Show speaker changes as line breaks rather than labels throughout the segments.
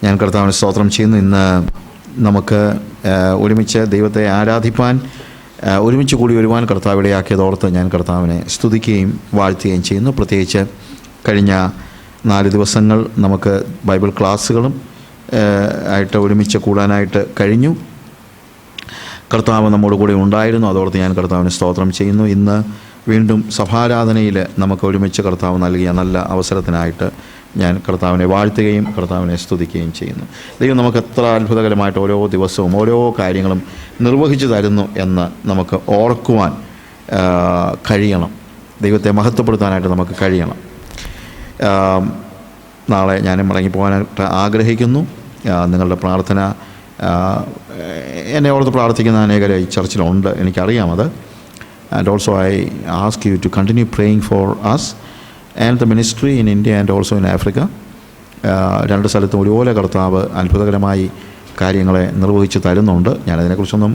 ഞാൻ കർത്താവിന് സ്തോത്രം ചെയ്യുന്നു. ഇന്ന് നമുക്ക് ഒരുമിച്ച് ദൈവത്തെ ആരാധിപ്പാൻ ഒരുമിച്ച് കൂടി വരുവാൻ കർത്താവ് ഇടയാക്കിയതോർത്ത് ഞാൻ കർത്താവിനെ സ്തുതിക്കുകയും വാഴ്ത്തുകയും ചെയ്യുന്നു. പ്രത്യേകിച്ച് കഴിഞ്ഞ 4 ദിവസങ്ങൾ നമുക്ക് ബൈബിൾ ക്ലാസ്സുകളും ആയിട്ട് ഒരുമിച്ച് കൂടാനായിട്ട് കഴിഞ്ഞു. കർത്താവ് നമ്മോട് കൂടെ ഉണ്ടായിരുന്നു. അതോർത്ത് ഞാൻ കർത്താവിന് സ്തോത്രം ചെയ്യുന്നു. ഇന്ന് വീണ്ടും സഭാരാധനയിൽ നമുക്ക് ഒരുമിച്ച് കർത്താവ് നൽകിയ നല്ല അവസരത്തിനായിട്ട് ഞാൻ കർത്താവിനെ വാഴ്ത്തുകയും കർത്താവിനെ സ്തുതിക്കുകയും ചെയ്യുന്നു. ദൈവം നമുക്ക് എത്ര അത്ഭുതകരമായിട്ട് ഓരോ ദിവസവും ഓരോ കാര്യങ്ങളും നിർവഹിച്ചു തരുന്നു എന്ന് നമുക്ക് ഓർക്കുവാൻ കഴിയണം. ദൈവത്തെ മഹത്വപ്പെടുത്താനായിട്ട് നമുക്ക് കഴിയണം. നാളെ ഞാനും മടങ്ങിപ്പോകാനായിട്ട് ആഗ്രഹിക്കുന്നു. നിങ്ങളുടെ പ്രാർത്ഥന എന്നെ ഓർത്ത് പ്രാർത്ഥിക്കുന്ന അനേകർ ഈ ചർച്ചിലുണ്ട്, എനിക്കറിയാമത്. And also I ask you to continue praying for us and the ministry in India and also in Africa. 2 സ്ഥലത്തും ഒരുപോലെ കർത്താവ് അത്ഭുതകരമായി കാര്യങ്ങളെ നിർവഹിച്ച് തരുന്നുണ്ട്. ഞാനതിനെക്കുറിച്ചൊന്നും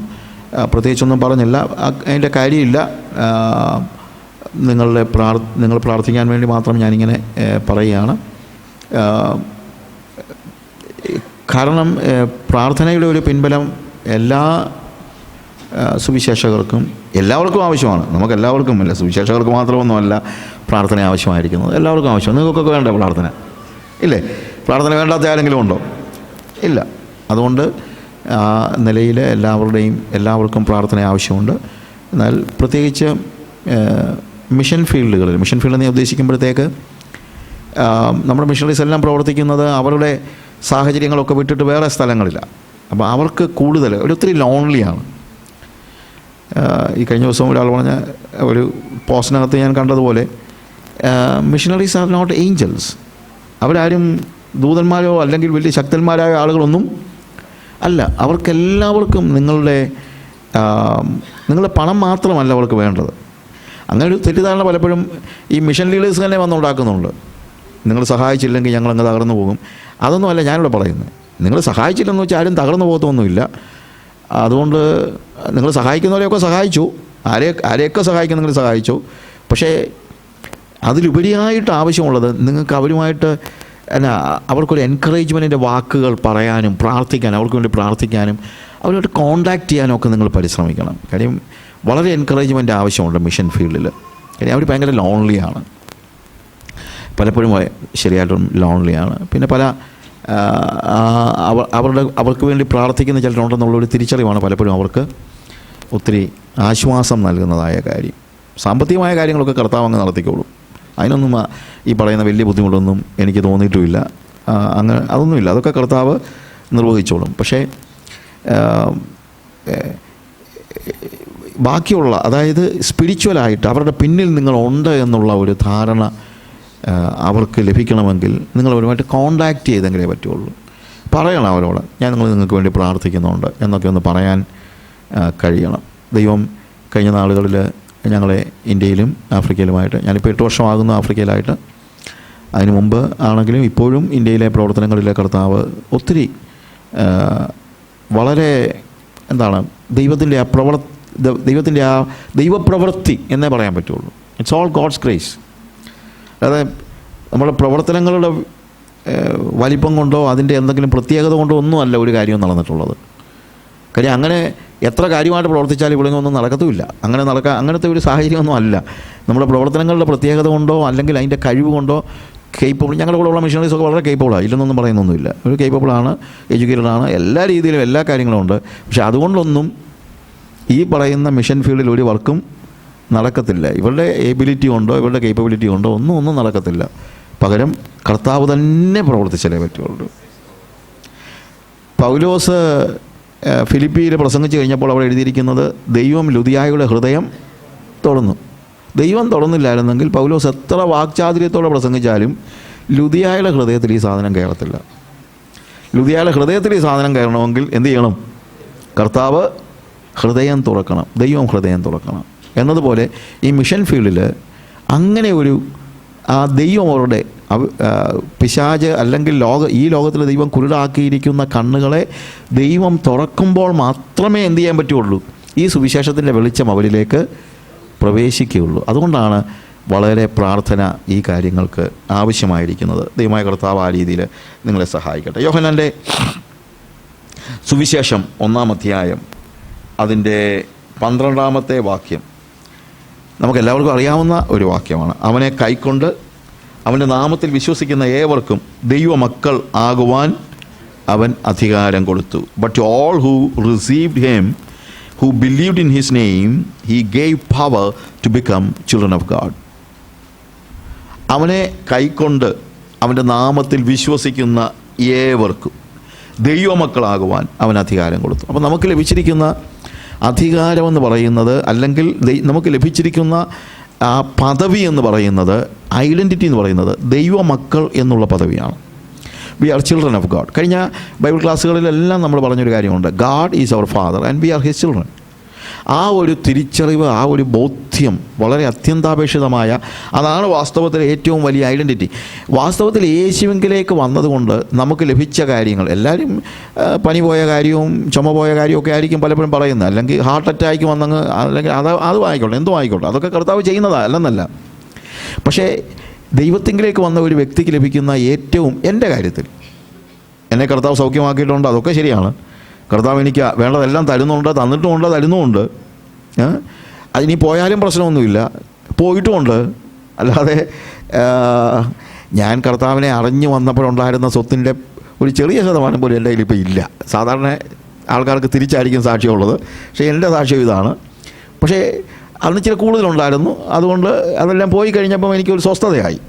പ്രത്യേകിച്ചൊന്നും പറഞ്ഞില്ല, അതിൻ്റെ കാര്യമില്ല. നിങ്ങൾ പ്രാർത്ഥിക്കാൻ വേണ്ടി മാത്രം ഞാനിങ്ങനെ പറയുകയാണ്. കാരണം പ്രാർത്ഥനയുടെ ഒരു പിൻബലം എല്ലാ സുവിശേഷകർക്കും എല്ലാവർക്കും ആവശ്യമാണ്. നമുക്കെല്ലാവർക്കും അല്ല, സുവിശേഷകർക്ക് മാത്രമൊന്നുമല്ല പ്രാർത്ഥന ആവശ്യമായിരിക്കുന്നത്, എല്ലാവർക്കും ആവശ്യമാണ്. നിങ്ങൾക്കൊക്കെ വേണ്ട പ്രാർത്ഥന ഇല്ലേ? പ്രാർത്ഥന വേണ്ടാത്ത ആരെങ്കിലും ഉണ്ടോ? ഇല്ല. അതുകൊണ്ട് ആ നിലയിൽ എല്ലാവർക്കും പ്രാർത്ഥന ആവശ്യമുണ്ട്. എന്നാൽ പ്രത്യേകിച്ച് മിഷൻ ഫീൽഡ് എന്ന് ഉദ്ദേശിക്കുമ്പോഴത്തേക്ക് നമ്മുടെ മിഷണറീസ് എല്ലാം പ്രവർത്തിക്കുന്നത് അവരുടെ സാഹചര്യങ്ങളൊക്കെ വിട്ടിട്ട് വേറെ സ്ഥലങ്ങളിലാണ്. അപ്പോൾ അവർക്ക് കൂടുതൽ ഒത്തിരി ലോൺലിയാണ്. ഈ കഴിഞ്ഞ ദിവസം ഒരാൾ പറഞ്ഞ ഒരു പോസ്റ്റിനകത്ത് ഞാൻ കണ്ടതുപോലെ മിഷണറീസ് ആർ നോട്ട് ഏഞ്ചൽസ്. അവരാരും ദൂതന്മാരോ അല്ലെങ്കിൽ വലിയ ശക്തന്മാരായ ആളുകളൊന്നും അല്ല. അവർക്കെല്ലാവർക്കും നിങ്ങളുടെ പണം മാത്രമല്ല അവർക്ക് വേണ്ടത്. അങ്ങനെ ഒരു തെറ്റിദ്ധാരണ പലപ്പോഴും ഈ മിഷൻ ലീഡേഴ്സ് തന്നെ വന്നുണ്ടാക്കുന്നുണ്ട്. നിങ്ങൾ സഹായിച്ചില്ലെങ്കിൽ ഞങ്ങളങ്ങ് തകർന്നു പോകും. അതൊന്നുമല്ല ഞാനിവിടെ പറയുന്നത്. നിങ്ങൾ സഹായിച്ചില്ലെന്ന് വെച്ചാൽ ആരും തകർന്നു പോകത്തൊന്നുമില്ല. അതുകൊണ്ട് നിങ്ങൾ സഹായിക്കുന്നവരെയൊക്കെ സഹായിച്ചു, ആരെയൊക്കെ സഹായിക്കുന്നവരെ സഹായിച്ചു. പക്ഷേ അതിലുപരിയായിട്ട് ആവശ്യമുള്ളത് നിങ്ങൾക്ക് അവരുമായിട്ട് അവർക്കൊരു എൻകറേജ്മെൻറ്റിൻ്റെ വാക്കുകൾ പറയാനും അവർക്ക് വേണ്ടി പ്രാർത്ഥിക്കാനും അവരുമായിട്ട് കോണ്ടാക്റ്റ് ചെയ്യാനും ഒക്കെ നിങ്ങൾ പരിശ്രമിക്കണം. കാര്യം വളരെ എൻകറേജ്മെൻറ്റ് ആവശ്യമുണ്ട് മിഷൻ ഫീൽഡിൽ. കാര്യം അവർ ഭയങ്കര ലോൺലിയാണ്, പലപ്പോഴും ശരിയായിട്ടും ലോൺലിയാണ്. പിന്നെ പല അവർക്ക് വേണ്ടി പ്രാർത്ഥിക്കുന്ന ചിലരുണ്ടെന്നുള്ളൊരു തിരിച്ചറിവാണ് പലപ്പോഴും അവർക്ക് ഒത്തിരി ആശ്വാസം നൽകുന്നതായ കാര്യം. സാമ്പത്തികമായ കാര്യങ്ങളൊക്കെ കർത്താവ് അങ്ങ് നടത്തിക്കോളും. അതിനൊന്നും ഈ പറയുന്ന വലിയ ബുദ്ധിമുട്ടൊന്നും എനിക്ക് തോന്നിയിട്ടുമില്ല. അങ്ങനെ അതൊന്നുമില്ല, അതൊക്കെ കർത്താവ് നിർവഹിച്ചോളും. പക്ഷേ ബാക്കിയുള്ള, അതായത് സ്പിരിച്വലായിട്ട് അവരുടെ പിന്നിൽ നിങ്ങളുണ്ട് എന്നുള്ള ഒരു ധാരണ അവർക്ക് ലഭിക്കണമെങ്കിൽ നിങ്ങൾ അവരുമായിട്ട് കോണ്ടാക്റ്റ് ചെയ്തെങ്കിലേ പറ്റുള്ളൂ. പറയണം അവരോട്, നിങ്ങൾക്ക് വേണ്ടി പ്രാർത്ഥിക്കുന്നുണ്ട് എന്നൊക്കെ ഒന്ന് പറയാൻ കഴിയണം. ദൈവം കഴിഞ്ഞ നാളുകളിൽ ഞങ്ങളെ ഇന്ത്യയിലും ആഫ്രിക്കയിലുമായിട്ട്, ഞാനിപ്പോൾ 8 വർഷമാകുന്നു ആഫ്രിക്കയിലായിട്ട്. അതിനു മുമ്പ് ആണെങ്കിലും ഇപ്പോഴും ഇന്ത്യയിലെ പ്രവർത്തനങ്ങളിലെ കർത്താവ് ഒത്തിരി വളരെ ദൈവത്തിൻ്റെ ആ ദൈവപ്രവൃത്തി എന്നേ പറയാൻ പറ്റുള്ളൂ. It's all God's grace. അതായത് നമ്മുടെ പ്രവർത്തനങ്ങളുടെ വലിപ്പം കൊണ്ടോ അതിൻ്റെ എന്തെങ്കിലും പ്രത്യേകത കൊണ്ടോ ഒന്നുമല്ല ഒരു കാര്യവും നടന്നിട്ടുള്ളത്. കാര്യം അങ്ങനെ എത്ര കാര്യമായിട്ട് പ്രവർത്തിച്ചാലും ഇവിടെ ഒന്നും നടക്കത്തുമില്ല. അങ്ങനത്തെ ഒരു സാഹചര്യമൊന്നും അല്ല. നമ്മുടെ പ്രവർത്തനങ്ങളുടെ പ്രത്യേകത കൊണ്ടോ അല്ലെങ്കിൽ അതിൻ്റെ കഴിവ് കൊണ്ടോ ഞങ്ങളുടെ കൂടെയുള്ള മിഷണറീസൊക്കെ വളരെ കേപ്പബിളാണ്, ഇല്ലെന്നൊന്നും പറയുന്നൊന്നുമില്ല. ഒരു കേപ്പബിളാണ്, എഡ്യൂക്കേറ്റഡാണ്, എല്ലാ രീതിയിലും എല്ലാ കാര്യങ്ങളും ഉണ്ട്. പക്ഷെ അതുകൊണ്ടൊന്നും ഈ പറയുന്ന മിഷൻ ഫീൽഡിൽ ഒരു വർക്കും നടക്കത്തില്ല. ഇവരുടെ എബിലിറ്റി കൊണ്ടോ ഇവരുടെ കേപ്പബിലിറ്റി കൊണ്ടോ ഒന്നും നടക്കത്തില്ല. പകരം കർത്താവ് തന്നെ പ്രവർത്തിച്ചാലേ പറ്റുള്ളൂ. പൗലോസ് ഫിലിപ്പിയിൽ പ്രസംഗിച്ച് കഴിഞ്ഞപ്പോൾ അവിടെ എഴുതിയിരിക്കുന്നത് ദൈവം ലുദിയായുടെ ഹൃദയം തുറന്നു. ദൈവം തുറന്നില്ലായിരുന്നെങ്കിൽ പൗലോസ് എത്ര വാക്ചാതുര്യത്തോടെ പ്രസംഗിച്ചാലും ലുദിയായുടെ ഹൃദയത്തിൽ ഈ സാധനം കയറത്തില്ല. ലുദിയായുടെ ഹൃദയത്തിൽ ഈ സാധനം കയറണമെങ്കിൽ എന്ത് ചെയ്യണം? കർത്താവ് ഹൃദയം തുറക്കണം, ദൈവം ഹൃദയം തുറക്കണം. എന്നതുപോലെ ഈ മിഷൻ ഫീൽഡിൽ അങ്ങനെ ഒരു ദൈവം അവരുടെ പിശാച് അല്ലെങ്കിൽ ഈ ലോകത്തിൽ ദൈവം കുരുടാക്കിയിരിക്കുന്ന കണ്ണുകളെ ദൈവം തുറക്കുമ്പോൾ മാത്രമേ എന്ത് ചെയ്യാൻ പറ്റുള്ളൂ? ഈ സുവിശേഷത്തിൻ്റെ വെളിച്ചം അവരിലേക്ക് പ്രവേശിക്കുകയുള്ളൂ. അതുകൊണ്ടാണ് വളരെ പ്രാർത്ഥന ഈ കാര്യങ്ങൾക്ക് ആവശ്യമായിരിക്കുന്നത്. ദൈവമായ കർത്താവ് ആ രീതിയിൽ നിങ്ങളെ സഹായിക്കട്ടെ. യോഹന്നാൻ്റെ സുവിശേഷം 1-ാം അധ്യായം അതിൻ്റെ 12-ാമത്തെ വാക്യം നമുക്കെല്ലാവർക്കും അറിയാവുന്ന ഒരു വാക്യമാണ്. അവനെ കൈക്കൊണ്ട് അവൻ്റെ നാമത്തിൽ വിശ്വസിക്കുന്ന ഏവർക്കും ദൈവമക്കൾ ആകുവാൻ അവൻ അധികാരം കൊടുത്തു. But to all who received him, who believed in his name, he gave power to become children of God. അവനെ കൈക്കൊണ്ട് അവൻ്റെ നാമത്തിൽ വിശ്വസിക്കുന്ന ഏവർക്കും ദൈവമക്കളാകുവാൻ അവൻ അധികാരം കൊടുത്തു. അപ്പോൾ നമുക്ക് ലഭിച്ചിരിക്കുന്ന അധികാരമെന്ന് പറയുന്നത്, അല്ലെങ്കിൽ നമുക്ക് ലഭിച്ചിരിക്കുന്ന ആ പദവി എന്ന് പറയുന്നത്, ഐഡൻറ്റിറ്റി എന്ന് പറയുന്നത് ദൈവമക്കൾ എന്നുള്ള പദവിയാണ്. We are children of God. കഴിഞ്ഞ ബൈബിൾ ക്ലാസ്സുകളിലെല്ലാം നമ്മൾ പറഞ്ഞൊരു കാര്യമുണ്ട്, God is our father and we are his children. ആ ഒരു തിരിച്ചറിവ്, ആ ഒരു ബോധ്യം വളരെ അത്യന്താപേക്ഷിതമായ, അതാണ് വാസ്തവത്തിൽ ഏറ്റവും വലിയ ഐഡൻറ്റിറ്റി. വാസ്തവത്തിൽ യേശുവിലേക്ക് വന്നതുകൊണ്ട് നമുക്ക് ലഭിച്ച കാര്യങ്ങൾ, എല്ലാവരും പനി പോയ കാര്യവും ചുമ പോയ കാര്യമൊക്കെ ആയിരിക്കും പലപ്പോഴും പറയുന്നത്, അല്ലെങ്കിൽ ഹാർട്ട് അറ്റാക്ക് വന്നങ്ങ്, അല്ലെങ്കിൽ അതും ആയിക്കോട്ടെ, എന്തും ആയിക്കോട്ടെ, അതൊക്കെ കർത്താവ് ചെയ്യുന്നതാണ്, അല്ലെന്നല്ല. പക്ഷേ ദൈവത്തിങ്കിലേക്ക് വന്ന ഒരു വ്യക്തിക്ക് ലഭിക്കുന്ന ഏറ്റവും, എൻ്റെ കാര്യത്തിൽ എന്നെ കർത്താവ് സൗഖ്യമാക്കിയിട്ടുണ്ട്, അതൊക്കെ ശരിയാണ്. കർത്താവ് എനിക്ക് വേണ്ടതെല്ലാം തരുന്നുണ്ട്, തന്നിട്ടുമുണ്ട്, തരുന്നുമുണ്ട്. അതിനി പോയാലും പ്രശ്നമൊന്നുമില്ല, പോയിട്ടുമുണ്ട്. അല്ലാതെ ഞാൻ കർത്താവിനെ അറിഞ്ഞു വന്നപ്പോഴുണ്ടായിരുന്ന സ്വത്തിൻ്റെ ഒരു ചെറിയ ശതമാനം പോലും എൻ്റെ കയ്യിൽ ഇപ്പോൾ ഇല്ല. സാധാരണ ആൾക്കാർക്ക് തിരിച്ചായിരിക്കും സാക്ഷ്യമുള്ളത്, പക്ഷേ എൻ്റെ സാക്ഷ്യം ഇതാണ്. പക്ഷേ അന്ന് ഇച്ചിരി കൂടുതലുണ്ടായിരുന്നു, അതുകൊണ്ട് അതെല്ലാം പോയി കഴിഞ്ഞപ്പം എനിക്കൊരു സ്വസ്ഥതയായി,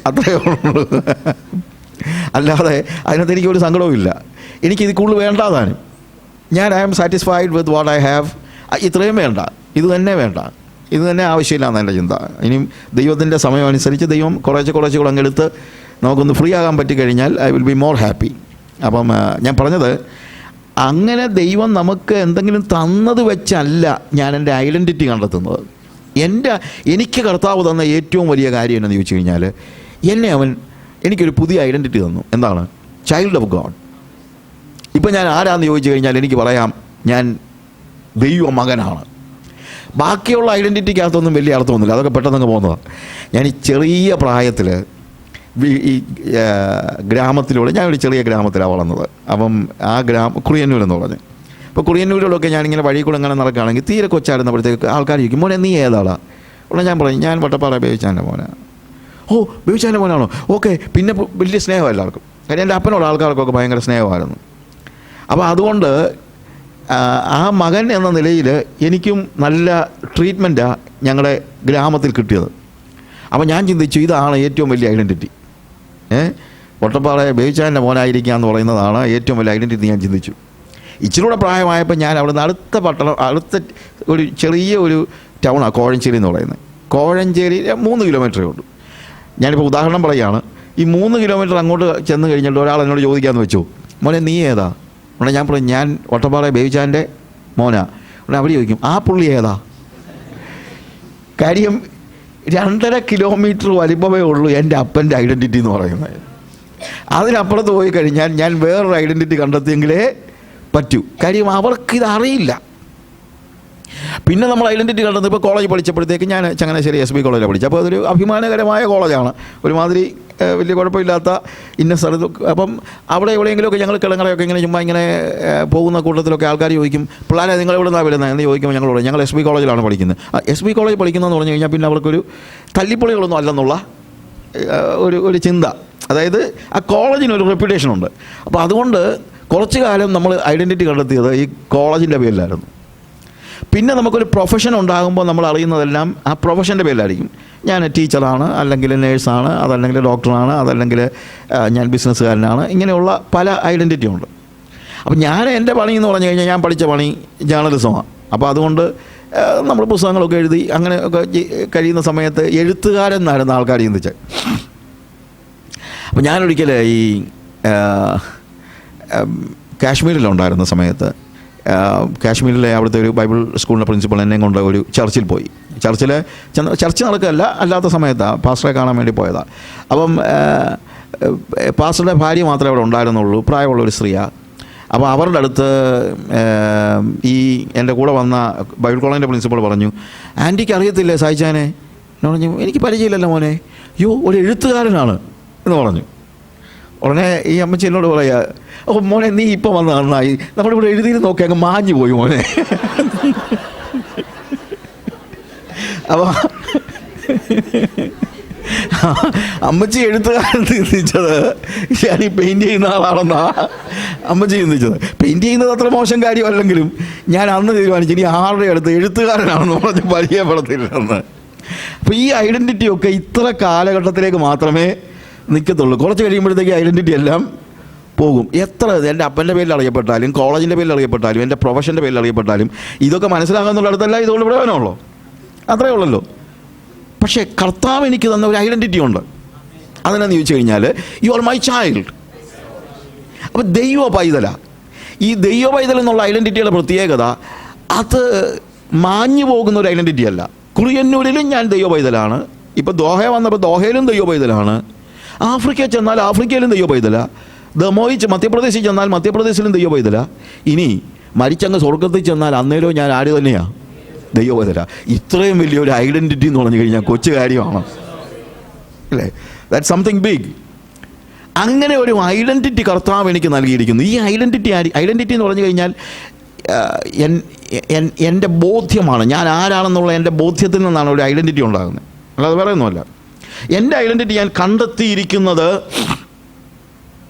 അത്രയേ ഉള്ളൂ. അല്ലാതെ അതിനകത്ത് എനിക്കൊരു സങ്കടവും ഇല്ല. എനിക്കിത് കൂടുതൽ വേണ്ടാതാനും. ഞാൻ I am satisfied with what I have. ഇത്രയും വേണ്ട, ഇത് തന്നെ വേണ്ട, ഇത് തന്നെ ആവശ്യമില്ലാന്ന് എൻ്റെ ചിന്ത. ഇനിയും ദൈവത്തിൻ്റെ സമയമനുസരിച്ച് ദൈവം കുറേശ്ശെ കൂടെ അങ്ങെടുത്ത് നമുക്കൊന്ന് ഫ്രീ ആകാൻ പറ്റിക്കഴിഞ്ഞാൽ I will be more happy. അപ്പം ഞാൻ പറഞ്ഞത്, അങ്ങനെ ദൈവം നമുക്ക് എന്തെങ്കിലും തന്നത് വെച്ചല്ല ഞാൻ എൻ്റെ ഐഡൻറ്റിറ്റി കണ്ടെത്തുന്നത്. എനിക്ക് കർത്താവ് തന്ന ഏറ്റവും വലിയ കാര്യം എന്നു ചോദിച്ചു കഴിഞ്ഞാൽ, എനിക്കൊരു പുതിയ ഐഡൻറ്റിറ്റി തന്നു. എന്താണ്? Child of God. ഇപ്പം ഞാൻ ആരാന്ന് ചോദിച്ചു കഴിഞ്ഞാൽ എനിക്ക് പറയാം, ഞാൻ ദൈവ മകനാണ്. ബാക്കിയുള്ള ഐഡൻറ്റിറ്റിക്കകത്തൊന്നും വലിയ അർത്ഥമൊന്നുമില്ല, അതൊക്കെ പെട്ടെന്നങ്ങ് പോകുന്നതാണ്. ഞാൻ ഈ ചെറിയ പ്രായത്തിൽ ഈ ഗ്രാമത്തിലൂടെ, ഞാനൊരു ചെറിയ ഗ്രാമത്തിലാണ് വളർന്നത്. അപ്പം ആ കുറിയന്നൂർ എന്ന് പറഞ്ഞ്, അപ്പോൾ കുറിയന്നൂരിലൊക്കെ ഞാനിങ്ങനെ വഴി കൂടെ അങ്ങനെ നടക്കുകയാണെങ്കിൽ തീരെ കൊച്ചായിരുന്നപ്പോഴത്തേക്ക് ആൾക്കാർ ചോദിക്കും, മോനെ നീ ഏതാടാ? ഉടനെ ഞാൻ പറയും, ഞാൻ വട്ടപ്പാറ ബേബിച്ചാൻ്റെ മോനാണ്. ഓ, ബേബിച്ചാൻ്റെ മോനാണോ? ഓക്കെ. പിന്നെ വലിയ സ്നേഹം എല്ലാവർക്കും, കാര്യം എൻ്റെ അപ്പനോട് ആൾക്കാർക്കൊക്കെ ഭയങ്കര സ്നേഹമായിരുന്നു. അപ്പോൾ അതുകൊണ്ട് ആ മകൻ എന്ന നിലയിൽ എനിക്കും നല്ല ട്രീറ്റ്മെൻറ്റാണ് ഞങ്ങളുടെ ഗ്രാമത്തിൽ കിട്ടിയത്. അപ്പോൾ ഞാൻ ചിന്തിച്ചു, ഇതാണ് ഏറ്റവും വലിയ ഐഡൻറ്റിറ്റി. വട്ടപ്പാറ ബേബിച്ചാൻ്റെ മോനായിരിക്കുക എന്ന് പറയുന്നതാണ് ഏറ്റവും വലിയ ഐഡൻറ്റിറ്റി. ഞാൻ ചിന്തിച്ചു. ഇച്ചിരി കൂടെ പ്രായമായപ്പോൾ ഞാൻ അവിടുന്ന് അടുത്ത ഒരു ചെറിയ ഒരു ടൗണാണ് കോഴഞ്ചേരി എന്ന് പറയുന്നത്. കോഴഞ്ചേരി 3 കിലോമീറ്ററേ ഉള്ളൂ. ഞാനിപ്പോൾ ഉദാഹരണം പറയുകയാണ്. ഈ 3 കിലോമീറ്റർ അങ്ങോട്ട് ചെന്ന് കഴിഞ്ഞിട്ട് ഒരാൾ എന്നോട് ചോദിക്കാമെന്ന് വെച്ചു, മോനെ നീ ഏതാ? ഉടനെ ഞാൻ പറയും, ഞാൻ വട്ടപ്പാറ ബേബിച്ചാൻ്റെ മോനാ. ഉടനെ അവർ ചോദിക്കും, ആ പുള്ളി ഏതാ? കാര്യം 2.5 കിലോമീറ്റർ വലിപ്പമേ ഉള്ളൂ എൻ്റെ അപ്പൻ്റെ ഐഡൻറ്റിറ്റി എന്ന് പറയുന്നത്. അതിനപ്പുറത്ത് പോയി കഴിഞ്ഞാൽ ഞാൻ വേറൊരു ഐഡൻറ്റിറ്റി കണ്ടെത്തിയെങ്കിലേ പറ്റൂ. കാര്യം അവർക്കിതറിയില്ല. പിന്നെ നമ്മൾ ഐഡൻറ്റിറ്റി കണ്ടെത്തുന്നത്, ഇപ്പോൾ കോളേജ് പഠിച്ചപ്പോഴത്തേക്ക് ഞാൻ ചങ്ങനാശ്ശേരി SB കോളേജിലാണ് പഠിച്ചത്. അപ്പോൾ അതൊരു അഭിമാനകരമായ കോളേജാണ്, ഒരുമാതിരി വലിയ കുഴപ്പമില്ലാത്ത ഇന്ന സ്ഥലത്ത്. അപ്പം അവിടെ എവിടെയെങ്കിലുമൊക്കെ ഞങ്ങൾ കിളങ്ങളെയൊക്കെ ഇങ്ങനെ ചുമ്മാ ഇങ്ങനെ പോകുന്ന കൂട്ടത്തിലൊക്കെ ആൾക്കാർ ചോദിക്കും, പിള്ളേരെ നിങ്ങൾ എവിടെ നിന്നാണ് വരുന്നത് എന്ന് ചോദിക്കുമ്പോൾ ഞങ്ങൾ SB കോളേജിലാണ് പഠിക്കുന്നത്. SB കോളേജ് പഠിക്കുന്നതെന്ന് പറഞ്ഞു കഴിഞ്ഞാൽ പിന്നെ അവർക്കൊരു തല്ലിപ്പൊളികളൊന്നും അല്ലെന്നുള്ള ഒരു ചിന്ത. അതായത് ആ കോളേജിനൊരു റെപ്യൂട്ടേഷനുണ്ട്. അപ്പോൾ അതുകൊണ്ട് കുറച്ച് കാലം നമ്മൾ ഐഡൻറ്റിറ്റി കണ്ടെത്തിയത് ഈ കോളേജിൻ്റെ പേരിലായിരുന്നു. പിന്നെ നമുക്കൊരു പ്രൊഫഷൻ ഉണ്ടാകുമ്പോൾ നമ്മൾ അറിയുന്നതെല്ലാം ആ പ്രൊഫഷൻ്റെ പേരിലായിരിക്കും. ഞാൻ ടീച്ചറാണ്, അല്ലെങ്കിൽ നേഴ്സാണ്, അതല്ലെങ്കിൽ ഡോക്ടറാണ്, അതല്ലെങ്കിൽ ഞാൻ ബിസിനസ്സുകാരനാണ്. ഇങ്ങനെയുള്ള പല ഐഡൻറ്റിറ്റി ഉണ്ട്. അപ്പം എൻ്റെ പണി എന്ന് പറഞ്ഞു കഴിഞ്ഞാൽ, ഞാൻ പഠിച്ച പണി ജേർണലിസമാണ്. അപ്പോൾ അതുകൊണ്ട് നമ്മൾ പുസ്തകങ്ങളൊക്കെ എഴുതി അങ്ങനെയൊക്കെ കഴിയുന്ന സമയത്ത് എഴുത്തുകാരെന്നായിരുന്നു ആൾക്കാർ ചിന്തിച്ചത്. അപ്പോൾ ഞാനൊരിക്കൽ ഈ കാശ്മീരിലുണ്ടായിരുന്ന സമയത്ത്, കാശ്മീരിലെ അവിടുത്തെ ഒരു ബൈബിൾ സ്കൂളിൻ്റെ പ്രിൻസിപ്പൾ എന്നെ കൊണ്ട് ഒരു ചർച്ചിൽ പോയി. ചർച്ച് നടക്കുകയല്ല, അല്ലാത്ത സമയത്താണ് പാസ്റ്ററെ കാണാൻ വേണ്ടി പോയതാണ്. അപ്പം പാസ്റ്ററുടെ ഭാര്യ മാത്രമേ അവിടെ ഉണ്ടായിരുന്നുള്ളൂ, പ്രായമുള്ളൊരു സ്ത്രീയാണ്. അപ്പോൾ അവരുടെ അടുത്ത് ഈ എൻ്റെ കൂടെ വന്ന ബൈബിൾ കോളേജിൻ്റെ പ്രിൻസിപ്പൾ പറഞ്ഞു, ആൻറ്റിക്ക് അറിയത്തില്ലേ സായിച്ചാനെ, ഞാൻ പറഞ്ഞു എനിക്ക് പരിചയമില്ലല്ലോ മോനെ. യോ ഒരു എഴുത്തുകാരനാണ് എന്ന് പറഞ്ഞു. ഉടനെ ഈ അമ്മച്ചി എന്നോട് പറയുക, ഓ മോനെ നീ ഇപ്പം വന്ന നന്നായി, നമ്മളിവിടെ എഴുതിയിൽ നോക്കി അങ്ങ് മാഞ്ഞു പോയി മോനെ. അപ്പോൾ അമ്മച്ചി എഴുത്തുകാരൻ ചിന്തിച്ചത് ഞാൻ ഈ പെയിൻറ് ചെയ്യുന്ന ആളാണെന്നാ അമ്മച്ചി ചിന്തിച്ചത്. പെയിൻറ് ചെയ്യുന്നത് അത്ര മോശം കാര്യമല്ലെങ്കിലും ഞാൻ അന്ന് തീരുമാനിച്ചു ഇനി ആരുടെ അടുത്ത് എഴുത്തുകാരനാണെന്ന് പറഞ്ഞ് പരിചയപ്പെടത്തില്ലെന്ന്. അപ്പോൾ ഈ ഐഡൻറ്റിറ്റിയൊക്കെ ഇത്ര കാലഘട്ടത്തിലേക്ക് മാത്രമേ നിൽക്കത്തുള്ളൂ. കുറച്ച് കഴിയുമ്പോഴത്തേക്ക് ഐഡൻറ്റിറ്റി എല്ലാം പോകും. എത്ര എൻ്റെ അപ്പൻ്റെ പേരിൽ അറിയപ്പെട്ടാലും കോളേജിൻ്റെ പേരിൽ അറിയപ്പെട്ടാലും എൻ്റെ പ്രൊഫഷൻ്റെ പേരിൽ അറിയപ്പെട്ടാലും ഇതൊക്കെ മനസ്സിലാകാമെന്നുള്ളിടത്തല്ല ഇതുകൊണ്ട് ഇവിടെ വേണമല്ലോ, അത്രയേ ഉള്ളല്ലോ. പക്ഷേ കർത്താവ് എനിക്ക് തന്ന ഒരു ഐഡൻറ്റിറ്റി ഉണ്ട്. അതിനെന്ന് ചോദിച്ചു കഴിഞ്ഞാൽ യു ആർ മൈ ചൈൽഡ്. അപ്പോൾ ദൈവ പൈതല, ഈ ദൈവ പൈതൽ എന്നുള്ള ഐഡൻറ്റിറ്റിയുടെ പ്രത്യേകത അത് മാഞ്ഞു പോകുന്ന ഒരു ഐഡൻറ്റിറ്റി അല്ല. കുറിയന്നൂരിലും ഞാൻ ദൈവ പൈതലാണ്, ഇപ്പോൾ ദോഹ വന്നപ്പോൾ ദോഹയിലും ദൈവ പൈതലാണ്, ആഫ്രിക്കയിൽ ചെന്നാൽ ആഫ്രിക്കയിലും ദൈവ പൈതല, ദമോയി മധ്യപ്രദേശിൽ ചെന്നാൽ മധ്യപ്രദേശിലും ദൈവ പൈതല, ഇനി മരിച്ചങ്ങ് സ്വർഗത്തിൽ ചെന്നാൽ അന്നേരവും ഞാൻ ആര് തന്നെയാണ്, ദൈവ പൈതല. ഇത്രയും വലിയൊരു ഐഡൻറ്റിറ്റി എന്ന് പറഞ്ഞു കഴിഞ്ഞാൽ കൊച്ചു കാര്യമാണ് അല്ലേ? That something big. അങ്ങനെ ഒരു ഐഡൻറ്റിറ്റി കർത്താവ് എനിക്ക് നൽകിയിരിക്കുന്നു. ഈ ഐഡൻറ്റിറ്റി എന്ന് പറഞ്ഞു കഴിഞ്ഞാൽ എൻ്റെ ബോധ്യമാണ്, ഞാൻ ആരാണെന്നുള്ള എൻ്റെ ബോധ്യത്തിൽ നിന്നാണ് ഒരു ഐഡൻറ്റിറ്റി ഉണ്ടാകുന്നത്, അല്ലാതെ വേറെ ഒന്നുമല്ല. എൻ്റെ ഐഡൻറ്റിറ്റി ഞാൻ കണ്ടെത്തിയിരിക്കുന്നത്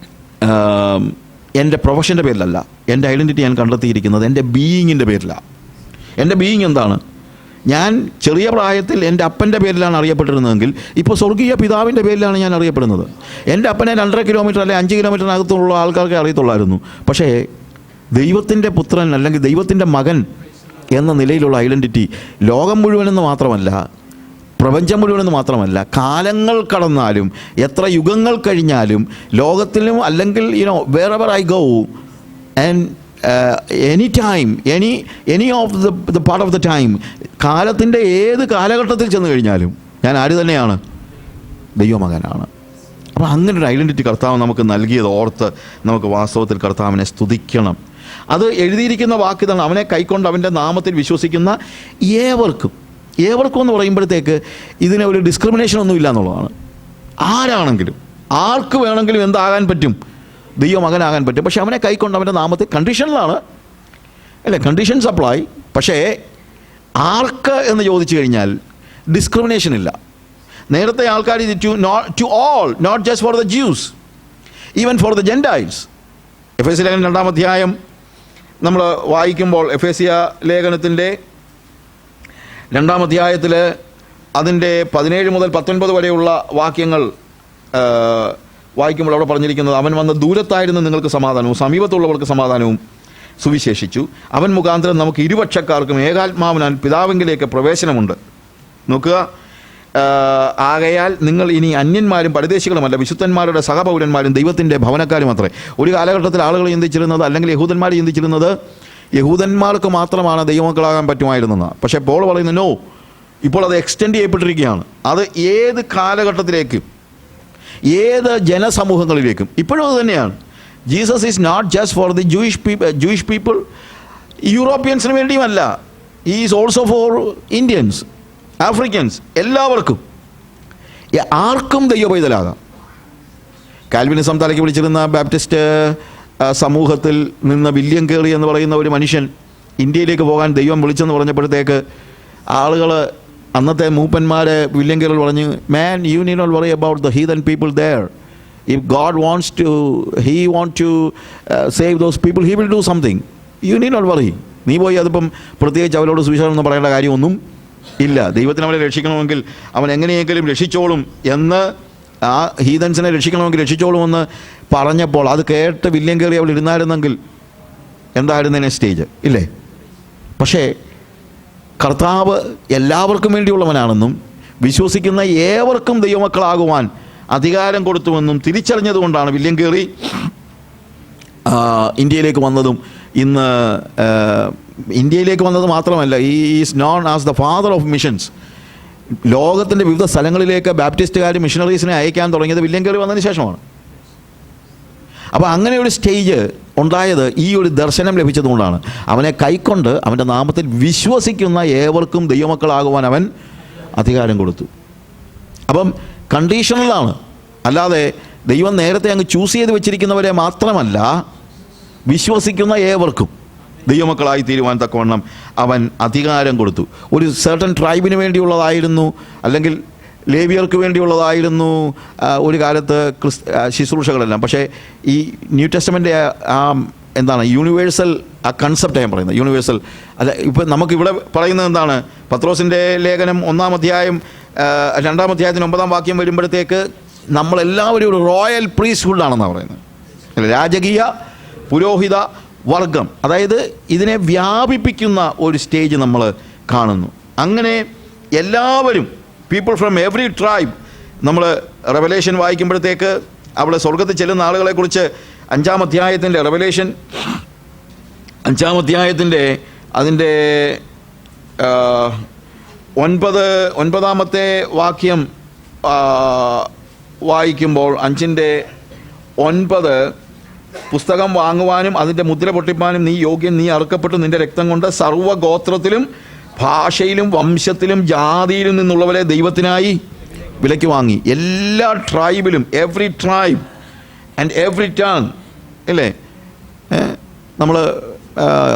എൻ്റെ പ്രൊഫഷൻ്റെ പേരിലല്ല. എൻ്റെ ഐഡൻറ്റിറ്റി ഞാൻ കണ്ടെത്തിയിരിക്കുന്നത് എൻ്റെ ബീയിങ്ങിൻ്റെ പേരിലാണ്. എൻ്റെ ബീയിങ് എന്താണ്? ഞാൻ ചെറിയ പ്രായത്തിൽ എൻ്റെ അപ്പൻ്റെ പേരിലാണ് അറിയപ്പെട്ടിരുന്നതെങ്കിൽ ഇപ്പോൾ സ്വർഗീയ പിതാവിൻ്റെ പേരിലാണ് ഞാൻ അറിയപ്പെടുന്നത്. എൻ്റെ അപ്പനെ 2.5 കിലോമീറ്റർ അല്ലെങ്കിൽ 5 കിലോമീറ്ററിനകത്തുള്ള ആൾക്കാർക്കേ അറിയത്തുള്ളായിരുന്നു. പക്ഷേ ദൈവത്തിൻ്റെ പുത്രൻ അല്ലെങ്കിൽ ദൈവത്തിൻ്റെ മകൻ എന്ന നിലയിലുള്ള ഐഡൻറ്റിറ്റി ലോകം മുഴുവനെന്ന് മാത്രമല്ല, പ്രപഞ്ചം മുഴുവനെന്ന് മാത്രമല്ല, കാലങ്ങൾ കടന്നാലും എത്ര യുഗങ്ങൾ കഴിഞ്ഞാലും ലോകത്തിലും അല്ലെങ്കിൽ wherever I go and any time, any of the part of the time, കാലത്തിൻ്റെ ഏത് കാലഘട്ടത്തിൽ ചെന്ന് കഴിഞ്ഞാലും ഞാൻ ആര് തന്നെയാണ്, ദൈവമകനാണ്. അപ്പോൾ അങ്ങനെ ഒരു ഐഡൻറ്റിറ്റി കർത്താവ് നമുക്ക് നൽകിയത് ഓർത്ത് നമുക്ക് വാസ്തവത്തിൽ കർത്താവിനെ സ്തുതിക്കണം. അത് എഴുതിയിരിക്കുന്ന വാക്കിതാണ്, അവനെ കൈക്കൊണ്ട് അവൻ്റെ നാമത്തിൽ വിശ്വസിക്കുന്ന ഏവർക്കും എന്ന് പറയുമ്പോഴത്തേക്ക് ഇതിന് ഒരു ഡിസ്ക്രിമിനേഷൻ ഒന്നും ഇല്ല എന്നുള്ളതാണ്. ആരാണെങ്കിലും ആർക്ക് വേണമെങ്കിലും എന്താകാൻ പറ്റും, ദൈവമകനാകാൻ പറ്റും. പക്ഷേ അവനെ കൈക്കൊണ്ട് അവൻ്റെ നാമത്തിൽ കണ്ടീഷനിലാണ് അല്ലേ, കണ്ടീഷൻ സപ്ലൈ. പക്ഷേ ആർക്ക് എന്ന് ചോദിച്ചു കഴിഞ്ഞാൽ ഡിസ്ക്രിമിനേഷൻ ഇല്ല. നേരത്തെ ആൾക്കാർ to all, not just for the Jews, even for the Gentiles. എഫേസ്യ ലേഖനം 2-ാം അധ്യായം നമ്മൾ വായിക്കുമ്പോൾ, എഫേസ്യ ലേഖനത്തിൻ്റെ 2-ാം അധ്യായത്തിൽ അതിൻ്റെ 17 മുതൽ 19 വരെയുള്ള വാക്യങ്ങൾ വായിക്കുമ്പോൾ അവിടെ പറഞ്ഞിരിക്കുന്നത്, അവൻ വന്ന് ദൂരത്തായിരുന്നു നിങ്ങൾക്ക് സമാധാനവും സമീപത്തുള്ളവർക്ക് സമാധാനവും സുവിശേഷിച്ചു. അവൻ മുഖാന്തരം നമുക്ക് ഇരുപക്ഷക്കാർക്കും ഏകാത്മാവിനാൽ പിതാവിങ്കിലേക്ക് പ്രവേശനമുണ്ട്. നോക്കുക, ആകയാൽ നിങ്ങൾ ഇനി അന്യന്മാരും പരദേശികളുമല്ല, വിശുദ്ധന്മാരുടെ സഹപൗരന്മാരും ദൈവത്തിൻ്റെ ഭവനക്കാരും അത്രേ. ഒരു കാലഘട്ടത്തിൽ ആളുകൾ ചിന്തിച്ചിരുന്നത്, അല്ലെങ്കിൽ യഹൂദന്മാർ ചിന്തിച്ചിരുന്നത്, യഹൂദന്മാർക്ക് മാത്രമാണ് ദൈവമക്കളാകാൻ പറ്റുമായിരുന്നെന്ന്. പക്ഷേ പോൾ പറയുന്നു നോ, ഇപ്പോൾ അത് എക്സ്റ്റെൻഡ് ചെയ്യപ്പെട്ടിരിക്കുകയാണ്. അത് ഏത് കാലഘട്ടത്തിലേക്കും ഏത് ജനസമൂഹങ്ങളിലേക്കും ഇപ്പോഴും അത് തന്നെയാണ്. Jesus is not just for the Jewish people, യൂറോപ്യൻസിന് വേണ്ടിയുമല്ല, is also for Indians, Africans, എല്ലാവർക്കും, ആർക്കും ദൈവപൈതലാകാം. കാൽവിനിസം തലയ്ക്ക് പിടിച്ചിരുന്ന ബാപ്റ്റിസ്റ്റ് സമൂഹത്തിൽ നിന്ന് വില്യം കേറി എന്ന് പറയുന്ന ഒരു മനുഷ്യൻ ഇന്ത്യയിലേക്ക് പോകാൻ ദൈവം വിളിച്ചെന്ന് പറഞ്ഞപ്പോഴത്തേക്ക് ആളുകൾ, അന്നത്തെ മൂപ്പന്മാർ വില്യം കേറി പറഞ്ഞു, man you need not worry about the heathen people there. If God wants to save those people, he will do something. You need not worry. നീ പോയി അതിപ്പം പ്രത്യേകിച്ച് അവരോട് സുവിശേഷം എന്ന് പറയേണ്ട കാര്യമൊന്നും ഇല്ല. ദൈവത്തിന് അവനെ രക്ഷിക്കണമെങ്കിൽ അവൻ എങ്ങനെയെങ്കിലും രക്ഷിച്ചോളും എന്ന്, ആ ഹീതൻസിനെ രക്ഷിക്കണമെങ്കിൽ രക്ഷിച്ചോളുമെന്ന് പറഞ്ഞപ്പോൾ അത് കേട്ട് വില്യം കേറി അവൾ ഇരുന്നായിരുന്നെങ്കിൽ എന്തായിരുന്നതിനെ സ്റ്റേജ് ഇല്ലേ? പക്ഷേ കർത്താവ് എല്ലാവർക്കും വേണ്ടിയുള്ളവനാണെന്നും വിശ്വസിക്കുന്ന ഏവർക്കും ദൈവമക്കളാകുവാൻ അധികാരം കൊടുത്തുവെന്നും തിരിച്ചറിഞ്ഞതുകൊണ്ടാണ് വില്യം കേറി ഇന്ത്യയിലേക്ക് വന്നതും. ഇന്ന് ഇന്ത്യയിലേക്ക് വന്നത് മാത്രമല്ല, ഈ is known as the father of missions. ലോകത്തിൻ്റെ വിവിധ സ്ഥലങ്ങളിലേക്ക് ബാപ്റ്റിസ്റ്റുകാർ മിഷണറീസിനെ അയക്കാൻ തുടങ്ങിയത് വില്യം കേറി വന്നതിന് ശേഷമാണ്. അപ്പോൾ അങ്ങനെ ഒരു സ്റ്റേജ് ഉണ്ടായത് ഈ ഒരു ദർശനം ലഭിച്ചതുകൊണ്ടാണ്. അവനെ കൈക്കൊണ്ട് അവൻ്റെ നാമത്തിൽ വിശ്വസിക്കുന്ന ഏവർക്കും ദൈവമക്കളാകുവാൻ അവൻ അധികാരം കൊടുത്തു. അപ്പം കണ്ടീഷണലാണ്, അല്ലാതെ ദൈവം നേരത്തെ അങ്ങ് ചൂസ് ചെയ്ത് വെച്ചിരിക്കുന്നവരെ മാത്രമല്ല, വിശ്വസിക്കുന്ന ഏവർക്കും ദൈവമക്കളായി തീരുവാൻ തക്കവണ്ണം അവൻ അധികാരം കൊടുത്തു. ഒരു സർട്ടൻ ട്രൈബിന് വേണ്ടിയുള്ളതായിരുന്നു, അല്ലെങ്കിൽ ലേവിയർക്ക് വേണ്ടിയുള്ളതായിരുന്നു ഒരു കാലത്ത് ശുശ്രൂഷകളെല്ലാം. പക്ഷേ ഈ ന്യൂ ടെസ്റ്റമെൻ്റ് എന്താണ് യൂണിവേഴ്സൽ ആ കൺസെപ്റ്റ് ഞാൻ പറയുന്നത്, യൂണിവേഴ്സൽ അല്ല. ഇപ്പം നമുക്കിവിടെ പറയുന്നത് എന്താണ്? പത്രോസിൻ്റെ ലേഖനം 1-ാം അധ്യായം 2-ാം അധ്യായത്തിന് 9-ാം വാക്യം വരുമ്പോഴത്തേക്ക് നമ്മളെല്ലാവരും ഒരു റോയൽ പ്രീസ്റ്റ്ഹുഡാണെന്നാണ് പറയുന്നത്. രാജകീയ പുരോഹിത വർഗം, അതായത് ഇതിനെ വ്യാപിപ്പിക്കുന്ന ഒരു സ്റ്റേജ് നമ്മൾ കാണുന്നു. അങ്ങനെ എല്ലാവരും, പീപ്പിൾ ഫ്രം എവറി ട്രൈബ്, നമ്മൾ റെവലേഷൻ വായിക്കുമ്പോഴത്തേക്ക് അവിടെ സ്വർഗത്തിൽ ചെല്ലുന്ന ആളുകളെക്കുറിച്ച് 5-ാം അധ്യായത്തിൻ്റെ റെവലേഷൻ 5-ാം അധ്യായത്തിൻ്റെ അതിൻ്റെ 9-ാമത്തെ വാക്യം വായിക്കുമ്പോൾ 5:9 പുസ്തകം വാങ്ങുവാനും അതിൻ്റെ മുദ്ര പൊട്ടിപ്പാനും നീ യോഗ്യൻ, നീ അറുക്കപ്പെട്ടു നിൻ്റെ രക്തം കൊണ്ട് സർവ്വഗോത്രത്തിലും ഭാഷയിലും വംശത്തിലും ജാതിയിലും നിന്നുള്ളവരെ ദൈവത്തിനായി വിലയ്ക്ക് വാങ്ങി. എല്ലാ ട്രൈബിലും, every tribe and every tongue, ഇല്ലേ? നമ്മൾ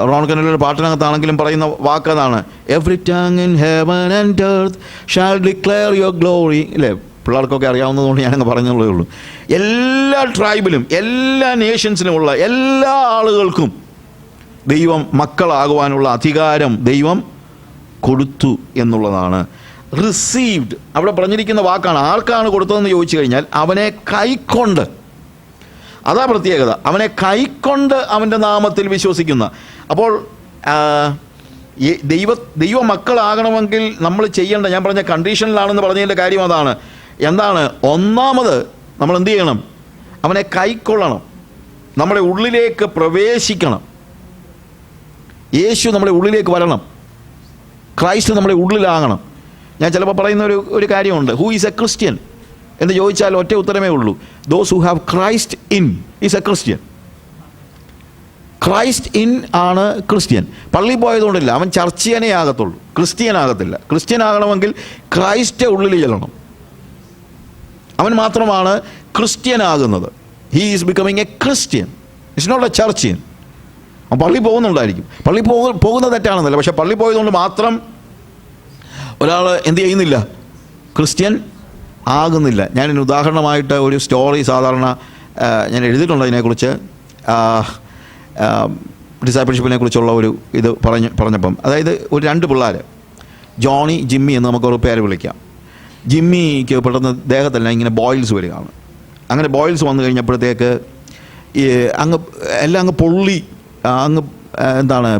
റോൺ കനലിയുടെ പാട്ടിനകത്താണെങ്കിലും പറയുന്ന വാക്കതാണ്, every tongue in heaven and earth shall declare your glory, ഇല്ലേ? പിള്ളേർക്കൊക്കെ അറിയാവുന്നതുകൊണ്ട് ഞാനങ്ങ് പറഞ്ഞുള്ളതേ ഉള്ളൂ. എല്ലാ ട്രൈബിലും, എല്ലാ നേഷൻസിലുമുള്ള എല്ലാ ആളുകൾക്കും ദൈവം മക്കളാകുവാനുള്ള അധികാരം ദൈവം കൊടുത്തു എന്നുള്ളതാണ്. റിസീവ്ഡ് അവിടെ പറഞ്ഞിരിക്കുന്ന വാക്കാണ്. ആർക്കാണ് കൊടുത്തതെന്ന് ചോദിച്ചു കഴിഞ്ഞാൽ അവനെ കൈക്കൊണ്ട്, അതാ പ്രത്യേകത, അവനെ കൈക്കൊണ്ട് അവൻ്റെ നാമത്തിൽ വിശ്വസിക്കുന്ന. അപ്പോൾ ദൈവ മക്കളാകണമെങ്കിൽ നമ്മൾ ചെയ്യേണ്ട, ഞാൻ പറഞ്ഞ കണ്ടീഷനിലാണെന്ന് പറഞ്ഞതിൻ്റെ കാര്യം അതാണ്. എന്താണ്? ഒന്നാമത് നമ്മൾ എന്ത് ചെയ്യണം? അവനെ കൈക്കൊള്ളണം, നമ്മുടെ ഉള്ളിലേക്ക് പ്രവേശിക്കണം. യേശു നമ്മുടെ ഉള്ളിലേക്ക് വരണം, ക്രൈസ്റ്റ് നമ്മുടെ ഉള്ളിലാകണം. ഞാൻ ചിലപ്പോൾ പറയുന്ന ഒരു കാര്യമുണ്ട്, ഹൂ ഈസ് എ ക്രിസ്ത്യൻ എന്ന് ചോദിച്ചാൽ ഒറ്റ ഉത്തരമേ ഉള്ളൂ, those who have Christ in is a Christian. Christ in ആണ് ക്രിസ്ത്യൻ. പള്ളി പോയതുകൊണ്ടില്ല, അവൻ ചർച്ചിയനേ ആകത്തുള്ളൂ, ക്രിസ്ത്യൻ ആകത്തില്ല. ക്രിസ്ത്യൻ ആകണമെങ്കിൽ ക്രൈസ്റ്റ് ഉള്ളിൽ ചെല്ലണം, അവൻ മാത്രമാണ് ക്രിസ്ത്യൻ ആകുന്നത്. He is becoming a Christian, it's not a churchian. അവൻ പള്ളി പോകുന്നുണ്ടായിരിക്കും, പള്ളി പോകുന്നത് തെറ്റാണെന്നല്ല, പക്ഷേ പള്ളി പോയതുകൊണ്ട് മാത്രം ഒരാൾ എന്ത് ചെയ്യുന്നില്ല? ക്രിസ്ത്യൻ ആകുന്നില്ല. ഞാനൊരു ഉദാഹരണമായിട്ട് ഒരു സ്റ്റോറി സാധാരണ ഞാൻ എഴുതിയിട്ടുണ്ട് അതിനെക്കുറിച്ച്, ഡിസൈപ്പിൾഷിപ്പിനെ കുറിച്ചുള്ള ഒരു ഇത് പറഞ്ഞപ്പം, അതായത് ഒരു 2 പിള്ളേർ, ജോണി, ജിമ്മി എന്ന് നമുക്കൊരു പേര് വിളിക്കാം. ജിമ്മിക്ക് പെട്ടെന്ന് ദേഹത്തെല്ലാം ഇങ്ങനെ ബോയിൽസ് വരികയാണ്. അങ്ങനെ ബോയിൽസ് വന്നു കഴിഞ്ഞപ്പോഴത്തേക്ക് അങ്ങ് പൊള്ളി, അങ്ങ് എന്താണ്,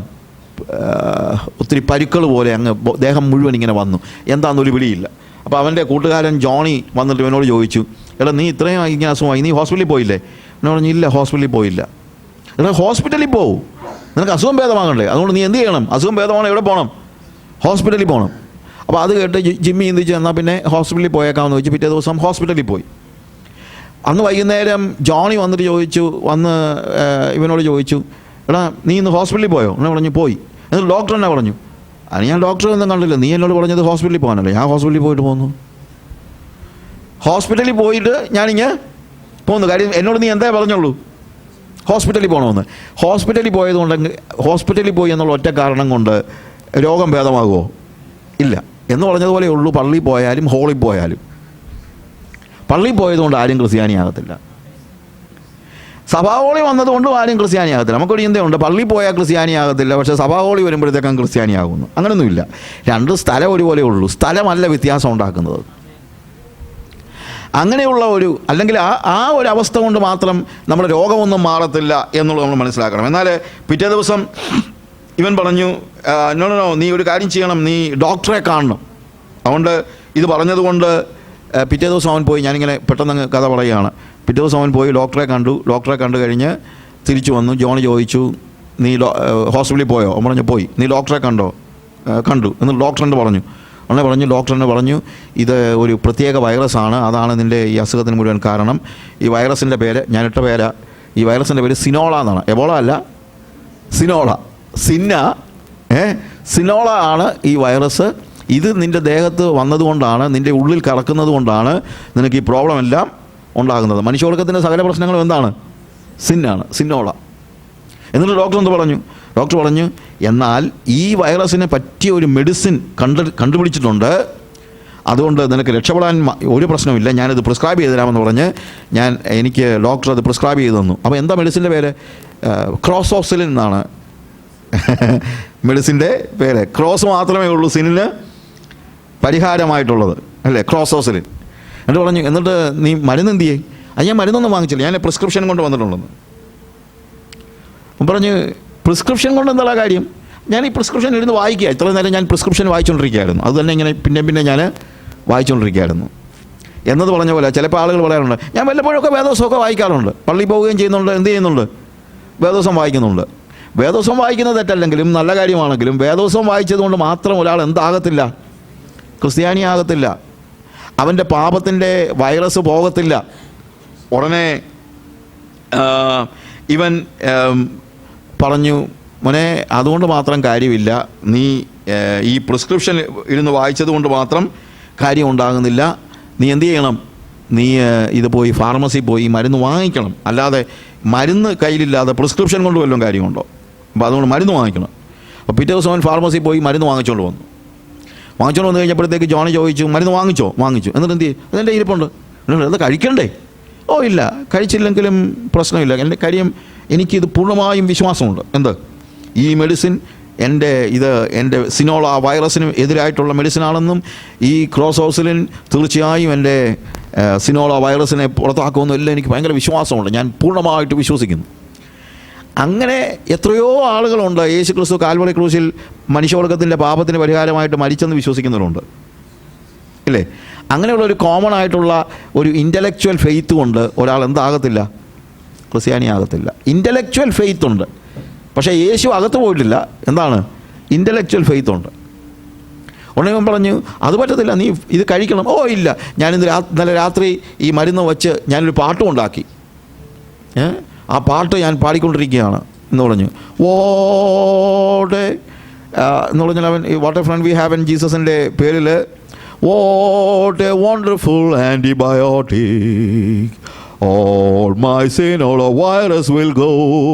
ഒത്തിരി പരുക്കൾ പോലെ അങ്ങ് ദേഹം മുഴുവൻ ഇങ്ങനെ വന്നു. എന്താണെന്നൊരു പിടിയില്ല. അപ്പോൾ അവൻ്റെ കൂട്ടുകാരൻ ജോണി വന്നിട്ട് ഇവനോട് ചോദിച്ചു, എടാ നീ ഇത്രയും ഇങ്ങനെ അസുഖമായി, നീ ഹോസ്പിറ്റലിൽ പോയില്ലേ? എന്നോട് പറഞ്ഞു, ഇല്ല ഹോസ്പിറ്റലിൽ പോയില്ല. എടാ ഹോസ്പിറ്റലിൽ പോവും, നിനക്ക് അസുഖം ഭേദമാകണ്ടേ, അതുകൊണ്ട് നീ എന്ത് ചെയ്യണം? അസുഖം ഭേദമാണ്, എവിടെ പോകണം? ഹോസ്പിറ്റലിൽ പോകണം. അപ്പോൾ അത് കേട്ട് ജിമ്മി ചിന്തിച്ച് എന്നാൽ പിന്നെ ഹോസ്പിറ്റലിൽ പോയേക്കാമെന്ന് വെച്ച് പിറ്റേ ദിവസം ഹോസ്പിറ്റലിൽ പോയി. അന്ന് വൈകുന്നേരം ജോണി വന്നിട്ട് ഇവനോട് ചോദിച്ചു, എടാ നീ ഇന്ന് ഹോസ്പിറ്റലിൽ പോയോ? എന്നെ പറഞ്ഞു പോയി. എന്നിട്ട് ഡോക്ടർ എന്നെ പറഞ്ഞു, അത് ഞാൻ ഡോക്ടറെ ഒന്നും കണ്ടില്ല, നീ എന്നോട് പറഞ്ഞത് ഹോസ്പിറ്റലിൽ പോകാനല്ലേ. ഞാൻ ഹോസ്പിറ്റലിൽ പോയിട്ട് പോന്നു. ഹോസ്പിറ്റലിൽ പോയിട്ട് ഞാനിങ്ങനെ പോന്നു. കാര്യം എന്നോട് നീ എന്താ പറഞ്ഞുള്ളൂ? ഹോസ്പിറ്റലിൽ പോകണമെന്ന്. ഹോസ്പിറ്റലിൽ പോയതുകൊണ്ടെങ്കിൽ, ഹോസ്പിറ്റലിൽ പോയി എന്നുള്ള ഒറ്റ കാരണം കൊണ്ട് രോഗം ഭേദമാകുമോ? ഇല്ല. എന്ന് പറഞ്ഞതുപോലെ ഉള്ളൂ പള്ളിയിൽ പോയാലും ഹോളിൽ പോയാലും. പള്ളിയിൽ പോയതുകൊണ്ട് ആരും ക്രിസ്ത്യാനിയാകത്തില്ല, സഭാഹോളി വന്നതുകൊണ്ടും ആരും ക്രിസ്ത്യാനിയാകത്തില്ല. നമുക്കൊരു ചിന്തയുണ്ട്, പള്ളിയിൽ പോയാൽ ക്രിസ്ത്യാനിയാകത്തില്ല, പക്ഷേ സഭാഹോളി വരുമ്പോഴത്തേക്കും ക്രിസ്ത്യാനിയാകുന്നു. അങ്ങനെയൊന്നുമില്ല. 2 സ്ഥലം ഒരുപോലെ ഉള്ളൂ, സ്ഥലമല്ല വ്യത്യാസം ഉണ്ടാക്കുന്നത്. അങ്ങനെയുള്ള അല്ലെങ്കിൽ ആ ഒരു അവസ്ഥ കൊണ്ട് മാത്രം നമ്മുടെ രോഗമൊന്നും മാറത്തില്ല എന്നുള്ളത് നമ്മൾ മനസ്സിലാക്കണം. എന്നാൽ പിറ്റേ ദിവസം ഇവൻ പറഞ്ഞു, നോ നീ ഒരു കാര്യം ചെയ്യണം, നീ ഡോക്ടറെ കാണണം. അതുകൊണ്ട് ഇത് പറഞ്ഞതുകൊണ്ട് പിറ്റേ ദിവസം അവൻ പോയി. ഞാനിങ്ങനെ പെട്ടെന്ന് കഥ പറയുകയാണ്. പിറ്റേ ദിവസം അവൻ പോയി ഡോക്ടറെ കണ്ടു കഴിഞ്ഞ് തിരിച്ചു വന്നു. ജോണി ചോദിച്ചു, നീ ഹോസ്പിറ്റലിൽ പോയോ? അവൻ പറഞ്ഞു പോയി. നീ ഡോക്ടറെ കണ്ടു എന്ന് ഡോക്ടറിൻ്റെ പറഞ്ഞു. ഡോക്ടറിനെ പറഞ്ഞു ഇത് ഒരു പ്രത്യേക വൈറസാണ്, അതാണ് നിൻ്റെ ഈ അസുഖത്തിന് മുഴുവൻ കാരണം. ഈ വൈറസിൻ്റെ പേര്, ഞാനിട്ട പേരാ, ഈ വൈറസിൻ്റെ പേര് സിനോള എന്നാണ്. എബോള അല്ല, സിനോള. സിന്നോള ആണ് ഈ വൈറസ്. ഇത് നിൻ്റെ ദേഹത്ത് വന്നതുകൊണ്ടാണ്, നിൻ്റെ ഉള്ളിൽ കറക്കുന്നത് കൊണ്ടാണ് നിനക്ക് ഈ പ്രോബ്ലം എല്ലാം ഉണ്ടാകുന്നത്. മനുഷ്യവർഗത്തിൻ്റെ സകല പ്രശ്നങ്ങളും എന്താണ്? സിന്നാണ്, സിന്നോള. എന്നിട്ട് ഡോക്ടർ എന്ത് പറഞ്ഞു? ഡോക്ടർ പറഞ്ഞു, എന്നാൽ ഈ വൈറസിനെ പറ്റിയ ഒരു മെഡിസിൻ കണ്ടുപിടിച്ചിട്ടുണ്ട്, അതുകൊണ്ട് നിനക്ക് രക്ഷപ്പെടാൻ ഒരു പ്രശ്നമില്ല, ഞാനിത് പ്രിസ്ക്രൈബ് ചെയ്ത് തരാമെന്ന് പറഞ്ഞ് എനിക്ക് ഡോക്ടർ അത് പ്രിസ്ക്രൈബ് ചെയ്ത് തന്നു. അപ്പോൾ എന്താ മെഡിസിൻ്റെ പേര്? ക്രോസോക്സിലിൻ എന്നാണ് മെഡിസിൻ്റെ പേര്. ക്രോസ് മാത്രമേ ഉള്ളൂ സിനിന് പരിഹാരമായിട്ടുള്ളത്, അല്ലേ? ക്രോസോക്സിലിൻ. എന്നിട്ട് പറഞ്ഞു, എന്നിട്ട് നീ മരുന്ന് എന്ത് ചെയ്യേ? അത് ഞാൻ മരുന്നൊന്നും വാങ്ങിച്ചില്ല, ഞാൻ പ്രിസ്ക്രിപ്ഷൻ കൊണ്ട് വന്നിട്ടുണ്ടെന്ന് പറഞ്ഞു. പ്രിസ്ക്രിപ്ഷൻ കൊണ്ട് എന്താ കാര്യം? ഞാൻ ഈ പ്രിസ്ക്രിപ്ഷൻ ഇരുന്ന് വായിക്കുക. ഇത്ര നേരം ഞാൻ പ്രിസ്ക്രിപ്ഷൻ വായിച്ചുകൊണ്ടിരിക്കുകയായിരുന്നു, അത് തന്നെ ഇങ്ങനെ പിന്നെ ഞാൻ വായിച്ചുകൊണ്ടിരിക്കുകയായിരുന്നു എന്നത് പറഞ്ഞ പോലെ ചിലപ്പോൾ ആളുകൾ പറയാറുണ്ട്, ഞാൻ വല്ലപ്പോഴൊക്കെ വേദോസമൊക്കെ വായിക്കാറുണ്ട്, പള്ളിയിൽ പോവുകയും ചെയ്യുന്നുണ്ട്, എന്ത് ചെയ്യുന്നുണ്ട്? വേദോസം വായിക്കുന്നുണ്ട്. വേദോസം വായിക്കുന്നത് തെറ്റല്ലെങ്കിലും നല്ല കാര്യമാണെങ്കിലും വേദോസം വായിച്ചതുകൊണ്ട് മാത്രം ഒരാൾ എന്താകത്തില്ല? ക്രിസ്ത്യാനിയാകത്തില്ല. അവൻ്റെ പാപത്തിൻ്റെ വൈറസ് പോകത്തില്ല. ഉടനെ ഇവൻ പറഞ്ഞു, മോനെ അതുകൊണ്ട് മാത്രം കാര്യമില്ല, നീ ഈ പ്രിസ്ക്രിപ്ഷൻ ഇരുന്ന് വായിച്ചത് കൊണ്ട് മാത്രം കാര്യം ഉണ്ടാകുന്നില്ല, നീ എന്ത് ചെയ്യണം? നീ ഇത് പോയി ഫാർമസി പോയി മരുന്ന് വാങ്ങിക്കണം, അല്ലാതെ മരുന്ന് കയ്യിലില്ലാതെ പ്രിസ്ക്രിപ്ഷൻ കൊണ്ട് വല്ലതും കാര്യമുണ്ടോ? അപ്പോൾ അതുകൊണ്ട് മരുന്ന് വാങ്ങിക്കണം. അപ്പോൾ പിറ്റേ ദിവസം അവൻ ഫാർമസി പോയി മരുന്ന് വാങ്ങിച്ചുകൊണ്ട് വന്നു. വാങ്ങിച്ചുകൊണ്ട് വന്നു കഴിഞ്ഞപ്പോഴത്തേക്ക് ജോണി ചോദിച്ചു, മരുന്ന് വാങ്ങിച്ചു? എന്നിട്ട് എന്ത് ചെയ്യും? അതെൻ്റെ ഇരിപ്പുണ്ട്, അത് കഴിക്കണ്ടേ? ഓ ഇല്ല, കഴിച്ചില്ലെങ്കിലും പ്രശ്നമില്ല, എൻ്റെ കാര്യം എനിക്കിത് പൂർണ്ണമായും വിശ്വാസമുണ്ട്. എന്ത്? ഈ മെഡിസിൻ എൻ്റെ സിനോള വൈറസിന് എതിരായിട്ടുള്ള മെഡിസിനാണെന്നും ഈ ക്രോസോക്സിലിൻ തീർച്ചയായും എൻ്റെ സിനോള വൈറസിനെ പുറത്താക്കുമെന്നും എല്ലാം എനിക്ക് ഭയങ്കര വിശ്വാസമുണ്ട്, ഞാൻ പൂർണ്ണമായിട്ട് വിശ്വസിക്കുന്നു. അങ്ങനെ എത്രയോ ആളുകളുണ്ട് യേശു ക്രിസ്തു കാൽവറി ക്രൂശിൽ മനുഷ്യവർഗത്തിൻ്റെ പാപത്തിന് പരിഹാരമായിട്ട് മരിച്ചെന്ന് വിശ്വസിക്കുന്നവരുണ്ട്, ഇല്ലേ? അങ്ങനെയുള്ള ഒരു കോമൺ ആയിട്ടുള്ള ഒരു ഇൻ്റലക്ച്വൽ ഫെയ്ത്ത് കൊണ്ട് ഒരാൾ എന്താകത്തില്ല? ക്രിസ്ത്യാനിയാകത്തില്ല. ഇൻ്റലക്ച്വൽ ഫെയ്ത്ത് ഉണ്ട്, പക്ഷേ യേശു അകത്ത് പോയിട്ടില്ല. എന്താണ്? ഇൻ്റലക്ച്വൽ ഫെയ്ത്ത് ഉണ്ട്. ഉടനെ ഇവൻ പറഞ്ഞു, അത് പറ്റത്തില്ല, നീ ഇത് കഴിക്കണം. ഓ ഇല്ല, ഇന്നലെ രാത്രി ഈ മരുന്ന് വച്ച് ഞാനൊരു പാട്ടും ഉണ്ടാക്കി, ആ പാട്ട് ഞാൻ പാടിക്കൊണ്ടിരിക്കുകയാണ് എന്ന് പറഞ്ഞു. എന്ന് പറഞ്ഞാൽ അവൻ what a friend we have in ജീസസിൻ്റെ പേരിൽ what a wonderful antibiotic all my sin all a virus will go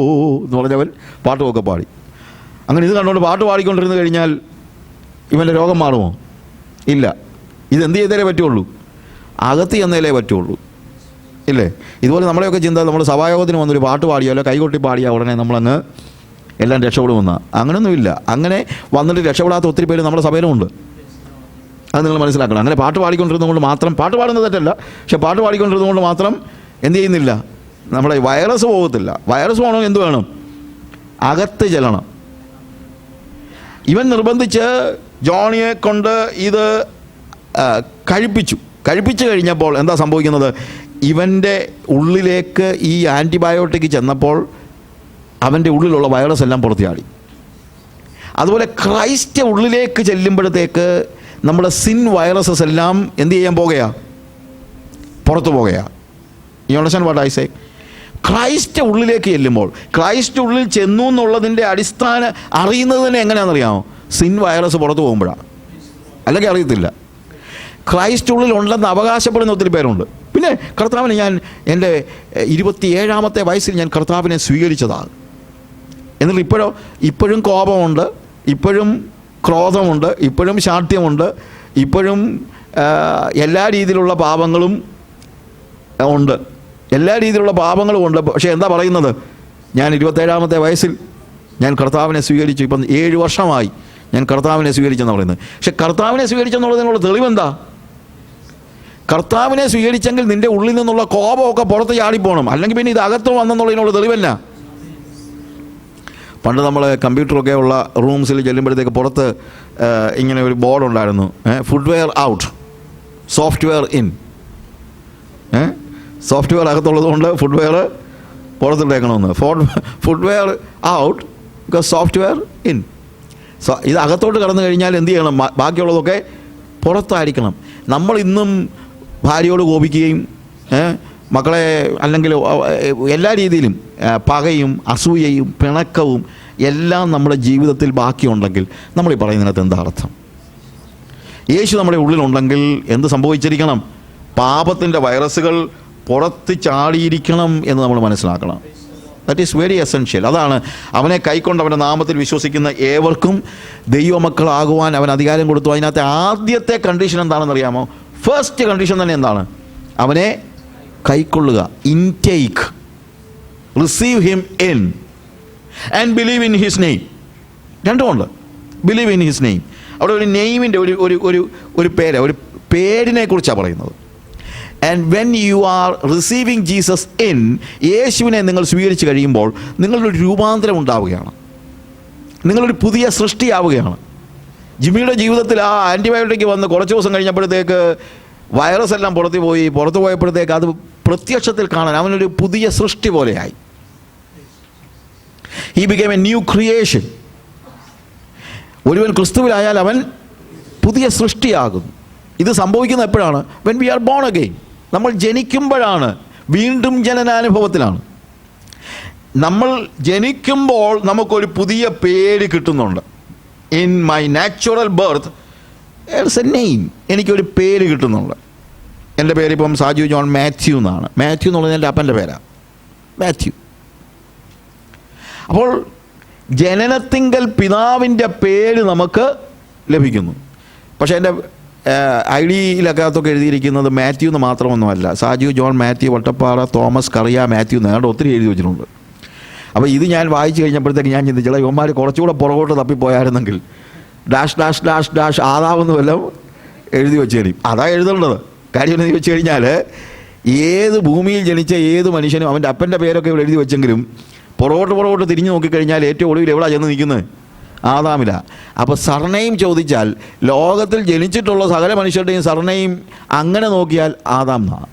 എന്ന് പറഞ്ഞവൻ പാട്ടുമൊക്കെ പാടി. അങ്ങനെ ഇത് കണ്ടുകൊണ്ട് പാട്ട് പാടിക്കൊണ്ടിരുന്ന് കഴിഞ്ഞാൽ ഇവൻ്റെ രോഗം മാറുമോ? ഇല്ല. ഇതെന്ത് ചെയ്താലേ പറ്റുള്ളൂ? അകത്ത് ചെന്നേലേ പറ്റുള്ളൂ, ഇല്ലേ? ഇതുപോലെ നമ്മളെയൊക്കെ ചിന്ത, നമ്മൾ സഭായോഗത്തിന് വന്നൊരു പാട്ട് പാടിയോ അല്ല കൈകൊട്ടി പാടിയാൽ ഉടനെ നമ്മളങ്ങ് എല്ലാം രക്ഷപ്പെടുമെന്നാണ്. അങ്ങനെയൊന്നുമില്ല. അങ്ങനെ വന്നിട്ട് രക്ഷപ്പെടാത്ത ഒത്തിരി പേര് നമ്മുടെ സഭയിലുമുണ്ട്. അത് നിങ്ങൾ മനസ്സിലാക്കണം. അങ്ങനെ പാട്ട് പാടിക്കൊണ്ടിരുന്നതുകൊണ്ട് മാത്രം, പാട്ട് പാടുന്നത് തെറ്റല്ല, പക്ഷെ പാട്ട് പാടിക്കൊണ്ടിരുന്നതുകൊണ്ട് മാത്രം എന്ത് ചെയ്യുന്നില്ല? നമ്മുടെ വൈറസ് പോകത്തില്ല. വൈറസ് പോകണമെങ്കിൽ എന്ത് വേണം? അകത്ത് ചെല്ലണം. ഇവൻ നിർബന്ധിച്ച് ജോണിയെ കൊണ്ട് ഇത് കഴിപ്പിച്ചു കഴിഞ്ഞപ്പോൾ എന്താ സംഭവിക്കുന്നത്? ഇവൻ്റെ ഉള്ളിലേക്ക് ഈ ആൻറ്റിബയോട്ടിക് ചെന്നപ്പോൾ അവൻ്റെ ഉള്ളിലുള്ള വൈറസ് എല്ലാം പുറത്തു ചാടി. അതുപോലെ ക്രൈസ്റ്റ് ഉള്ളിലേക്ക് ചെല്ലുമ്പോഴത്തേക്ക് നമ്മുടെ സിൻ വൈറസസ് എല്ലാം എന്ത് ചെയ്യാൻ പോകുകയാണ്? പുറത്തു പോകുകയാണ്. You understand what I say? Christ ഉള്ളിലേക്ക് ചെല്ലുമ്പോൾ, ക്രൈസ്റ്റ് ഉള്ളിൽ ചെന്നു എന്നുള്ളതിൻ്റെ അടിസ്ഥാനം അറിയുന്നത് തന്നെ എങ്ങനെയാണെന്നറിയാമോ? സിൻ വൈറസ് പുറത്തു പോകുമ്പോഴാണ്, അല്ലെങ്കിൽ അറിയത്തില്ല. ക്രൈസ്റ്റ് ഉള്ളിൽ ഉണ്ടെന്ന് അവകാശപ്പെടുന്ന ഒത്തിരി പേരുണ്ട്. പിന്നെ കർത്താവിനെ ഞാൻ എൻ്റെ 27ാമത്തെ വയസ്സിൽ ഞാൻ കർത്താവിനെ സ്വീകരിച്ചതാണ്. എന്നിട്ട് ഇപ്പോഴും കോപമുണ്ട്, ഇപ്പോഴും ക്രോധമുണ്ട്, ഇപ്പോഴും ശാഠ്യമുണ്ട്, ഇപ്പോഴും എല്ലാ രീതിയിലുള്ള പാപങ്ങളും ഉണ്ട്, എല്ലാ രീതിയിലുള്ള പാപങ്ങളും ഉണ്ട്. പക്ഷേ എന്താ പറയുന്നത്? ഞാൻ 27ാമത്തെ വയസ്സിൽ ഞാൻ കർത്താവിനെ സ്വീകരിച്ചു, ഇപ്പം 7 വർഷമായി ഞാൻ കർത്താവിനെ സ്വീകരിച്ചെന്ന് പറയുന്നത്. പക്ഷെ കർത്താവിനെ സ്വീകരിച്ചെന്നുള്ളതിനുള്ള തെളിവെന്താ? കർത്താവിനെ സ്വീകരിച്ചെങ്കിൽ നിൻ്റെ ഉള്ളിൽ നിന്നുള്ള കോപമൊക്കെ പുറത്ത് ചാടിപ്പോണം, അല്ലെങ്കിൽ പിന്നെ ഇത് അകത്ത് വന്നെന്നുള്ളതിനുള്ള തെളിവല്ല. പണ്ട് നമ്മൾ കമ്പ്യൂട്ടറൊക്കെ ഉള്ള റൂംസിൽ ചെല്ലുമ്പോഴത്തേക്ക് പുറത്ത് ഇങ്ങനെ ഒരു ബോർഡുണ്ടായിരുന്നു, footwear out, software in. Software അകത്തുള്ളത് കൊണ്ട് ഫുഡ്വെയർ പുറത്തിട്ടേക്കണമെന്ന്. Footwear out because software in. ഇത് അകത്തോട്ട് കടന്നു കഴിഞ്ഞാൽ എന്ത് ചെയ്യണം? ബാക്കിയുള്ളതൊക്കെ പുറത്തായിരിക്കണം. നമ്മൾ ഇന്നും ഭാര്യയോട് കോപിക്കുകയും മക്കളെ അല്ലെങ്കിൽ എല്ലാ രീതിയിലും പകയും അസൂയയും പിണക്കവും എല്ലാം നമ്മുടെ ജീവിതത്തിൽ ബാക്കിയുണ്ടെങ്കിൽ നമ്മൾ ഈ പറയുന്നതിനകത്ത് എന്താ അർത്ഥം? യേശു നമ്മുടെ ഉള്ളിലുണ്ടെങ്കിൽ എന്ത് സംഭവിച്ചിരിക്കണം? പാപത്തിൻ്റെ വൈറസുകൾ പുറത്ത് ചാടിയിരിക്കണം എന്ന് നമ്മൾ മനസ്സിലാക്കണം. That is very essential. അതാണ് അവനെ കൈക്കൊണ്ട് അവൻ്റെ നാമത്തിൽ വിശ്വസിക്കുന്ന ഏവർക്കും ദൈവമക്കളാകുവാൻ അവൻ അധികാരം കൊടുത്തു. അതിനകത്തെ ആദ്യത്തെ കണ്ടീഷൻ എന്താണെന്ന് അറിയാമോ? ഫസ്റ്റ് കണ്ടീഷൻ തന്നെ എന്താണ്? അവനെ കൈക്കൊള്ളുക. Intake, receive him in and believe in his name. രണ്ടുമുണ്ട്. Believe in his name. അവിടെ ഒരു നെയിമിൻ്റെ ഒരു പേരിനെ കുറിച്ചാണ് പറയുന്നത്. And when you are receiving Jesus in, യേശുവിനെ നിങ്ങൾ സ്വീകരിച്ച് കഴിയുമ്പോൾ നിങ്ങളൊരു രൂപാന്തരം ഉണ്ടാവുകയാണ്. നിങ്ങളൊരു പുതിയ സൃഷ്ടിയാവുകയാണ്. ജിമ്മിയുടെ ജീവിതത്തിൽ ആ ആൻറ്റിബയോട്ടിക് വന്ന് കുറച്ച് ദിവസം കഴിഞ്ഞപ്പോഴത്തേക്ക് വൈറസ് എല്ലാം പുറത്തു പോയപ്പോഴത്തേക്ക് അത് പ്രത്യക്ഷത്തിൽ കാണാൻ അവനൊരു പുതിയ സൃഷ്ടി പോലെയായി. He became A new creation. ഒരുവൻ ക്രിസ്തുവിലായാൽ അവൻ പുതിയ സൃഷ്ടിയാകുന്നു. ഇത് സംഭവിക്കുന്നത് എപ്പോഴാണ്? When we R born again. നമ്മൾ ജനിക്കുമ്പോഴാണ്. വീണ്ടും ജനനാനുഭവത്തിലാണ്. നമ്മൾ ജനിക്കുമ്പോൾ നമുക്കൊരു പുതിയ പേര് കിട്ടുന്നുണ്ട്. In my natural birth it's A name. എനിക്കൊരു പേര് കിട്ടുന്നുണ്ട്. എൻ്റെ പേരിപ്പം സാജു ജോൺ മാത്യു എന്നാണ്. മാത്യു എന്നുള്ളത് എൻ്റെ അപ്പൻ്റെ പേരാണ്, മാത്യു. അപ്പോൾ ജനനത്തിങ്കൽ പിതാവിൻ്റെ പേര് നമുക്ക് ലഭിക്കുന്നു. പക്ഷേ എൻ്റെ ID-യിലൊക്കെ എഴുതിയിരിക്കുന്നത് മാത്യു എന്ന് മാത്രമൊന്നുമല്ല. സാജു ജോൺ മാത്യു വട്ടപ്പാറ തോമസ് കറിയ മാത്യു എന്ന് ഒത്തിരി എഴുതി വെച്ചിട്ടുണ്ട്. അപ്പോൾ ഇത് ഞാൻ വായിച്ചു കഴിഞ്ഞപ്പോഴത്തേക്ക് ഞാൻ ചിന്തിച്ചുള്ള ഇവന്മാർ കുറച്ചുകൂടെ പുറകോട്ട് തപ്പിപ്പോയായിരുന്നെങ്കിൽ ഡാഷ് ഡാഷ് ഡാഷ് ഡാഷ് ആദാമെന്ന് വല്ലതും എഴുതി വെച്ച് തരും. അതാ എഴുതേണ്ടത്. കാര്യം എന്ന് വെച്ച് കഴിഞ്ഞാൽ ഏത് ഭൂമിയിൽ ജനിച്ച ഏത് മനുഷ്യനും അവൻ്റെ അപ്പൻ്റെ പേരൊക്കെ ഇവിടെ എഴുതി വെച്ചെങ്കിലും പുറകോട്ട് തിരിഞ്ഞു നോക്കിക്കഴിഞ്ഞാൽ ഏറ്റവും ഒടുവിൽ എവിടെ ചെന്ന് നിൽക്കുന്നത്? ആദാമില. അപ്പോൾ സർനെയിം ചോദിച്ചാൽ ലോകത്തിൽ ജനിച്ചിട്ടുള്ള സകല മനുഷ്യരുടെയും സർനെയിം അങ്ങനെ നോക്കിയാൽ ആദാം എന്നാണ്,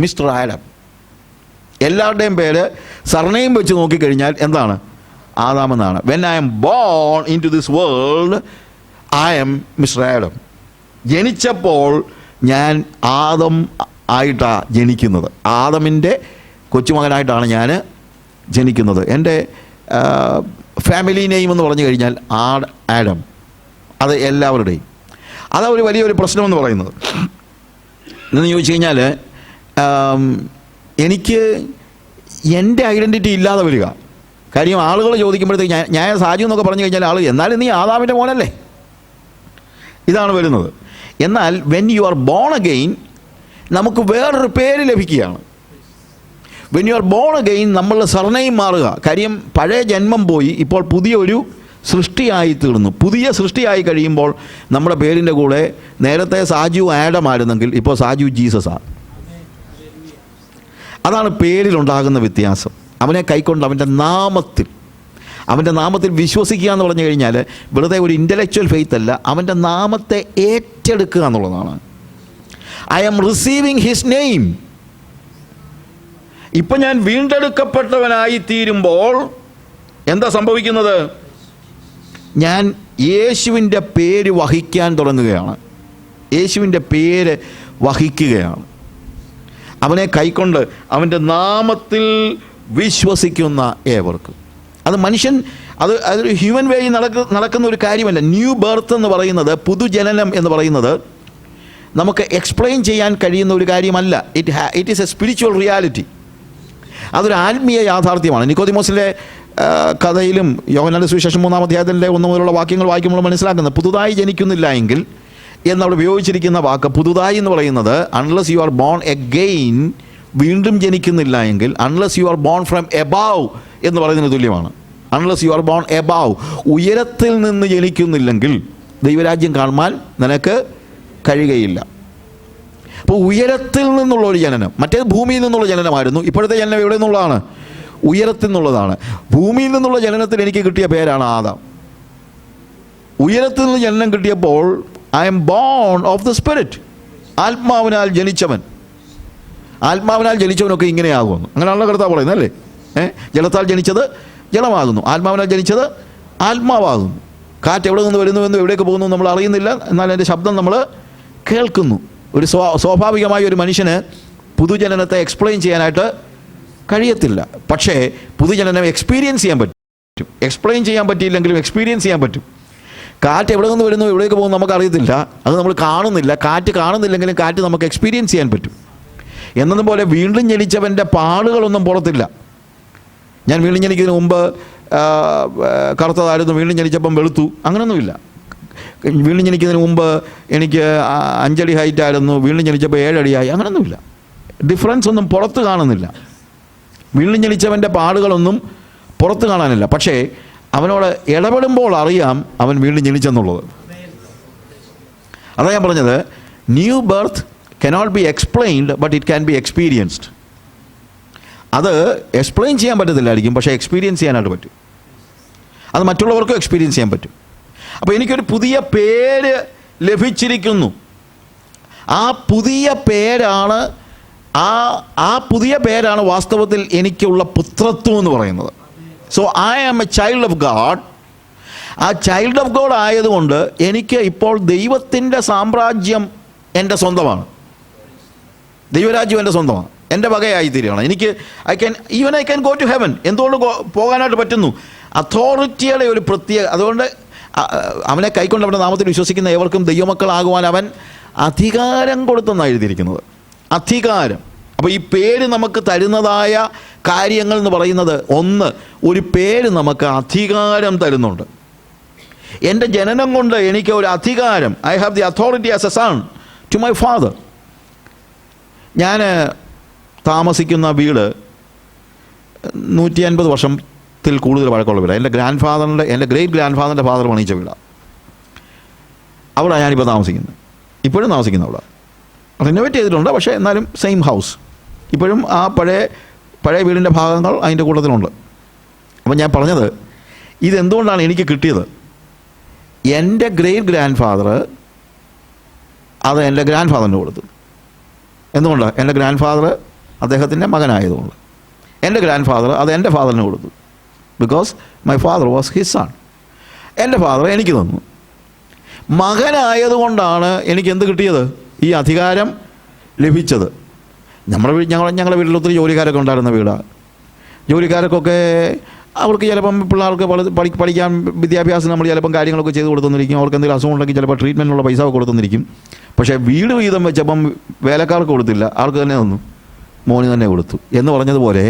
മിസ്റ്റർ ആഡം. എല്ലാവരുടെയും പേര് സർനെയിം വെച്ച് നോക്കിക്കഴിഞ്ഞാൽ എന്താണ്? ആദാം എന്നാണ്. When I am born into this world I am Mr Adam. ജനിച്ചപ്പോൾ ഞാൻ ആദം ആയിട്ടാണ് ജനിക്കുന്നത്. ആദമിൻ്റെ കൊച്ചുമകനായിട്ടാണ് ഞാൻ ജനിക്കുന്നത്. എൻ്റെ ഫാമിലി നെയിം എന്ന് പറഞ്ഞു കഴിഞ്ഞാൽ ആഡം. അത് എല്ലാവരുടെയും. അതാ ഒരു വലിയൊരു പ്രശ്നമെന്ന് പറയുന്നത്. എന്ന് ചോദിച്ചു കഴിഞ്ഞാൽ എനിക്ക് എൻ്റെ ഐഡൻറ്റിറ്റി ഇല്ലാതെ വരിക. കാര്യം ആളുകൾ ചോദിക്കുമ്പോഴത്തേക്ക് ഞാൻ സാജു എന്നൊക്കെ പറഞ്ഞു കഴിഞ്ഞാൽ ആൾ എന്നാലും നീ ആദാമിൻ്റെ മോനല്ലേ, ഇതാണ് വരുന്നത്. എന്നാൽ when you R born again നമുക്ക് വേറൊരു പേര് ലഭിക്കുകയാണ്. When you R born again നമ്മളുടെ സർനെയിം മാറുക. കാര്യം പഴയ ജന്മം പോയി, ഇപ്പോൾ പുതിയൊരു സൃഷ്ടിയായി തീർന്നു. പുതിയ സൃഷ്ടിയായി കഴിയുമ്പോൾ നമ്മുടെ പേരിൻ്റെ കൂടെ നേരത്തെ സാജു ആഡം ആയിരുന്നെങ്കിൽ ഇപ്പോൾ സാജു ജീസസാണ്. അതാണ് പേരിലുണ്ടാകുന്ന വ്യത്യാസം. അവനെ കൈക്കൊണ്ട് അവൻ്റെ നാമത്തിൽ വിശ്വസിക്കുക എന്ന് പറഞ്ഞു കഴിഞ്ഞാൽ വെറുതെ ഒരു ഇൻ്റലക്ച്വൽ ഫെയ്ത്ത് അല്ല, അവൻ്റെ നാമത്തെ ഏറ്റെടുക്കുക എന്നുള്ളതാണ്. I am receiving his name. ഇപ്പം ഞാൻ വീണ്ടെടുക്കപ്പെട്ടവനായി തീരുമ്പോൾ എന്താ സംഭവിക്കുന്നത്? ഞാൻ യേശുവിൻ്റെ പേര് വഹിക്കാൻ തുടങ്ങുകയാണ്. യേശുവിൻ്റെ പേര് വഹിക്കുകയാണ്. അവനെ കൈക്കൊണ്ട് അവൻ്റെ നാമത്തിൽ വിശ്വസിക്കുന്ന ഏവർക്കും. അത് മനുഷ്യൻ അതൊരു ഹ്യൂമൻ വേയിൽ നടക്കുന്ന ഒരു കാര്യമല്ല. ന്യൂ ബർത്ത് എന്ന് പറയുന്നത്, പുതുജനനം എന്ന് പറയുന്നത് നമുക്ക് എക്സ്പ്ലെയിൻ ചെയ്യാൻ കഴിയുന്ന ഒരു കാര്യമല്ല. It is A spiritual reality. അതൊരു ആത്മീയ യാഥാർത്ഥ്യമാണ്. നിക്കോദിമോസിലെ കഥയിലും യോഹന്നാന്റെ സുവിശേഷം 3-ാം അധ്യായത്തിലെ 1 മുതലുള്ള വാക്യങ്ങൾ വായിക്കുമ്പോൾ മനസ്സിലാക്കുന്നത് പുതുതായി ജനിക്കുന്നില്ല എങ്കിൽ എന്നവിടെ ഉപയോഗിച്ചിരിക്കുന്ന വാക്ക് പുതുതായി എന്ന് പറയുന്നത് unless you are bone again, വീണ്ടും ജനിക്കുന്നില്ല എങ്കിൽ, unless you are bone from above എന്ന് പറയുന്നതിന് തുല്യമാണ്. Unless you are bone above, ഉയരത്തിൽ നിന്ന് ജനിക്കുന്നില്ലെങ്കിൽ ദൈവരാജ്യം കാണുവാൻ നിനക്ക് കഴിയുകയില്ല. അപ്പോൾ ഉയരത്തിൽ നിന്നുള്ള ഒരു ജനനം, മറ്റേത് ഭൂമിയിൽ നിന്നുള്ള ജനനമായിരുന്നു. ഇപ്പോഴത്തെ ജനനം എവിടെ നിന്നുള്ളതാണ്? ഉയരത്തിൽ നിന്നുള്ളതാണ്. ഭൂമിയിൽ നിന്നുള്ള ജനനത്തിൽ എനിക്ക് കിട്ടിയ പേരാണ് ആദാം. ഉയരത്തിൽ നിന്ന് ജനനം കിട്ടിയപ്പോൾ I am bone of the spirit, ആത്മാവിനാൽ ജനിച്ചവൻ. ആത്മാവിനാൽ ജനിച്ചവനൊക്കെ ഇങ്ങനെയാകുമെന്ന് അങ്ങനെയാണല്ലോ കർത്താവ് പറയുന്നത്, അല്ലേ? ജലത്താൽ ജനിച്ചത് ജലമാകുന്നു, ആത്മാവിനാൽ ജനിച്ചത് ആത്മാവാകുന്നു. കാറ്റ് എവിടെ നിന്ന് വരുന്നുവെന്നും എവിടേക്ക് പോകുന്നു നമ്മൾ അറിയുന്നില്ല, എന്നാൽ എൻ്റെ ശബ്ദം നമ്മൾ കേൾക്കുന്നു. ഒരു സ്വാഭാവികമായ ഒരു മനുഷ്യന് പുതുജനനത്തെ എക്സ്പ്ലെയിൻ ചെയ്യാനായിട്ട് കഴിയത്തില്ല. പക്ഷേ പുതുജനനം എക്സ്പീരിയൻസ് ചെയ്യാൻ പറ്റും. എക്സ്പ്ലെയിൻ ചെയ്യാൻ പറ്റിയില്ലെങ്കിലും എക്സ്പീരിയൻസ് ചെയ്യാൻ പറ്റും. കാറ്റ് എവിടെ നിന്ന് വരുന്നു എവിടേക്ക് പോകുന്നു നമുക്കറിയത്തില്ല, അത് നമ്മൾ കാണുന്നില്ല. കാറ്റ് കാണുന്നില്ലെങ്കിലും കാറ്റ് നമുക്ക് എക്സ്പീരിയൻസ് ചെയ്യാൻ പറ്റും. എന്നതുപോലെ വീണ്ടും ജനിച്ചവൻ്റെ പാടുകളൊന്നും പുറത്തില്ല. ഞാൻ വീണ്ടും ജനിക്കുന്നതിന് മുമ്പ് കറുത്തതായിരുന്നു, വീണ്ടും ജനിച്ചപ്പം വെളുത്തു, അങ്ങനെയൊന്നുമില്ല. വീണ്ടും ജനിക്കുന്നതിന് മുമ്പ് എനിക്ക് 5 അടി ഹൈറ്റായിരുന്നു, വീണ്ടും ജനിച്ചപ്പോൾ 7 അടിയായി, അങ്ങനെയൊന്നുമില്ല. ഡിഫറൻസ് ഒന്നും പുറത്ത് കാണുന്നില്ല. വീണ്ടും ജനിച്ചവൻ്റെ പാടുകളൊന്നും പുറത്ത് കാണാനില്ല. പക്ഷേ അവനോട് ഇടപെടുമ്പോൾ അറിയാം അവൻ വീണ്ടും ജനിച്ചെന്നുള്ളത്. അതാണ് ഞാൻ പറഞ്ഞത്, new birth cannot be explained but it can be experienced. അത് എക്സ്പ്ലെയിൻ ചെയ്യാൻ പറ്റത്തില്ലായിരിക്കും, പക്ഷേ എക്സ്പീരിയൻസ് ചെയ്യാനായിട്ട് പറ്റും. അത് മറ്റുള്ളവർക്കും എക്സ്പീരിയൻസ് ചെയ്യാൻ പറ്റും. അപ്പോൾ എനിക്കൊരു പുതിയ പേര് ലഭിച്ചിരിക്കുന്നു. ആ പുതിയ പേരാണ് പുതിയ പേരാണ് വാസ്തവത്തിൽ എനിക്കുള്ള പുത്രത്വം എന്ന് പറയുന്നത്. So I am a child of God. ആ ചൈൽഡ് ഓഫ് ഗോഡ് ആയതുകൊണ്ട് എനിക്ക് ഇപ്പോൾ ദൈവത്തിൻ്റെ സാമ്രാജ്യം എൻ്റെ സ്വന്തമാണ്, ദൈവരാജ്യം എൻ്റെ സ്വന്തമാണ്, എൻ്റെ വകയായി തീരുകയാണ്. എനിക്ക് I can go to heaven. എന്തുകൊണ്ട് പോകാനായിട്ട് പറ്റുന്നു? അതോറിറ്റിയുടെ ഒരു പ്രത്യേക. അതുകൊണ്ട് അവനെ കൈക്കൊണ്ട് അവൻ്റെ നാമത്തിൽ വിശ്വസിക്കുന്ന ഏവർക്കും ദൈവമക്കളാകുവാൻ അവൻ അധികാരം കൊടുത്തെന്നാണ് എഴുതിയിരിക്കുന്നത്. അധികാരം. അപ്പോൾ ഈ പേര് നമുക്ക് തരുന്നതായ കാര്യങ്ങൾ എന്ന് പറയുന്നത്, ഒന്ന്, ഒരു പേര് നമുക്ക് അധികാരം തരുന്നുണ്ട്. എൻ്റെ ജനനം കൊണ്ട് എനിക്ക് ഒരു അധികാരം, I have the authority as a son to my father. ഞാൻ താമസിക്കുന്ന വീട് 150 വർഷത്തിൽ കൂടുതൽ പഴക്കമുള്ള വീടാണ്. എൻ്റെ ഗ്രേറ്റ് ഗ്രാൻഡ് ഫാദറിൻ്റെ ഫാദർ പണിയിച്ച വീടാണ്. അവിടെ ഞാനിപ്പോൾ താമസിക്കുന്നത്, ഇപ്പോഴും താമസിക്കുന്ന അവിടെ. റിനോവേറ്റ് ചെയ്തിട്ടുണ്ട്, പക്ഷേ എന്നാലും സെയിം ഹൗസ്. ഇപ്പോഴും ആ പഴയ വീടിൻ്റെ ഭാഗങ്ങൾ അതിൻ്റെ കൂട്ടത്തിലുണ്ട്. അപ്പം ഞാൻ പറഞ്ഞത്, ഇതെന്തുകൊണ്ടാണ് എനിക്ക് കിട്ടിയത്? എൻ്റെ ഗ്രേറ്റ് ഗ്രാൻഡ് ഫാദർ അത് എൻ്റെ ഗ്രാൻഡ് ഫാദറിന് കൊടുത്തു. എന്തുകൊണ്ടാണ്? എൻ്റെ ഗ്രാൻഡ് ഫാദർ അദ്ദേഹത്തിൻ്റെ മകനായതുകൊണ്ട്. എൻ്റെ ഗ്രാൻഡ് ഫാദർ അത് എൻ്റെ ഫാദറിന് കൊടുത്തു. Because my father was his son. എൻ്റെ ഫാദർ എനിക്ക് തന്നു. മകനായതുകൊണ്ടാണ് എനിക്ക് എന്ത് കിട്ടിയത്? ഈ അധികാരം ലഭിച്ചത്. ഞങ്ങളുടെ വീട്ടിൽ ഒത്തിരി ജോലിക്കാരൊക്കെ ഉണ്ടായിരുന്ന വീടാണ്. ജോലിക്കാർക്കൊക്കെ അവർക്ക് ചിലപ്പം പിള്ളേർക്ക് പഠിക്കാൻ വിദ്യാഭ്യാസം നമ്മൾ ചിലപ്പം കാര്യങ്ങളൊക്കെ ചെയ്ത് കൊടുത്തുന്നിരിക്കും. അവർക്ക് എന്തെങ്കിലും അസുഖം ഉണ്ടെങ്കിൽ ചിലപ്പോൾ ട്രീറ്റ്മെൻറ്റിനുള്ള പൈസ കൊടുത്തുന്നിരിക്കും. പക്ഷേ വീട് വീതം വെച്ചപ്പം വേലക്കാർക്ക് കൊടുത്തില്ല, ആൾക്ക് തന്നെ തന്നു, മോന് തന്നെ കൊടുത്തു. എന്ന് പറഞ്ഞതുപോലെ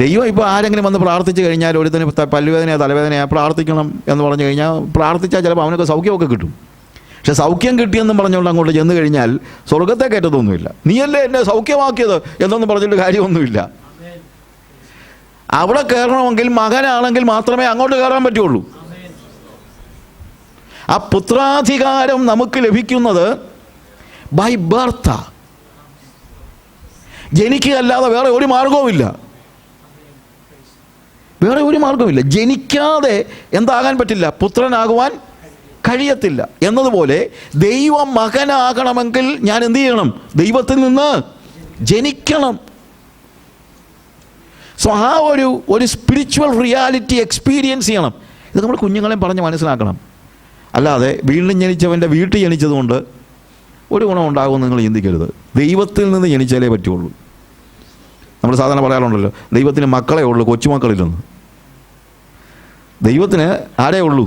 ദൈവം ഇപ്പോൾ ആരെങ്കിലും വന്ന് പ്രാർത്ഥിച്ച് കഴിഞ്ഞാൽ, ഒരുത്തിന് പല്ലുവേദനയോ തലവേദനയോ പ്രാർത്ഥിക്കണം എന്ന് പറഞ്ഞു കഴിഞ്ഞാൽ പ്രാർത്ഥിച്ചാൽ ചിലപ്പോൾ അവനൊക്കെ സൗഖ്യമൊക്കെ കിട്ടും. പക്ഷെ സൗഖ്യം കിട്ടിയെന്നും പറഞ്ഞുകൊണ്ട് അങ്ങോട്ട് ചെന്ന് കഴിഞ്ഞാൽ സ്വർഗത്തെ കയറ്റത്തൊന്നുമില്ല. നീയല്ലേ എന്നെ സൗഖ്യമാക്കിയത് എന്നൊന്നും പറഞ്ഞിട്ട് കാര്യമൊന്നുമില്ല. അവിടെ കയറണമെങ്കിൽ മകനാണെങ്കിൽ മാത്രമേ അങ്ങോട്ട് കയറാൻ പറ്റുള്ളൂ. ആ പുത്രാധികാരം നമുക്ക് ലഭിക്കുന്നത് ബൈ ബർത്ത. ജനിക്കുകയല്ലാതെ വേറെ ഒരു മാർഗവുമില്ല. വേറെ ഒരു മാർഗവുമില്ല. ജനിക്കാതെ എന്താകാൻ പറ്റില്ല? പുത്രനാകുവാൻ കഴിയത്തില്ല. എന്നതുപോലെ ദൈവ മകനാകണമെങ്കിൽ ഞാൻ എന്ത് ചെയ്യണം? ദൈവത്തിൽ നിന്ന് ജനിക്കണം. സോ ആ ഒരു സ്പിരിച്വൽ റിയാലിറ്റി എക്സ്പീരിയൻസ് ചെയ്യണം. ഇത് നമ്മൾ കുഞ്ഞുങ്ങളെയും പറഞ്ഞ് മനസ്സിലാക്കണം. അല്ലാതെ വീണ്ടും ജനിച്ചവൻ്റെ വീട്ടിൽ ജനിച്ചതുകൊണ്ട് ഒരു ഗുണം ഉണ്ടാകുമെന്ന് നിങ്ങൾ ചിന്തിക്കരുത്. ദൈവത്തിൽ നിന്ന് ജനിച്ചാലേ പറ്റുള്ളൂ. നമ്മൾ സാധാരണ പറയാറുണ്ടല്ലോ, ദൈവത്തിന് മക്കളെ ഉള്ളൂ, കൊച്ചുമക്കളില്ലെന്ന്. ദൈവത്തിന് ആരേ ഉള്ളൂ?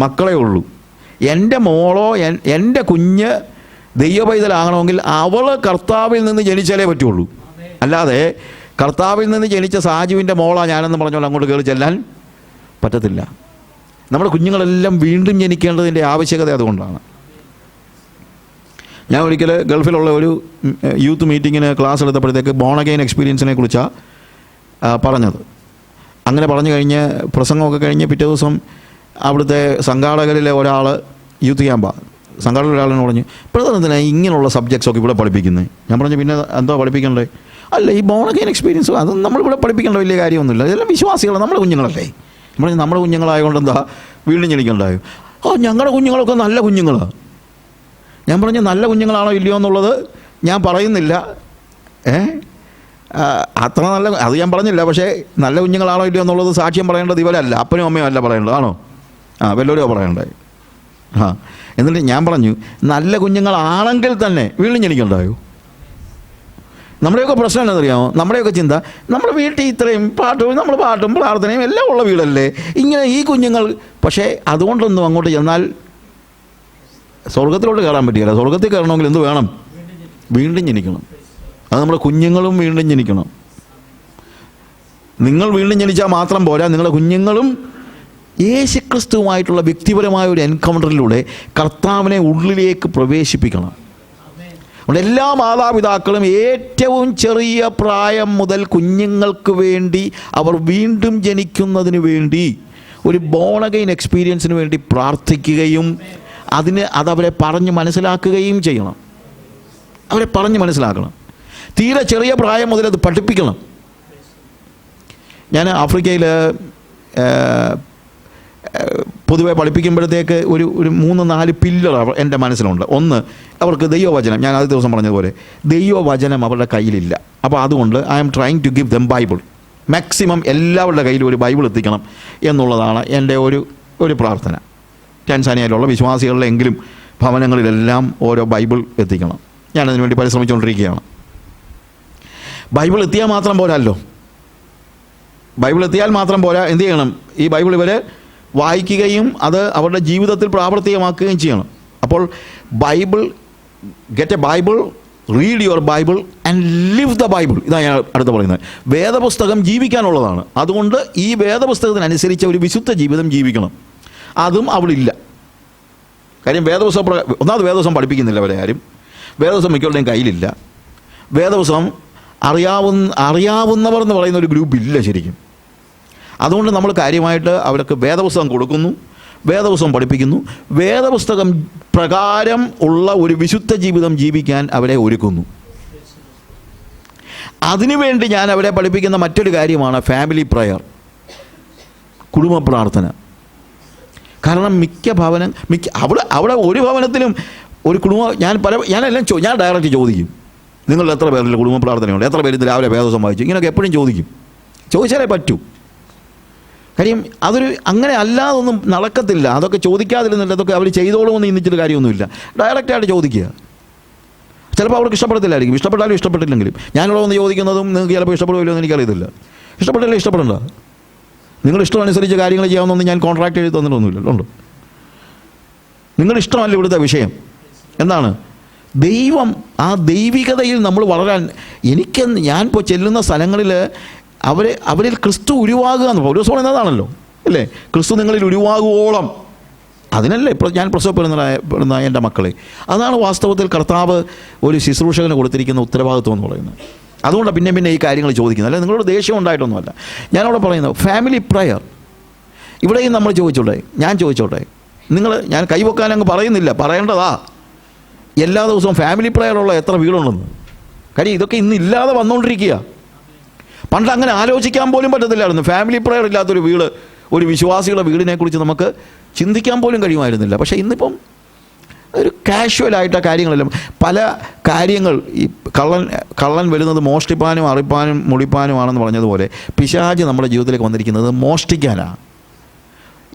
മക്കളെ ഉള്ളൂ. എൻ്റെ മോളോ എൻ്റെ കുഞ്ഞ് ദൈവപൈതലാകണമെങ്കിൽ അവൾ കർത്താവിൽ നിന്ന് ജനിച്ചാലേ പറ്റുള്ളൂ. അല്ലാതെ കർത്താവിൽ നിന്ന് ജനിച്ച സാജുവിൻ്റെ മോളാ ഞാനെന്ന് പറഞ്ഞാൽ അങ്ങോട്ട് കയറി ചെല്ലാൻ പറ്റത്തില്ല. നമ്മുടെ കുഞ്ഞുങ്ങളെല്ലാം വീണ്ടും ജനിക്കേണ്ടതിൻ്റെ ആവശ്യകത അതുകൊണ്ടാണ്. ഞാൻ ഒരിക്കൽ ഗൾഫിലുള്ള ഒരു യൂത്ത് മീറ്റിങ്ങിന് ക്ലാസ് എടുത്തപ്പോഴത്തേക്ക് ബോൺ അഗെയിൻ എക്സ്പീരിയൻസിനെ കുറിച്ചാണ് പറഞ്ഞത്. അങ്ങനെ പറഞ്ഞു കഴിഞ്ഞ് പ്രസംഗമൊക്കെ കഴിഞ്ഞ് പിറ്റേ ദിവസം അവിടുത്തെ സംഘാടകരിലെ ഒരാൾ, യൂത്ത് ക്യാമ്പാണ്, സംഘാടകർ ഒരാളെന്ന് പറഞ്ഞു, ഇപ്പോഴത്തെ എന്തിനാണ് ഇങ്ങനെയുള്ള സബ്ജക്ട്സൊക്കെ ഇവിടെ പഠിപ്പിക്കുന്നത്? ഞാൻ പറഞ്ഞു, പിന്നെ എന്താ പഠിപ്പിക്കണ്ടേ? അല്ല, ഈ ബോൺ അഗെയിൻ എക്സ്പീരിയൻസ് അത് നമ്മളിവിടെ പഠിപ്പിക്കേണ്ട വലിയ കാര്യമൊന്നുമില്ല, ഇതെല്ലാം വിശ്വാസികളാണ്, നമ്മുടെ കുഞ്ഞുങ്ങളല്ലേ. നമ്മൾ നമ്മുടെ കുഞ്ഞുങ്ങളായതുകൊണ്ട് എന്താ വീണ്ടും ജനിക്കണ്ടായോ? ഞങ്ങളുടെ കുഞ്ഞുങ്ങളൊക്കെ നല്ല കുഞ്ഞുങ്ങളാണ്. ഞാൻ പറഞ്ഞു, നല്ല കുഞ്ഞുങ്ങളാണോ ഇല്ലയോ എന്നുള്ളത് ഞാൻ പറയുന്നില്ല. അത്ര നല്ല അത് ഞാൻ പറഞ്ഞില്ല. പക്ഷേ നല്ല കുഞ്ഞുങ്ങളാണോ ഇല്ലയോ എന്നുള്ളത് സാക്ഷ്യം പറയേണ്ടത് ഇവരല്ല, അപ്പനും അമ്മയും അല്ല പറയേണ്ടത്, ആണോ? വല്ലവരോ പറയണ്ടേ? എന്നിട്ട് ഞാൻ പറഞ്ഞു, നല്ല കുഞ്ഞുങ്ങളാണെങ്കിൽ തന്നെ വീണ്ടും ജനിക്കണ്ടായോ? നമ്മുടെയൊക്കെ പ്രശ്നം എന്നറിയാമോ? നമ്മുടെയൊക്കെ ചിന്ത, നമ്മുടെ വീട്ടിൽ ഇത്രയും നമ്മൾ പാട്ടും പ്രാർത്ഥനയും എല്ലാം ഉള്ള വീടല്ലേ, ഇങ്ങനെ ഈ കുഞ്ഞുങ്ങൾ. പക്ഷേ അതുകൊണ്ടൊന്നും അങ്ങോട്ട് ചെന്നാൽ സ്വർഗത്തിലോട്ട് കയറാൻ പറ്റില്ല. സ്വർഗത്തിൽ കയറണമെങ്കിൽ എന്ത് വേണം? വീണ്ടും ജനിക്കണം. അത് നമ്മുടെ കുഞ്ഞുങ്ങളും വീണ്ടും ജനിക്കണം. നിങ്ങൾ വീണ്ടും ജനിച്ചാൽ മാത്രം പോരാ, നിങ്ങളുടെ കുഞ്ഞുങ്ങളും യേശുക്രിസ്തുവുമായിട്ടുള്ള വ്യക്തിപരമായ ഒരു എൻകൗണ്ടറിലൂടെ കർത്താവിനെ ഉള്ളിലേക്ക് പ്രവേശിപ്പിക്കണം. അതുകൊണ്ട് എല്ലാ മാതാപിതാക്കളും ഏറ്റവും ചെറിയ പ്രായം മുതൽ കുഞ്ഞുങ്ങൾക്ക് വേണ്ടി, അവർ വീണ്ടും ജനിക്കുന്നതിന് വേണ്ടി, ഒരു ബോൺ അഗെയിൻ എക്സ്പീരിയൻസിന് വേണ്ടി പ്രാർത്ഥിക്കുകയും അതവരെ പറഞ്ഞ് മനസ്സിലാക്കുകയും ചെയ്യണം. അവരെ പറഞ്ഞ് മനസ്സിലാക്കണം. തീരെ ചെറിയ പ്രായം മുതൽ അത് പഠിപ്പിക്കണം. ഞാൻ ആഫ്രിക്കയിൽ പൊതുവെ പഠിപ്പിക്കുമ്പോഴത്തേക്ക് ഒരു 3-4 പില്ലർ എൻ്റെ മനസ്സിലുണ്ട്. ഒന്ന്, അവർക്ക് ദൈവവചനം, ഞാൻ ആദ്യ ദിവസം പറഞ്ഞതുപോലെ ദൈവവചനം അവരുടെ കയ്യിലില്ല. അപ്പോൾ അതുകൊണ്ട് I am trying to give them Bible. Maximum എല്ലാവരുടെ കയ്യിലും ഒരു ബൈബിൾ എത്തിക്കണം എന്നുള്ളതാണ് എൻ്റെ ഒരു പ്രാർത്ഥന. ടാൻസാനിയയിലുള്ള വിശ്വാസികളിലെങ്കിലും ഭവനങ്ങളിലെല്ലാം ഓരോ ബൈബിൾ എത്തിക്കണം. ഞാനതിനു വേണ്ടി പരിശ്രമിച്ചുകൊണ്ടിരിക്കുകയാണ്. ബൈബിൾ എത്തിയാൽ മാത്രം പോരാല്ലോ. ബൈബിൾ എത്തിയാൽ മാത്രം പോരാ, എന്ത് ചെയ്യണം? ഈ ബൈബിൾ ഇവർ വായിക്കുകയും അത് അവരുടെ ജീവിതത്തിൽ പ്രാവർത്തികമാക്കുകയും ചെയ്യണം. അപ്പോൾ Bible, get A Bible, read your Bible and live the Bible. ഇതാണ് ഞാൻ അടുത്ത് പറയുന്നത്. വേദപുസ്തകം ജീവിക്കാനുള്ളതാണ്. അതുകൊണ്ട് ഈ വേദപുസ്തകത്തിനനുസരിച്ച് ഒരു വിശുദ്ധ ജീവിതം ജീവിക്കണം. അതും അവളില്ല. കാര്യം ഒന്നാമത് വേദപുസ്തകം പഠിപ്പിക്കുന്നില്ല അവരെ ആരും. വേദപുസ്തകം മിക്കവരുടെയും കയ്യിലില്ല. വേദപുസ്തകം അറിയാവുന്നവർ എന്ന് പറയുന്ന ഒരു ഗ്രൂപ്പ് ഇല്ല ശരിക്കും. അതുകൊണ്ട് നമ്മൾ കാര്യമായിട്ട് അവർക്ക് വേദപുസ്തകം കൊടുക്കുന്നു, വേദപുസ്തകം പഠിപ്പിക്കുന്നു, വേദപുസ്തകം പ്രകാരം ഉള്ള ഒരു വിശുദ്ധ ജീവിതം ജീവിക്കാൻ അവരെ ഒരുക്കുന്നു. അതിനുവേണ്ടി ഞാൻ അവരെ പഠിപ്പിക്കുന്ന മറ്റൊരു കാര്യമാണ് ഫാമിലി പ്രയർ, കുടുംബ പ്രാർത്ഥന. കാരണം അവിടെ ഒരു ഭവനത്തിലും ഒരു ഞാൻ ഡയറക്റ്റ് ചോദിക്കും, നിങ്ങൾ എത്ര പേരിൽ കുടുംബ പ്രാർത്ഥനയുണ്ട്, എത്ര പേര് ഇത് രാവിലെ വേദപുസ്തകം വായിച്ചു, ഇങ്ങനെയൊക്കെ എപ്പോഴും ചോദിച്ചാലേ പറ്റൂ. കാര്യം അങ്ങനെ അല്ലാതൊന്നും നടക്കത്തില്ല. അതൊക്കെ ചോദിക്കാതിരുന്നില്ല, അതൊക്കെ അവർ ചെയ്തോളുമെന്ന് ചിന്തിച്ചിട്ട് കാര്യമൊന്നുമില്ല. ഡയറക്റ്റായിട്ട് ചോദിക്കുക. ചിലപ്പോൾ അവർക്ക് ഇഷ്ടപ്പെടത്തില്ലായിരിക്കും, ഇഷ്ടപ്പെട്ടാലും ഇഷ്ടപ്പെട്ടില്ലെങ്കിലും. ഞാനിവിടെ വന്ന് ചോദിക്കുന്നതും നിങ്ങൾക്ക് ചിലപ്പോൾ ഇഷ്ടപ്പെടുമല്ലോ എന്ന് എനിക്കറിയത്തില്ല. ഇഷ്ടപ്പെട്ടില്ല, ഇഷ്ടപ്പെടണ്ട. നിങ്ങളുടെ ഇഷ്ടമനുസരിച്ച് കാര്യങ്ങൾ ചെയ്യാമെന്നൊന്നും ഞാൻ കോൺട്രാക്ട് എഴുതി തന്നിട്ടൊന്നുമില്ല. ഉണ്ടോ? നിങ്ങളുടെ ഇഷ്ടമല്ല ഇവിടുത്തെ വിഷയം. എന്താണ്? ദൈവം, ആ ദൈവികതയിൽ നമ്മൾ വളരാൻ. ഞാൻ ഇപ്പോൾ ചെല്ലുന്ന സ്ഥലങ്ങളിൽ അവരിൽ ക്രിസ്തു ഉരുവാകുക എന്ന് പൗലോസ് പറയുന്നതാണല്ലോ, അല്ലേ? ക്രിസ്തു നിങ്ങളിൽ ഉരുവാകുവോളം, അതിനല്ലേ ഇപ്പോൾ ഞാൻ പ്രസവപ്പെടുന്ന എൻ്റെ മക്കളെ. അതാണ് വാസ്തവത്തിൽ കർത്താവ് ഒരു ശുശ്രൂഷകന് കൊടുത്തിരിക്കുന്ന ഉത്തരവാദിത്വം എന്ന് പറയുന്നത്. അതുകൊണ്ടാണ് പിന്നെ ഈ കാര്യങ്ങൾ ചോദിക്കുന്നത്. അല്ലെ നിങ്ങളോട് ദേഷ്യം ഉണ്ടായിട്ടൊന്നുമല്ല. ഞാനവിടെ പറയുന്നത് ഫാമിലി പ്രയർ. ഇവിടെയും നമ്മൾ ഞാൻ ചോദിച്ചോട്ടെ, ഞാൻ കൈവെക്കാൻ അങ്ങ് പറയുന്നില്ല, പറയേണ്ടതാ. എല്ലാ ദിവസവും ഫാമിലി പ്രയറുള്ള എത്ര വീടുണ്ടെന്ന്. കാര്യം ഇതൊക്കെ ഇന്നില്ലാതെ വന്നുകൊണ്ടിരിക്കുക. പണ്ട് അങ്ങനെ ആലോചിക്കാൻ പോലും പറ്റത്തില്ലായിരുന്നു. ഫാമിലി പ്രയർ ഇല്ലാത്തൊരു വീട്, ഒരു വിശ്വാസികളുടെ വീടിനെക്കുറിച്ച് നമുക്ക് ചിന്തിക്കാൻ പോലും കഴിയുമായിരുന്നില്ല. പക്ഷേ ഇന്നിപ്പം ഒരു കാഷ്വലായിട്ട് ആ കാര്യങ്ങളെല്ലാം, പല കാര്യങ്ങൾ, ഈ കള്ളൻ വരുന്നത് മോഷ്ടിപ്പാനും അറിപ്പാനും മുടിപ്പാനുമാണെന്ന് പറഞ്ഞതുപോലെ പിശാച് നമ്മുടെ ജീവിതത്തിലേക്ക് വന്നിരിക്കുന്നത് മോഷ്ടിക്കാനാണ്.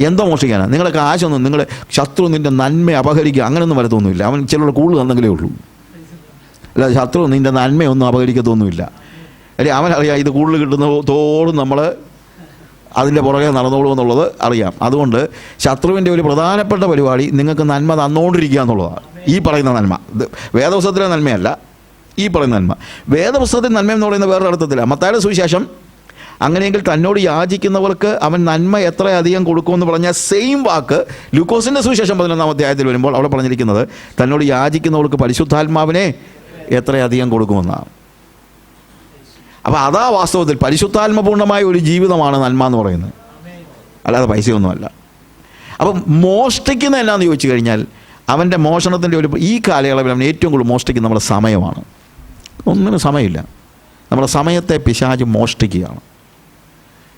എന്തോ മോഷ്ടിക്കാനാണ്? നിങ്ങളുടെ കാശൊന്നും, നിങ്ങളുടെ ശത്രു നിൻ്റെ നന്മ അപഹരിക്കുക, അങ്ങനെയൊന്നും വരത്തൊന്നുമില്ല. അവൻ ചിലരുടെ കൂടുതൽ തന്നെങ്കിലേ ഉള്ളൂ. അല്ല, ശത്രു നിൻ്റെ നന്മയൊന്നും അപഹരിക്കത്തൊന്നുമില്ല. അല്ലെ, അവനറിയാം ഇത് കൂടുതൽ കിട്ടുന്ന തോറും നമ്മൾ അതിൻ്റെ പുറകെ നടന്നോളൂ എന്നുള്ളത് അറിയാം. അതുകൊണ്ട് ശത്രുവിൻ്റെ ഒരു പ്രധാനപ്പെട്ട പരിപാടി നിങ്ങൾക്ക് നന്മ തന്നുകൊണ്ടിരിക്കുക എന്നുള്ളതാണ്. ഈ പറയുന്ന നന്മ വേദപുസ്തകത്തിലെ നന്മയല്ല, ഈ പറയുന്ന നന്മ. വേദപുസ്തകത്തിൽ നന്മ എന്ന് പറയുന്ന വേറൊരു അർത്ഥത്തിലാണ്. മത്തായിയുടെ സുവിശേഷം അങ്ങനെയെങ്കിൽ തന്നോട് യാചിക്കുന്നവർക്ക് അവൻ നന്മ എത്രയധികം കൊടുക്കുമെന്ന് പറഞ്ഞ സെയിം വാക്ക് ലൂക്കോസിൻ്റെ സുവിശേഷം 11-ാം അധ്യായത്തിൽ വരുമ്പോൾ അവിടെ പറഞ്ഞിരിക്കുന്നത് തന്നോട് യാചിക്കുന്നവർക്ക് പരിശുദ്ധാത്മാവിനെ എത്രയധികം കൊടുക്കുമെന്നാണ്. അപ്പോൾ അതാ വാസ്തവത്തിൽ പരിശുദ്ധാത്മപൂർണ്ണമായ ഒരു ജീവിതമാണ് നന്മ എന്ന് പറയുന്നത്, അല്ലാതെ പൈസയൊന്നുമല്ല. അപ്പം മോഷ്ടിക്കുന്ന എന്നാന്ന് ചോദിച്ചു കഴിഞ്ഞാൽ അവൻ്റെ മോഷണത്തിൻ്റെ ഈ കാലയളവിൽ അവൻ ഏറ്റവും കൂടുതൽ മോഷ്ടിക്കുന്ന നമ്മുടെ സമയമാണ്. ഒന്നിനും സമയമില്ല. നമ്മുടെ സമയത്തെ പിശാച് മോഷ്ടിക്കുകയാണ്.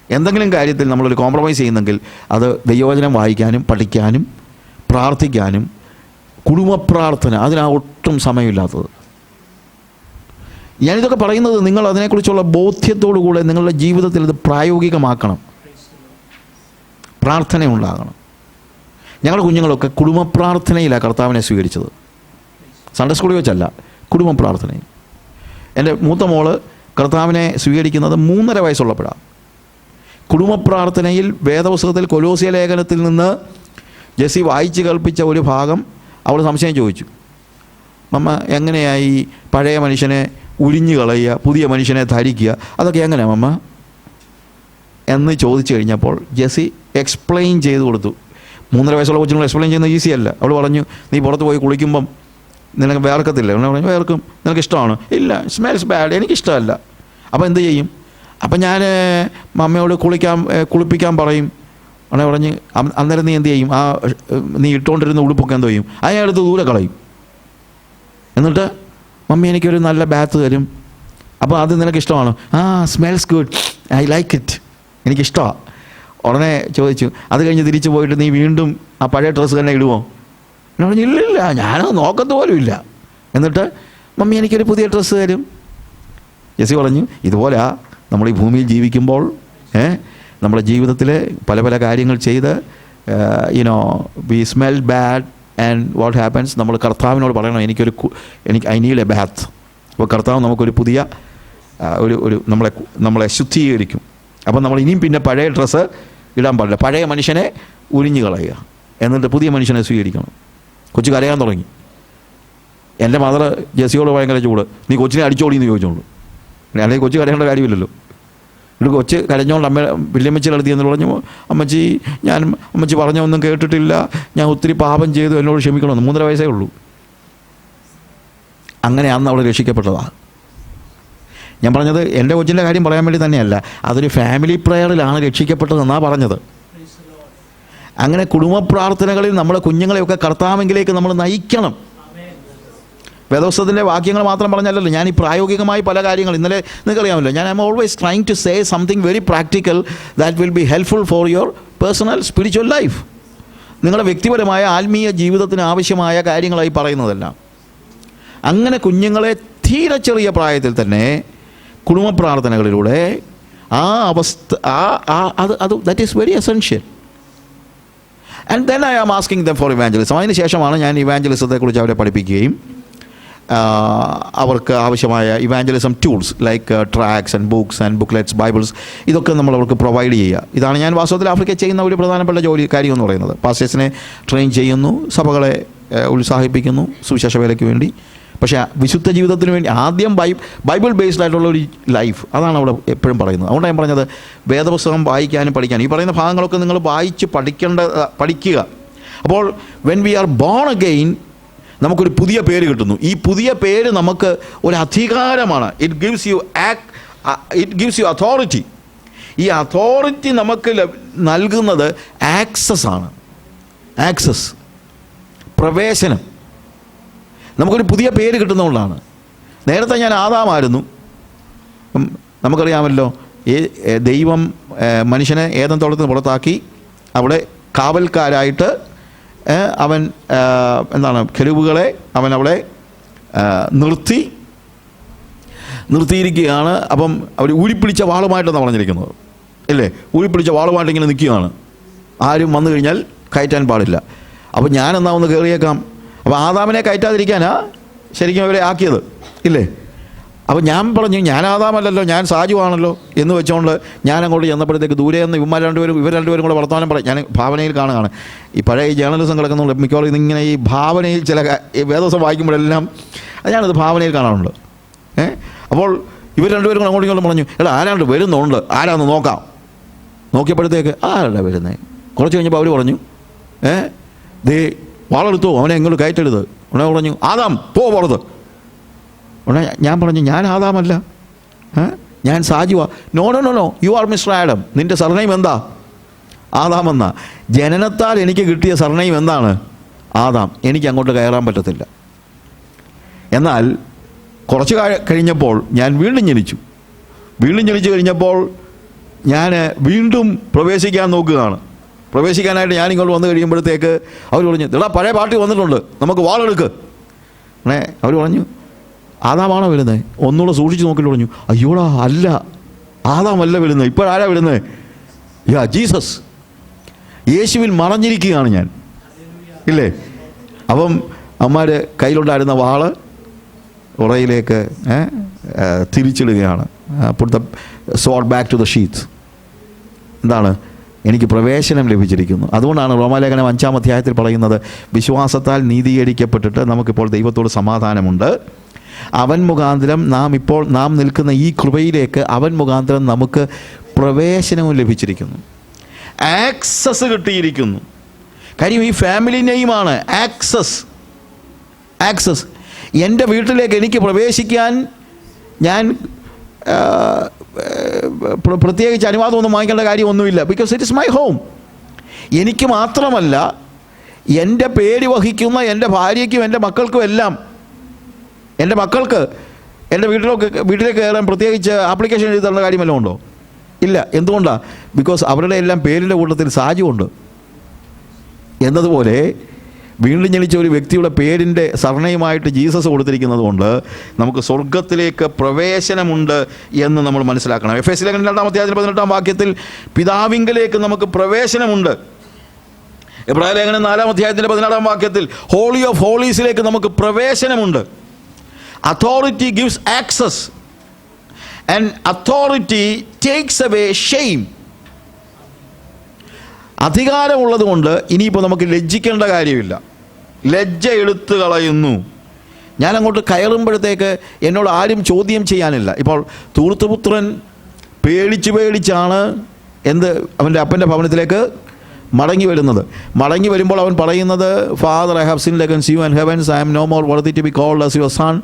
എന്തെങ്കിലും കാര്യത്തിൽ നമ്മളൊരു കോംപ്രമൈസ് ചെയ്യുന്നെങ്കിൽ അത് ദൈവവചനം വായിക്കാനും പഠിക്കാനും പ്രാർത്ഥിക്കാനും കുടുംബ പ്രാർത്ഥന, അതിനാ ഒട്ടും സമയമില്ലാത്തത്. ഞാനിതൊക്കെ പറയുന്നത് നിങ്ങൾ അതിനെക്കുറിച്ചുള്ള ബോധ്യത്തോടു കൂടെ നിങ്ങളുടെ ജീവിതത്തിൽ ഇത് പ്രായോഗികമാക്കണം. പ്രാർത്ഥന ഉണ്ടാകണം. ഞങ്ങളുടെ കുഞ്ഞുങ്ങളൊക്കെ കുടുംബ പ്രാർത്ഥനയിലാണ് കർത്താവിനെ സ്വീകരിച്ചത്. സൺഡേ സ്കൂളിൽ വെച്ചല്ല, കുടുംബ പ്രാർത്ഥനയിൽ. എൻ്റെ മൂത്ത മോള് കർത്താവിനെ സ്വീകരിക്കുന്നത് 3.5 വയസ്സുള്ളപ്പോഴാണ്. കുടുംബ പ്രാർത്ഥനയിൽ വേദപുസ്തകത്തിൽ കൊലോസ്യ ലേഖനത്തിൽ നിന്ന് ജെസ്സി വായിച്ച് കേൾപ്പിച്ച ഒരു ഭാഗം അവൾ സംശയം ചോദിച്ചു. മമ്മ എങ്ങനെയായി പഴയ മനുഷ്യനെ ഉരിഞ്ഞു കളയുക, പുതിയ മനുഷ്യനെ ധരിക്കുക, അതൊക്കെ എങ്ങനെയാണ് മമ്മ എന്ന് ചോദിച്ചു കഴിഞ്ഞപ്പോൾ ജെസ്സി എക്സ്പ്ലെയിൻ ചെയ്ത് കൊടുത്തു. 3.5 വയസ്സുള്ള കൊച്ചിനോട് എക്സ്പ്ലെയിൻ ചെയ്യുന്നത് ഈസിയല്ല. അവൾ പറഞ്ഞു, നീ പുറത്ത് പോയി കുളിക്കുമ്പം നിനക്ക് വേർക്കത്തില്ല. അവൾ പറഞ്ഞു, വേർക്കും. നിനക്ക് ഇഷ്ടമാണ്? ഇല്ല, സ്മെൽസ് ബാഡ്, എനിക്കിഷ്ടമല്ല. അപ്പോൾ എന്ത് ചെയ്യും? അപ്പം ഞാൻ മമ്മയോട് കുളിപ്പിക്കാൻ പറയും. അവനെ പറഞ്ഞ് അന്നേരം നീ എന്ത് ചെയ്യും? നീ ഇട്ടുകൊണ്ടിരുന്ന ഉടുപ്പൊക്കെ എന്തോ ചെയ്യും? അതിനടുത്ത് ദൂരെ കളയും. എന്നിട്ട് മമ്മി എനിക്കൊരു നല്ല ബാത്ത് തരും. അപ്പോൾ അത് നിനക്ക് ഇഷ്ടമാണ്? Smells good, I like it, എനിക്കിഷ്ടമാണ്. ഉടനെ ചോദിച്ചു, അത് കഴിഞ്ഞ് തിരിച്ചു പോയിട്ട് നീ വീണ്ടും ആ പഴയ ഡ്രസ്സ് തന്നെ ഇടുമോ? ഞാൻ പറഞ്ഞു, ഇല്ലില്ല, ഞാനത് നോക്കത്ത് പോലും ഇല്ല. എന്നിട്ട് മമ്മി എനിക്കൊരു പുതിയ ഡ്രസ്സ് തരും. ജെസ്സി പറഞ്ഞു, ഇതുപോലെ നമ്മൾ ഈ ഭൂമിയിൽ ജീവിക്കുമ്പോൾ നമ്മുടെ ജീവിതത്തിൽ പല പല കാര്യങ്ങൾ ചെയ്ത് we smell bad and what happens. നമ്മൾ കർത്താവിനോട് പറയണം, ഐ നീഡ് എ ബാത്ത്. അപ്പോൾ കർത്താവ് നമുക്കൊരു പുതിയ ഒരു നമ്മളെ ശുദ്ധീകരിക്കും. അപ്പം നമ്മൾ ഇനിയും പിന്നെ പഴയ ഡ്രസ്സ് ഇടാൻ പാടില്ല. പഴയ മനുഷ്യനെ ഉരിഞ്ഞു കളയുക, എന്നിട്ട് പുതിയ മനുഷ്യനെ സ്വീകരിക്കണം. കൊച്ചു കരയാൻ തുടങ്ങി. എൻ്റെ മദർ ജെസ്സിയോട് ഭയങ്കര ചൂട്, നീ കൊച്ചിനെ അടിച്ചോളിയെന്ന് ചോദിച്ചോളൂ. അല്ലെങ്കിൽ കൊച്ചു കരയേണ്ട കാര്യമില്ലല്ലോ. ഇവിടെ കൊച്ച് കരഞ്ഞോണ്ട് വല്യമ്മച്ചിയുടെ അടുത്ത് എന്ന് പറഞ്ഞു, അമ്മച്ചി പറഞ്ഞൊന്നും കേട്ടിട്ടില്ല, ഞാൻ ഒത്തിരി പാപം ചെയ്തു, എന്നോട് ക്ഷമിക്കണമെന്ന്. 3.5 വയസ്സേ ഉള്ളൂ. അങ്ങനെ അന്ന് അവൾ രക്ഷിക്കപ്പെട്ടതാണ്. ഞാൻ പറഞ്ഞത് എൻ്റെ കൊച്ചിൻ്റെ കാര്യം പറയാൻ വേണ്ടി തന്നെയല്ല, അതൊരു ഫാമിലി പ്രയറിലാണ് രക്ഷിക്കപ്പെട്ടതെന്നാണ് പറഞ്ഞത്. അങ്ങനെ കുടുംബ പ്രാർത്ഥനകളിൽ നമ്മുടെ കുഞ്ഞുങ്ങളെയൊക്കെ കർത്താവിലേക്ക് നമ്മൾ നയിക്കണം. വേദപുസ്തകത്തിൻ്റെ വാക്യങ്ങൾ മാത്രം പറഞ്ഞല്ലല്ലോ, ഞാൻ ഈ പ്രായോഗികമായി പല കാര്യങ്ങൾ ഇന്നലെ നിങ്ങൾക്കറിയാമല്ലോ, ഞാൻ I always trying to say something very practical that will be helpful for your personal spiritual life. നിങ്ങളുടെ വ്യക്തിപരമായ ആത്മീയ ജീവിതത്തിന് ആവശ്യമായ കാര്യങ്ങളായി പറയുന്നതെല്ലാം. അങ്ങനെ കുഞ്ഞുങ്ങളെ തീരെ ചെറിയ പ്രായത്തിൽ തന്നെ കുടുംബ പ്രാർത്ഥനകളിലൂടെ ആ അവസ്ഥ അത് that is very essential. And then I am asking them for evangelism. അതിന് ശേഷമാണ് ഞാൻ ഇവാഞ്ചലിസത്തെക്കുറിച്ച് അവരെ പഠിപ്പിക്കുകയും അവർക്ക് ആവശ്യമായ evangelism tools like tracts and books and booklets, Bibles, ഇതൊക്കെ നമ്മൾ അവർക്ക് പ്രൊവൈഡ് ചെയ്യുക. ഇതാണ് ഞാൻ വാസ്തവത്തിൽ ആഫ്രിക്കയിൽ ചെയ്യുന്ന ഒരു പ്രധാനപ്പെട്ട കാര്യം എന്ന് പറയുന്നത്. പാസ്റ്റേഴ്സിനെ ട്രെയിൻ ചെയ്യുന്നു, സഭകളെ ഉത്സാഹിപ്പിക്കുന്നു സുവിശേഷ വേലയ്ക്ക് വേണ്ടി. പക്ഷേ വിശുദ്ധ ജീവിതത്തിന് വേണ്ടി ആദ്യം ബൈബിൾ ബേസ്ഡ് ആയിട്ടുള്ള ഒരു ലൈഫ്, അതാണ് അവിടെ എപ്പോഴും പറയുന്നത്. അതുകൊണ്ട് ഞാൻ പറഞ്ഞത് വേദപുസ്തകം വായിക്കാനും പഠിക്കാനും, ഈ പറയുന്ന ഭാഗങ്ങളൊക്കെ നിങ്ങൾ വായിച്ച് പഠിക്കുക. അപ്പോൾ when we R born again നമുക്കൊരു പുതിയ പേര് കിട്ടുന്നു. ഈ പുതിയ പേര് നമുക്ക് ഒരു അധികാരമാണ്. It gives you authority. ഈ അതോറിറ്റി നമുക്ക് നൽകുന്നത് ആക്സസ് ആണ്. ആക്സസ്, പ്രവേശനം. നമുക്കൊരു പുതിയ പേര് കിട്ടുന്നതുകൊണ്ടാണ്. നേരത്തെ ഞാൻ ആദാമായിരുന്നു. നമുക്കറിയാമല്ലോ, ദൈവം മനുഷ്യനെ ഏദൻ തോട്ടത്തിന് പുറത്താക്കി അവിടെ കാവൽക്കാരായിട്ട് അവൻ കെരൂബുകളെ അവൻ അവിടെ നിർത്തിയിരിക്കുകയാണ്. അപ്പം അവർ ഊരിപ്പിടിച്ച വാളുമായിട്ടാണ് പറഞ്ഞിരിക്കുന്നത്, അല്ലേ? ഊരിപ്പിടിച്ച വാളുമായിട്ട് ഇങ്ങനെ നിൽക്കുകയാണ്. ആരും വന്നു കഴിഞ്ഞാൽ കയറ്റാൻ പാടില്ല. അപ്പം ഞാനെന്നാ ഒന്ന് കയറിയേക്കാം. അപ്പോൾ ആദാമിനെ കയറ്റാതിരിക്കാനാ ശരിക്കും അവരെ ആക്കിയത്, ഇല്ലേ? അപ്പോൾ ഞാൻ പറഞ്ഞു, ഞാൻ ആദാമല്ലല്ലോ, ഞാൻ സാജുവാണല്ലോ എന്ന് വെച്ചുകൊണ്ട് ഞാൻ അങ്ങോട്ട് ചെന്നപ്പോഴത്തേക്ക് ദൂരെ നിന്ന് ഇവർ രണ്ടുപേരും കൂടെ വർത്തമാനം പറയും. ഞാൻ ഭാവനയിൽ കാണുകയാണ്. ഈ പഴയ ജേർണലിസം കിടക്കുന്നുണ്ട് മിക്കവാറും ഇതിങ്ങനെ ഈ ഭാവനയിൽ ചില വേദോസം വായിക്കുമ്പോഴെല്ലാം ഞാനത് ഭാവനയിൽ കാണാറുണ്ട്. അപ്പോൾ ഇവർ രണ്ടുപേരും കൂടെ അങ്ങോട്ടും ഇങ്ങോട്ടും പറഞ്ഞു, എടാ ആരാണ്ട് വരുന്നുണ്ട്, ആരാന്ന് നോക്കാം. നോക്കിയപ്പോഴത്തേക്ക് ആരാ വരുന്നത്? കുറച്ച് കഴിഞ്ഞപ്പോൾ അവർ പറഞ്ഞു, ദേ വാളെടുത്തോ, അവനെ എങ്ങോട്ട് കയറ്റരുത്. ഉടനെ പറഞ്ഞു, ആദാം പോ പുറത്ത്. ഉടനെ ഞാൻ പറഞ്ഞു, ഞാൻ ആദാമല്ല, ഞാൻ സാജുവാ. No, you are Mr Adam. നിൻ്റെ സർനെയിം എന്താ? ആദാമെന്നാ. ജനനത്താൽ എനിക്ക് കിട്ടിയ സർനെയിം എന്താണ്? ആദാം. എനിക്ക് അങ്ങോട്ട് കയറാൻ പറ്റത്തില്ല. എന്നാൽ കുറച്ച് കഴിഞ്ഞപ്പോൾ ഞാൻ വീണ്ടും ജനിച്ചു കഴിഞ്ഞപ്പോൾ ഞാൻ വീണ്ടും പ്രവേശിക്കാൻ നോക്കുകയാണ്. പ്രവേശിക്കാനായിട്ട് ഞാനിങ്ങോട്ട് വന്നു കഴിയുമ്പോഴത്തേക്ക് അവർ പറഞ്ഞു, എടാ പഴയ പാർട്ടി വന്നിട്ടുണ്ട്, നമുക്ക് വാളെടുക്ക്. അവർ പറഞ്ഞു, ആദാമാണോ വരുന്നത്? ഒന്നുകൂടെ സൂക്ഷിച്ച് നോക്കിയിട്ട് പറഞ്ഞു, അയ്യോടാ അല്ല, ആദാമല്ല വരുന്നത്. ഇപ്പോഴാരാ വരുന്നത്? ജീസസ്. യേശുവിൽ മറഞ്ഞിരിക്കുകയാണ് ഞാൻ, ഇല്ലേ? അപ്പം അമ്മമാർ കയ്യിലുണ്ടായിരുന്ന വാള് ഉറയിലേക്ക് തിരിച്ചിടുകയാണ്. Put the sword back to the sheath. എന്താണ്? എനിക്ക് പ്രവേശനം ലഭിച്ചിരിക്കുന്നു. അതുകൊണ്ടാണ് റോമാലേഖനം 5-ാം അധ്യായത്തിൽ പറയുന്നത്, വിശ്വാസത്താൽ നീതീകരിക്കപ്പെട്ടിട്ട് നമുക്കിപ്പോൾ ദൈവത്തോട് സമാധാനമുണ്ട്. അവൻ മുഖാന്തരം നാം നിൽക്കുന്ന ഈ കൃപയിലേക്ക് അവൻ മുഖാന്തരം നമുക്ക് പ്രവേശനവും ലഭിച്ചിരിക്കുന്നു. ആക്സസ് കിട്ടിയിരിക്കുന്നു. കാര്യം ഈ ഫാമിലി നെയിമാണ് ആക്സസ്. എൻ്റെ വീട്ടിലേക്ക് എനിക്ക് പ്രവേശിക്കാൻ ഞാൻ പ്രത്യേകിച്ച് അനുവാദമൊന്നും വാങ്ങിക്കേണ്ട കാര്യമൊന്നുമില്ല. Because it is my home. എനിക്ക് മാത്രമല്ല, എൻ്റെ പേര് വഹിക്കുന്ന എൻ്റെ ഭാര്യയ്ക്കും എൻ്റെ മക്കൾക്കും എല്ലാം, എൻ്റെ മക്കൾക്ക് എൻ്റെ വീട്ടിലേക്ക് കയറാൻ പ്രത്യേകിച്ച് ആപ്ലിക്കേഷൻ എഴുതി തരേണ്ട കാര്യം വല്ലതും ഉണ്ടോ? ഇല്ല. എന്തുകൊണ്ടാണ്? ബിക്കോസ് അവരുടെ എല്ലാം പേരിൻ്റെ കൂട്ടത്തിൽ സാജുണ്ട് എന്നതുപോലെ വീണ്ടും ജനിച്ച ഒരു വ്യക്തിയുടെ പേരിൻ്റെ സർണയുമായിട്ട് ജീസസ് കൊടുത്തിരിക്കുന്നത് കൊണ്ട് നമുക്ക് സ്വർഗത്തിലേക്ക് പ്രവേശനമുണ്ട് എന്ന് നമ്മൾ മനസ്സിലാക്കണം. എഫേസ്യ ലേഖനം 2-ാം അധ്യായത്തിൽ 18-ാം വാക്യത്തിൽ പിതാവിങ്കലേക്ക് നമുക്ക് പ്രവേശനമുണ്ട്. എബ്രായ ലേഖനം 4-ാം അധ്യായത്തിൻ്റെ 16-ാം വാക്യത്തിൽ ഹോളി ഓഫ് ഹോളീസിലേക്ക് നമുക്ക് പ്രവേശനമുണ്ട്. Authority gives access and authority takes away shame. അധികാരമുള്ളത് കൊണ്ട് ഇനിയിപ്പോൾ നമുക്ക് ലജ്ജിക്കേണ്ട കാര്യമില്ല. ലജ്ജ എടുത്തു കളയുന്നു. ഞാൻ അങ്ങോട്ട് കയറുമ്പോഴത്തേക്ക് എന്നോട് ആരും ചോദ്യം ചെയ്യാനില്ല. ഇപ്പോൾ ധൂർത്തപുത്രൻ പേടിച്ചാണ് അവൻ്റെ അപ്പൻ്റെ ഭവനത്തിലേക്ക് മടങ്ങി വരുമ്പോൾ അവൻ പറയുന്നത്, father, I have sinned against you and heavens, I am no more worthy to be called as your son,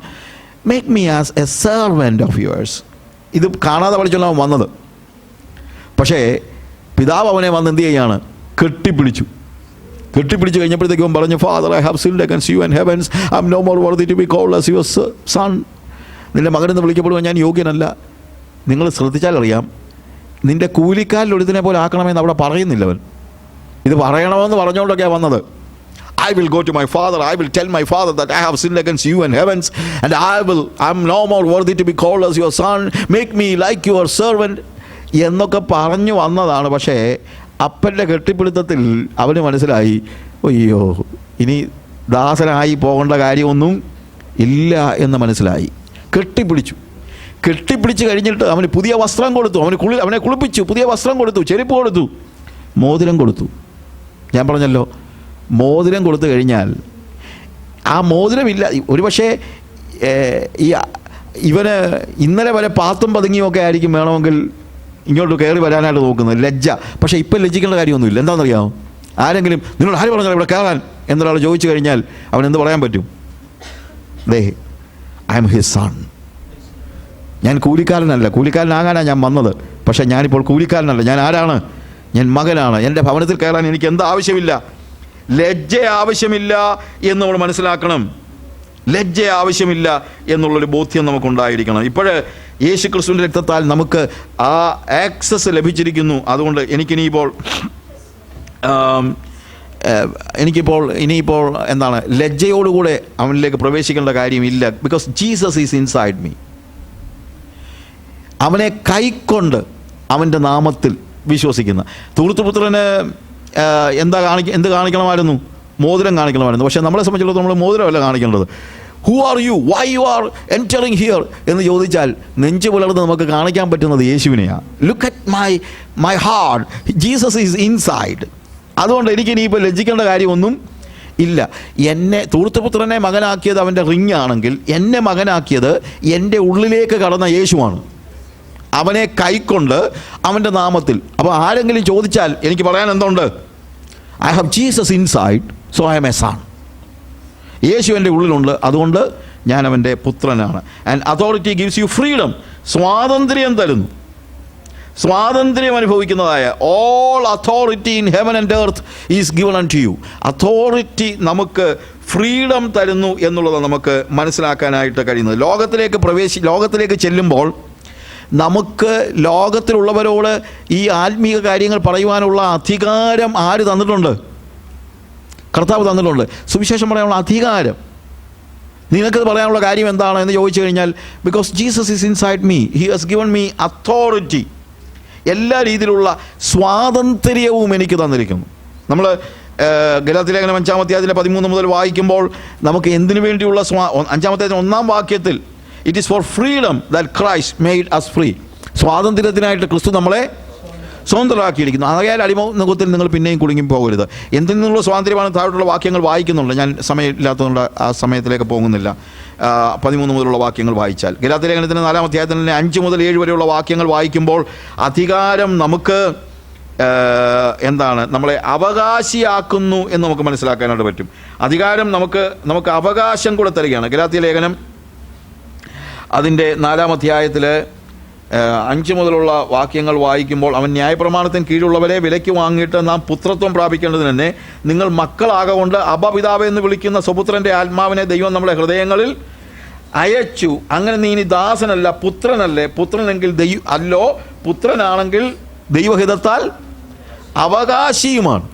make me as a servant of yours. ഇത് കാണാതെ പഠിച്ചുള്ള അവൻ വന്നത്. പക്ഷേ പിതാവ് അവനെ വന്ന് എന്ത് ചെയ്യാണ്? കെട്ടിപ്പിടിച്ചു കഴിഞ്ഞപ്പോഴത്തേക്കും അവൻ പറഞ്ഞു, father, I have sinned against you and heavens, I am no more worthy to be called as your son. നിൻ്റെ മകനെന്ന് വിളിക്കപ്പെടുവാൻ ഞാൻ യോഗ്യനല്ല. നിങ്ങൾ ശ്രദ്ധിച്ചാലറിയാം, നിൻ്റെ കൂലിക്കാരിൽ ഒരുത്തിനെ പോലെ ആക്കണമെന്ന് അവിടെ പറയുന്നില്ല അവൻ. ഇത് പറയണമെന്ന് പറഞ്ഞുകൊണ്ടൊക്കെയാണ് വന്നത്. I will go to my father, I will tell my father that I have sinned against you and heavens, and I am no more worthy to be called as your son, make me like your servant എന്നൊക്കെ പറഞ്ഞു വന്നതാണ്. പക്ഷേ അപ്പൻ്റെ കെട്ടിപ്പിടുത്തത്തിൽ അവന് മനസ്സിലായി, അയ്യോ, ഇനി ദാസനായി പോകേണ്ട കാര്യമൊന്നും ഇല്ല എന്ന് മനസ്സിലായി. കെട്ടിപ്പിടിച്ച് കഴിഞ്ഞിട്ട് അവന് പുതിയ വസ്ത്രം കൊടുത്തു, അവനെ കുളിപ്പിച്ചു, പുതിയ വസ്ത്രം കൊടുത്തു, ചെരുപ്പ് കൊടുത്തു, മോതിരം കൊടുത്തു. ഞാൻ പറഞ്ഞല്ലോ, മോതിരം കൊടുത്തു കഴിഞ്ഞാൽ ആ മോതിരമില്ല. ഒരുപക്ഷെ ഇവന് ഇന്നലെ വരെ പാത്തും പതുങ്ങിയൊക്കെ ആയിരിക്കും വേണമെങ്കിൽ ഇങ്ങോട്ട് കയറി വരാനായിട്ട് നോക്കുന്നത്, ലജ്ജ. പക്ഷേ ഇപ്പം ലജ്ജിക്കേണ്ട കാര്യമൊന്നുമില്ല. എന്താണെന്നറിയാമോ? ആരെങ്കിലും നിന്നോട് ആര് പറഞ്ഞാൽ ഇവിടെ കയറാൻ എന്നൊരാൾ ചോദിച്ചു കഴിഞ്ഞാൽ അവൻ എന്ത് പറയാൻ പറ്റും? I M his son. ഞാൻ കൂലിക്കാരനാകാനാണ് ഞാൻ വന്നത്. പക്ഷേ ഞാനിപ്പോൾ കൂലിക്കാരനല്ല. ഞാൻ ആരാണ്? ഞാൻ മകനാണ്. എൻ്റെ ഭവനത്തിൽ കയറാൻ എനിക്ക് എന്താ ആവശ്യമില്ല? ലജ്ജ ആവശ്യമില്ല എന്ന് നമ്മൾ മനസ്സിലാക്കണം. ലജ്ജ ആവശ്യമില്ല എന്നുള്ളൊരു ബോധ്യം നമുക്കുണ്ടായിരിക്കണം. ഇപ്പോൾ യേശു ക്രിസ്തുവിൻ്റെ രക്തത്താൽ നമുക്ക് ആ ആക്സസ് ലഭിച്ചിരിക്കുന്നു. അതുകൊണ്ട് ഇനിയിപ്പോൾ എന്താണ്, ലജ്ജയോടുകൂടെ അവനിലേക്ക് പ്രവേശിക്കേണ്ട കാര്യമില്ല. Because Jesus is inside me. അവനെ കൈക്കൊണ്ട് അവൻ്റെ നാമത്തിൽ വിശ്വസിക്കുന്ന ധൂർത്തപുത്രന് എന്ത് കാണിക്കണമായിരുന്നു? മോതിരം കാണിക്കണമായിരുന്നു. പക്ഷേ നമ്മളെ സംബന്ധിച്ചിടത്തോളം നമ്മൾ മോതിരമല്ല കാണിക്കേണ്ടത്. Who are you, why you are entering here എന്ന് ചോദിച്ചാൽ നെഞ്ചു പുലർന്ന് നമുക്ക് കാണിക്കാൻ പറ്റുന്നത് യേശുവിനെയാണ്. Look at my heart, Jesus is inside. അതുകൊണ്ട് എനിക്കിനിയിപ്പോൾ ലജ്ജിക്കേണ്ട കാര്യമൊന്നും ഇല്ല. എന്നെ ധൂർത്തപുത്രനെ മകനാക്കിയത് അവൻ്റെ റിങ് ആണെങ്കിൽ, എന്നെ മകനാക്കിയത് എൻ്റെ ഉള്ളിലേക്ക് കടന്ന യേശുവാണ്. അവനെ കൈക്കൊണ്ട് അവൻ്റെ നാമത്തിൽ. അപ്പോൾ ആരെങ്കിലും ചോദിച്ചാൽ എനിക്ക് പറയാൻ എന്തുണ്ട്? I have Jesus inside, so I am a son. യേശു എൻ്റെ ഉള്ളിലുണ്ട്, അതുകൊണ്ട് ഞാൻ അവൻ്റെ പുത്രനാണ്. And authority gives you freedom. സ്വാതന്ത്ര്യം തരുന്നു. സ്വാതന്ത്ര്യം അനുഭവിക്കുന്നതായ all authority in heaven and earth is given unto you. Authority നമുക്ക് ഫ്രീഡം തരുന്നു എന്നുള്ളത് നമുക്ക് മനസ്സിലാക്കാനായിട്ട് കഴിയുന്നത്. ലോകത്തിലേക്ക് ചെല്ലുമ്പോൾ നമുക്ക് ലോകത്തിലുള്ളവരോട് ഈ ആത്മീയ കാര്യങ്ങൾ പറയുവാനുള്ള അധികാരം ആര് തന്നിട്ടുണ്ട്? കർത്താവ് തന്നിട്ടുണ്ട്. സുവിശേഷം പറയാനുള്ള അധികാരം. നിനക്കത് പറയാനുള്ള കാര്യം എന്താണ് എന്ന് ചോദിച്ചു കഴിഞ്ഞാൽ, because Jesus is inside me, he has given me authority. എല്ലാ രീതിയിലുള്ള സ്വാതന്ത്ര്യവും എനിക്ക് തന്നിരിക്കുന്നു. നമ്മൾ ഗലാത്യ ലേഖനം 5-ാം അധ്യായത്തിലെ 13 മുതൽ വായിക്കുമ്പോൾ നമുക്ക് എന്തിനു വേണ്ടിയുള്ള 5-ാം അധ്യായത്തിൻ്റെ 1-ാം വാക്യത്തിൽ it is for freedom that Christ made us free, സ്വാതന്ത്ര്യത്തിനായിട്ട് ക്രിസ്തു നമ്മളെ സ്വതന്ത്രരാക്കിയിരിക്കുന്നു. ആകയാൽ അടിമമുഖത്തിൽ നിങ്ങൾ പിന്നെയും കുടുങ്ങി പോകരുത്. എന്തിൽ നിന്നുള്ള സ്വാതന്ത്ര്യമാണ് താഴോട്ടുള്ള വാക്യങ്ങൾ വായിക്കുന്നുണ്ട്. ഞാൻ സമയമില്ലാത്തതുകൊണ്ട് ആ സമയത്തിലേക്ക് പോകുന്നില്ല. 13 മുതലുള്ള വാക്യങ്ങൾ വായിച്ചാൽ ഗലാത്യ ലേഖനത്തിൻ്റെ 4-ാം അധ്യായത്തിൽ 5 മുതൽ 7 വരെയുള്ള വാക്യങ്ങൾ വായിക്കുമ്പോൾ അധികാരം നമുക്ക് എന്താണ്, നമ്മളെ അവകാശിയാക്കുന്നു എന്ന് നമുക്ക് മനസ്സിലാക്കാനായിട്ട് പറ്റും. അധികാരം നമുക്ക് അവകാശം കൂടെ തരികയാണ്. ഗലാത്യ ലേഖനം അതിൻ്റെ 4-ാം അധ്യായത്തിൽ 5 മുതലുള്ള വാക്യങ്ങൾ വായിക്കുമ്പോൾ അവൻ ന്യായപ്രമാണത്തിന് കീഴുള്ളവരെ വിലയ്ക്ക് വാങ്ങിയിട്ട് നാം പുത്രത്വം പ്രാപിക്കേണ്ടതിന് തന്നെ നിങ്ങൾ മക്കളാകൊണ്ട് അബ്ബാ പിതാവേ എന്ന് വിളിക്കുന്ന സ്വപുത്രൻ്റെ ആത്മാവിനെ ദൈവം നമ്മുടെ ഹൃദയങ്ങളിൽ അയച്ചു. അങ്ങനെ നീ ഇനി ദാസനല്ല പുത്രനല്ലേ, പുത്രനെങ്കിൽ അല്ലോ, പുത്രനാണെങ്കിൽ ദൈവഹിതത്താൽ അവകാശിയുമാണ്.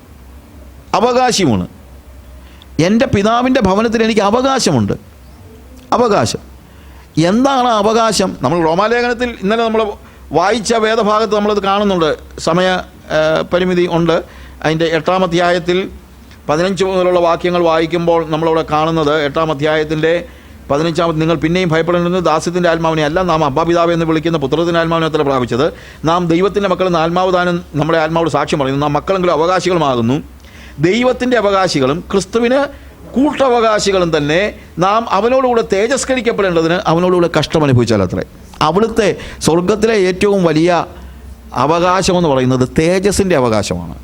എൻ്റെ പിതാവിൻ്റെ ഭവനത്തിൽ എനിക്ക് അവകാശമുണ്ട്. അവകാശം എന്താണ് അവകാശം? നമ്മൾ റോമാലേഖനത്തിൽ ഇന്നലെ നമ്മൾ വായിച്ച വേദഭാഗത്ത് നമ്മളത് കാണുന്നുണ്ട്. സമയ പരിമിതി ഉണ്ട്. അതിൻ്റെ 8-ാം അധ്യായത്തിൽ 15 മുതലുള്ള വാക്യങ്ങൾ വായിക്കുമ്പോൾ നമ്മളവിടെ കാണുന്നത് 8-ാം അധ്യായത്തിൻ്റെ 15-ാമത് നിങ്ങൾ പിന്നെയും ഭയപ്പെടേണ്ടത് ദാസ്യത്തിൻ്റെ ആത്മാവിനെ അല്ല, നാം അബ്ബാ പിതാവേ എന്ന് വിളിക്കുന്ന പുത്രത്തിൻ്റെ ആത്മാവിനെ അത്ര പ്രാപിച്ചത്. നാം ദൈവത്തിൻ്റെ മക്കളെന്ന് ആത്മാവ് താനും നമ്മുടെ ആത്മാവോട് സാക്ഷ്യം പറയുന്നു. നാം മക്കളെങ്കിലും അവകാശികളുമാകുന്നു, ദൈവത്തിൻ്റെ അവകാശികളും ക്രിസ്തുവിന് കൂട്ടവകാശികളും തന്നെ. നാം അവനോടുകൂടെ തേജസ്കരിക്കപ്പെടേണ്ടതിന് അവനോടുകൂടെ കഷ്ടമനുഭവിച്ചാൽ അത്രേ. അവിടുത്തെ സ്വർഗത്തിലെ ഏറ്റവും വലിയ അവകാശമെന്ന് പറയുന്നത് തേജസ്സിൻ്റെ അവകാശമാണ്.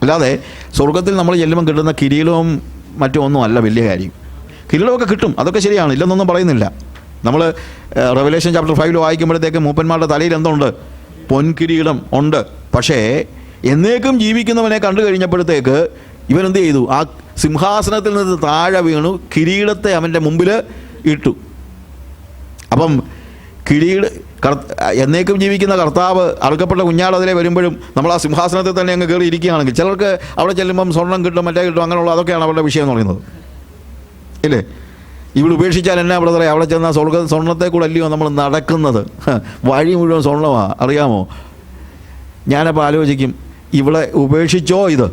അല്ലാതെ സ്വർഗത്തിൽ നമ്മൾ ചെല്ലുമ്പം കിട്ടുന്ന കിരീടവും മറ്റും അല്ല വലിയ കാര്യം. കിരീടമൊക്കെ കിട്ടും, അതൊക്കെ ശരിയാണ്, ഇല്ലെന്നൊന്നും പറയുന്നില്ല. നമ്മൾ റെവലേഷൻ ചാപ്റ്റർ 5 വായിക്കുമ്പോഴത്തേക്ക് മൂപ്പന്മാരുടെ തലയിൽ എന്തുണ്ട്? പൊൻകിരീടം ഉണ്ട്. പക്ഷേ എന്നേക്കും ജീവിക്കുന്നവനെ കണ്ടു കഴിഞ്ഞപ്പോഴത്തേക്ക് ഇവനെന്ത് ചെയ്തു? ആ സിംഹാസനത്തിൽ നിന്ന് താഴെ വീണു കിരീടത്തെ അവൻ്റെ മുമ്പിൽ ഇട്ടു. അപ്പം എന്നേക്കും ജീവിക്കുന്ന കർത്താവ് അറുക്കപ്പെട്ട കുഞ്ഞാട് അതിലെ വരുമ്പോഴും നമ്മൾ ആ സിംഹാസനത്തിൽ തന്നെ അങ്ങ് കയറി ഇരിക്കുകയാണെങ്കിൽ ചിലർക്ക് അവിടെ ചെല്ലുമ്പം സ്വർണ്ണം കിട്ടും, മറ്റേ കിട്ടും, അങ്ങനെയുള്ള അതൊക്കെയാണ് അവരുടെ വിഷയം എന്ന് പറയുന്നത്, ഇല്ലേ? ഇവിടെ ഉപേക്ഷിച്ചാൽ എന്നാ ബ്രദറെ, അവിടെ ചെന്നാൽ സ്വർണ്ണത്തെ കൂടെ അല്ലയോ നമ്മൾ നടക്കുന്നത്? വഴി മുഴുവൻ സ്വർണ്ണമാണ്, അറിയാമോ? ഞാനപ്പോൾ ആലോചിക്കും, ഇവിടെ ഉപേക്ഷിച്ചോ ഇത്?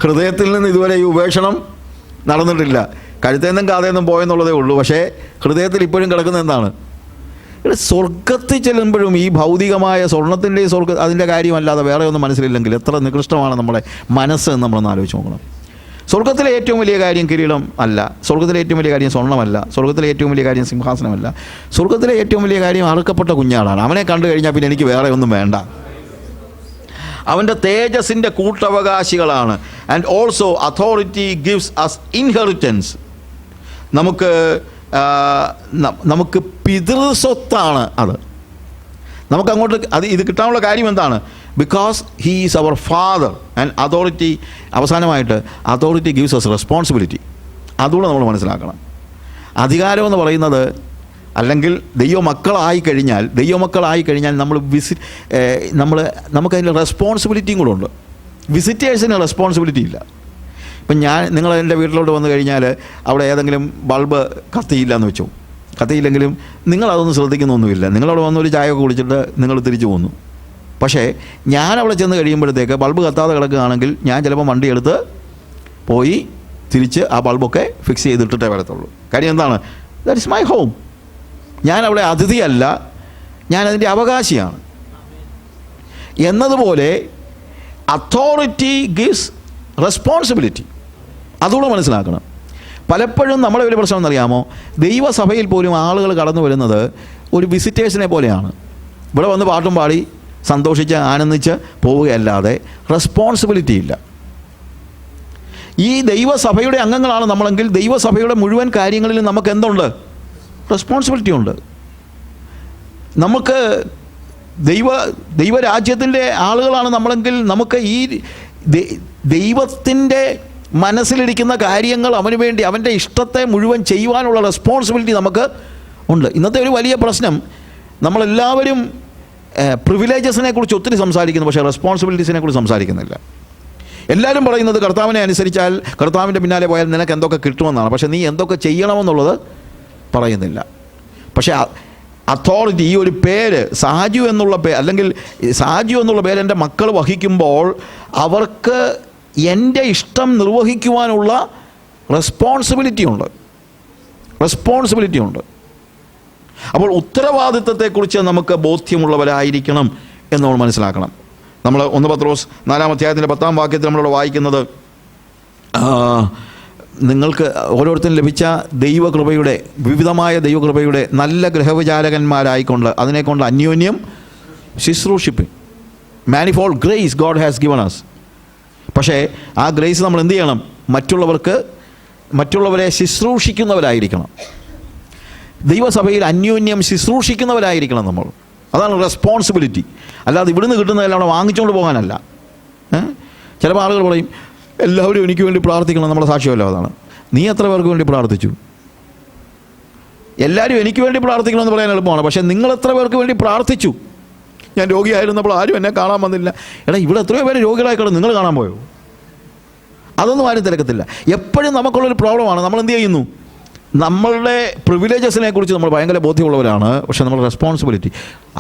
ഹൃദയത്തിൽ നിന്ന് ഇതുവരെ ഈ ഉപേക്ഷണം നടന്നിട്ടില്ല. കഴുത്തേന്നും കാതേന്നും പോയെന്നുള്ളതേ ഉള്ളൂ. പക്ഷേ ഹൃദയത്തിൽ ഇപ്പോഴും കിടക്കുന്നത് എന്താണ്? സ്വർഗത്തിൽ ചെല്ലുമ്പോഴും ഈ ഭൗതികമായ സ്വർണത്തിൻ്റെ അതിൻ്റെ കാര്യമല്ലാതെ വേറെ ഒന്നും മനസ്സിലില്ലെങ്കിൽ എത്ര നികൃഷ്ടമാണ് നമ്മുടെ മനസ്സ് എന്ന് നമ്മളൊന്ന് ആലോചിച്ച് നോക്കണം. സ്വർഗത്തിലെ ഏറ്റവും വലിയ കാര്യം കിരീടം അല്ല, സ്വർഗത്തിലെ ഏറ്റവും വലിയ കാര്യം സ്വർണ്ണമല്ല, സ്വർഗത്തിലെ ഏറ്റവും വലിയ കാര്യം സിംഹാസനമല്ല. സ്വർഗത്തിലെ ഏറ്റവും വലിയ കാര്യം അറുക്കപ്പെട്ട കുഞ്ഞാടാണ്. അവനെ കണ്ടു കഴിഞ്ഞാൽ പിന്നെ എനിക്ക് വേറെ ഒന്നും വേണ്ട. അവൻ്റെ തേജസ്സിൻ്റെ കൂട്ടവകാശികളാണ്. And also authority gives us inheritance. നമുക്ക് പിതൃസ്വത്താണ് അത്. നമുക്കങ്ങോട്ട് ഇത് കിട്ടാനുള്ള കാര്യം എന്താണ്? Because he is our father. And authority, അവസാനമായിട്ട് അതോറിറ്റി ഗിവ്സ് അസ് റെസ്പോൺസിബിലിറ്റി. അതുകൂടെ നമ്മൾ മനസ്സിലാക്കണം. അധികാരമെന്ന് പറയുന്നത്, അല്ലെങ്കിൽ ദൈവമക്കളായി കഴിഞ്ഞാൽ നമുക്കതിൻ്റെ റെസ്പോൺസിബിലിറ്റിയും കൂടെ ഉണ്ട്. വിസിറ്റേഴ്സിന് റെസ്പോൺസിബിലിറ്റി ഇല്ല. ഇപ്പം നിങ്ങൾ എൻ്റെ വീട്ടിലോട്ട് വന്നു കഴിഞ്ഞാൽ അവിടെ ഏതെങ്കിലും ബൾബ് കത്തിയില്ല എന്ന് വെച്ചോ, കത്തിയില്ലെങ്കിലും നിങ്ങളതൊന്നും ശ്രദ്ധിക്കുന്നൊന്നുമില്ല. നിങ്ങളവിടെ വന്നൊരു ചായയൊക്കെ കുടിച്ചിട്ട് നിങ്ങൾ തിരിച്ചു പോന്നു. പക്ഷേ ഞാൻ അവിടെ ചെന്ന് കഴിയുമ്പോഴത്തേക്ക് ബൾബ് കത്താതെ കിടക്കുകയാണെങ്കിൽ ഞാൻ ചിലപ്പോൾ വണ്ടി എടുത്ത് പോയി തിരിച്ച് ആ ബൾബൊക്കെ ഫിക്സ് ചെയ്തിട്ടിട്ടേ വരത്തുള്ളൂ. കാര്യം എന്താണ്? That is my home. ഞാൻ അവിടെ അതിഥിയല്ല, ഞാൻ അതിൻ്റെ അവകാശിയാണ്. എന്നതുപോലെ അതോറിറ്റി ഗിവ്സ് റെസ്പോൺസിബിലിറ്റി. അതുകൂടെ മനസ്സിലാക്കണം. പലപ്പോഴും നമ്മളെ ഒരു പ്രശ്നം എന്നറിയാമോ? ദൈവസഭയിൽ പോലും ആളുകൾ കടന്നു വരുന്നത് ഒരു വിസിറ്റേഴ്സിനെ പോലെയാണ്. ഇവിടെ വന്ന് പാട്ടും പാടി സന്തോഷിച്ച് ആനന്ദിച്ച് പോവുകയല്ലാതെ റെസ്പോൺസിബിലിറ്റി ഇല്ല. ഈ ദൈവസഭയുടെ അംഗങ്ങളാണ് നമ്മളെങ്കിൽ ദൈവസഭയുടെ മുഴുവൻ കാര്യങ്ങളിലും നമുക്ക് എന്തുണ്ട്? റെസ്പോൺസിബിലിറ്റി ഉണ്ട്. നമുക്ക് ദൈവരാജ്യത്തിൻ്റെ ആളുകളാണ് നമ്മളെങ്കിൽ നമുക്ക് ഈ ദൈവത്തിൻ്റെ മനസ്സിലിരിക്കുന്ന കാര്യങ്ങൾ അവന് വേണ്ടി അവൻ്റെ ഇഷ്ടത്തെ മുഴുവൻ ചെയ്യുവാനുള്ള റെസ്പോൺസിബിലിറ്റി നമുക്ക് ഉണ്ട്. ഇന്നത്തെ ഒരു വലിയ പ്രശ്നം, നമ്മളെല്ലാവരും പ്രിവിലേജസിനെ കുറിച്ച് ഒത്തിരി സംസാരിക്കുന്നു, പക്ഷേ റെസ്പോൺസിബിലിറ്റീസിനെ കുറിച്ച് സംസാരിക്കുന്നില്ല. എല്ലാവരും പറയുന്നത് കർത്താവിനെ അനുസരിച്ചാൽ, കർത്താവിൻ്റെ പിന്നാലെ പോയാൽ നിനക്ക് എന്തൊക്കെ കിട്ടുമെന്നാണ്. പക്ഷേ നീ എന്തൊക്കെ ചെയ്യണമെന്നുള്ളത് പറയുന്നില്ല. പക്ഷേ അതോറിറ്റി, ഈ ഒരു പേര് സാജു എന്നുള്ള പേര്, അല്ലെങ്കിൽ സാജു എന്നുള്ള പേര് എൻ്റെ മക്കൾ വഹിക്കുമ്പോൾ അവർക്ക് എൻ്റെ ഇഷ്ടം നിർവഹിക്കുവാനുള്ള റെസ്പോൺസിബിലിറ്റി ഉണ്ട്. അപ്പോൾ ഉത്തരവാദിത്തത്തെക്കുറിച്ച് നമുക്ക് ബോധ്യമുള്ളവരായിരിക്കണം എന്ന് നമ്മൾ മനസ്സിലാക്കണം. നമ്മൾ 1 പത്രോസ് 4-ാം അധ്യായത്തിൻ്റെ 10-ാം വാക്യത്തിൽ നമ്മളിവിടെ വായിക്കുന്നത്, നിങ്ങൾക്ക് ഓരോരുത്തരും ലഭിച്ച ദൈവകൃപയുടെ, വിവിധമായ ദൈവകൃപയുടെ നല്ല ഗൃഹവിചാരകന്മാരായിക്കൊണ്ട് അതിനെക്കൊണ്ട് അന്യോന്യം ശുശ്രൂഷിപ്പിൻ. Manifold grace God has given us. പക്ഷേ ആ ഗ്രേസ് നമ്മൾ എന്ത് ചെയ്യണം? മറ്റുള്ളവരെ ശുശ്രൂഷിക്കുന്നവരായിരിക്കണം. ദൈവസഭയിൽ അന്യോന്യം ശുശ്രൂഷിക്കുന്നവരായിരിക്കണം നമ്മൾ. അതാണ് റെസ്പോൺസിബിലിറ്റി. അല്ലാതെ ഇവിടുന്ന് കിട്ടുന്നതെല്ലാം അവിടെ വാങ്ങിച്ചുകൊണ്ട് പോകാനല്ല. ചിലപ്പോൾ ആളുകൾ പറയും, എല്ലാവരും എനിക്ക് വേണ്ടി പ്രാർത്ഥിക്കണം. നമ്മുടെ സാക്ഷ്യമല്ലോ അതാണ്. നീ എത്ര പേർക്ക് വേണ്ടി പ്രാർത്ഥിച്ചു? എല്ലാവരും എനിക്ക് വേണ്ടി പ്രാർത്ഥിക്കണമെന്ന് പറയാൻ എളുപ്പമാണ്. പക്ഷേ നിങ്ങൾ എത്ര പേർക്ക് വേണ്ടി പ്രാർത്ഥിച്ചു? ഞാൻ രോഗിയായിരുന്നപ്പോൾ ആരും എന്നെ കാണാൻ വന്നില്ല. എടാ, ഇവിടെ എത്രയോ പേര് രോഗികളായി കിടന്നു, നിങ്ങൾ കാണാൻ പോയോ? അതൊന്നും ആരും തിരക്കത്തില്ല. എപ്പോഴും നമുക്കുള്ളൊരു പ്രോബ്ലമാണ്. നമ്മൾ എന്ത് ചെയ്യുന്നു? നമ്മളുടെ പ്രിവിലേജസിനെ കുറിച്ച് നമ്മൾ ഭയങ്കര ബോധ്യമുള്ളവരാണ്, പക്ഷേ നമ്മൾ റെസ്പോൺസിബിലിറ്റി,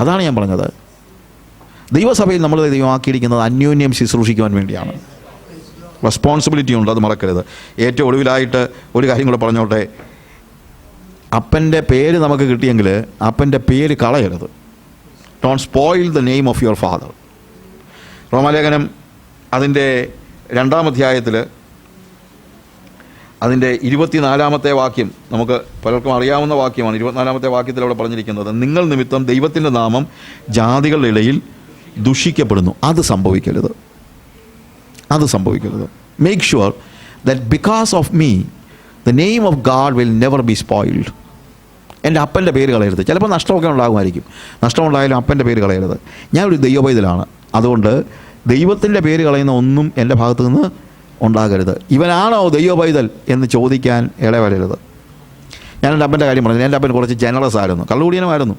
അതാണ് ഞാൻ പറഞ്ഞത്. ദൈവസഭയിൽ നമ്മൾ ദൈവമാക്കിയിരിക്കുന്നത് അന്യോന്യം ശുശ്രൂഷിക്കുവാൻ വേണ്ടിയാണ്. റെസ്പോൺസിബിലിറ്റി ഉണ്ട്, അത് മറക്കരുത്. ഏറ്റവും ഒടുവിലായിട്ട് ഒരു കാര്യം കൂടെ പറഞ്ഞോട്ടെ. അപ്പൻ്റെ പേര് നമുക്ക് കിട്ടിയെങ്കിൽ അപ്പൻ്റെ പേര് കളയരുത്. Don't spoil the name of your father. റോമാലേഖനം അതിൻ്റെ 2-ാം അധ്യായത്തിൽ അതിൻ്റെ 24-ാമത്തെ വാക്യം നമുക്ക് പലർക്കും അറിയാവുന്ന വാക്യമാണ്. 24-ാമത്തെ വാക്യത്തിൽ അവിടെ പറഞ്ഞിരിക്കുന്നത്, നിങ്ങൾ നിമിത്തം ദൈവത്തിൻ്റെ നാമം ജാതികളുടെ ഇടയിൽ ദുഷിക്കപ്പെടുന്നു. അത് സംഭവിക്കരുത്. Make sure that because of me the name of God will never be spoiled. എൻ്റെ അപ്പൻ്റെ പേര് കളയരുത്. ചിലപ്പോൾ നഷ്ടമൊക്കെ ഉണ്ടാകുമായിരിക്കും. നഷ്ടമുണ്ടായാലും അപ്പൻ്റെ പേര് കളയരുത്. ഞാനൊരു ദൈവപൈതലാണ്. അതുകൊണ്ട് ദൈവത്തിൻ്റെ പേര് കളയുന്ന ഒന്നും എൻ്റെ ഭാഗത്തു നിന്ന് ഉണ്ടാകരുത്. ഇവനാണോ ദൈവപൈതൽ എന്ന് ചോദിക്കാൻ ഇടവരരുത്. ഞാൻ എൻ്റെ അപ്പൻ്റെ കാര്യം പറഞ്ഞു. എൻ്റെ അപ്പൻ കുറച്ച് ജനറസ് ആയിരുന്നു, കള്ളുകുടിയനുമായിരുന്നു.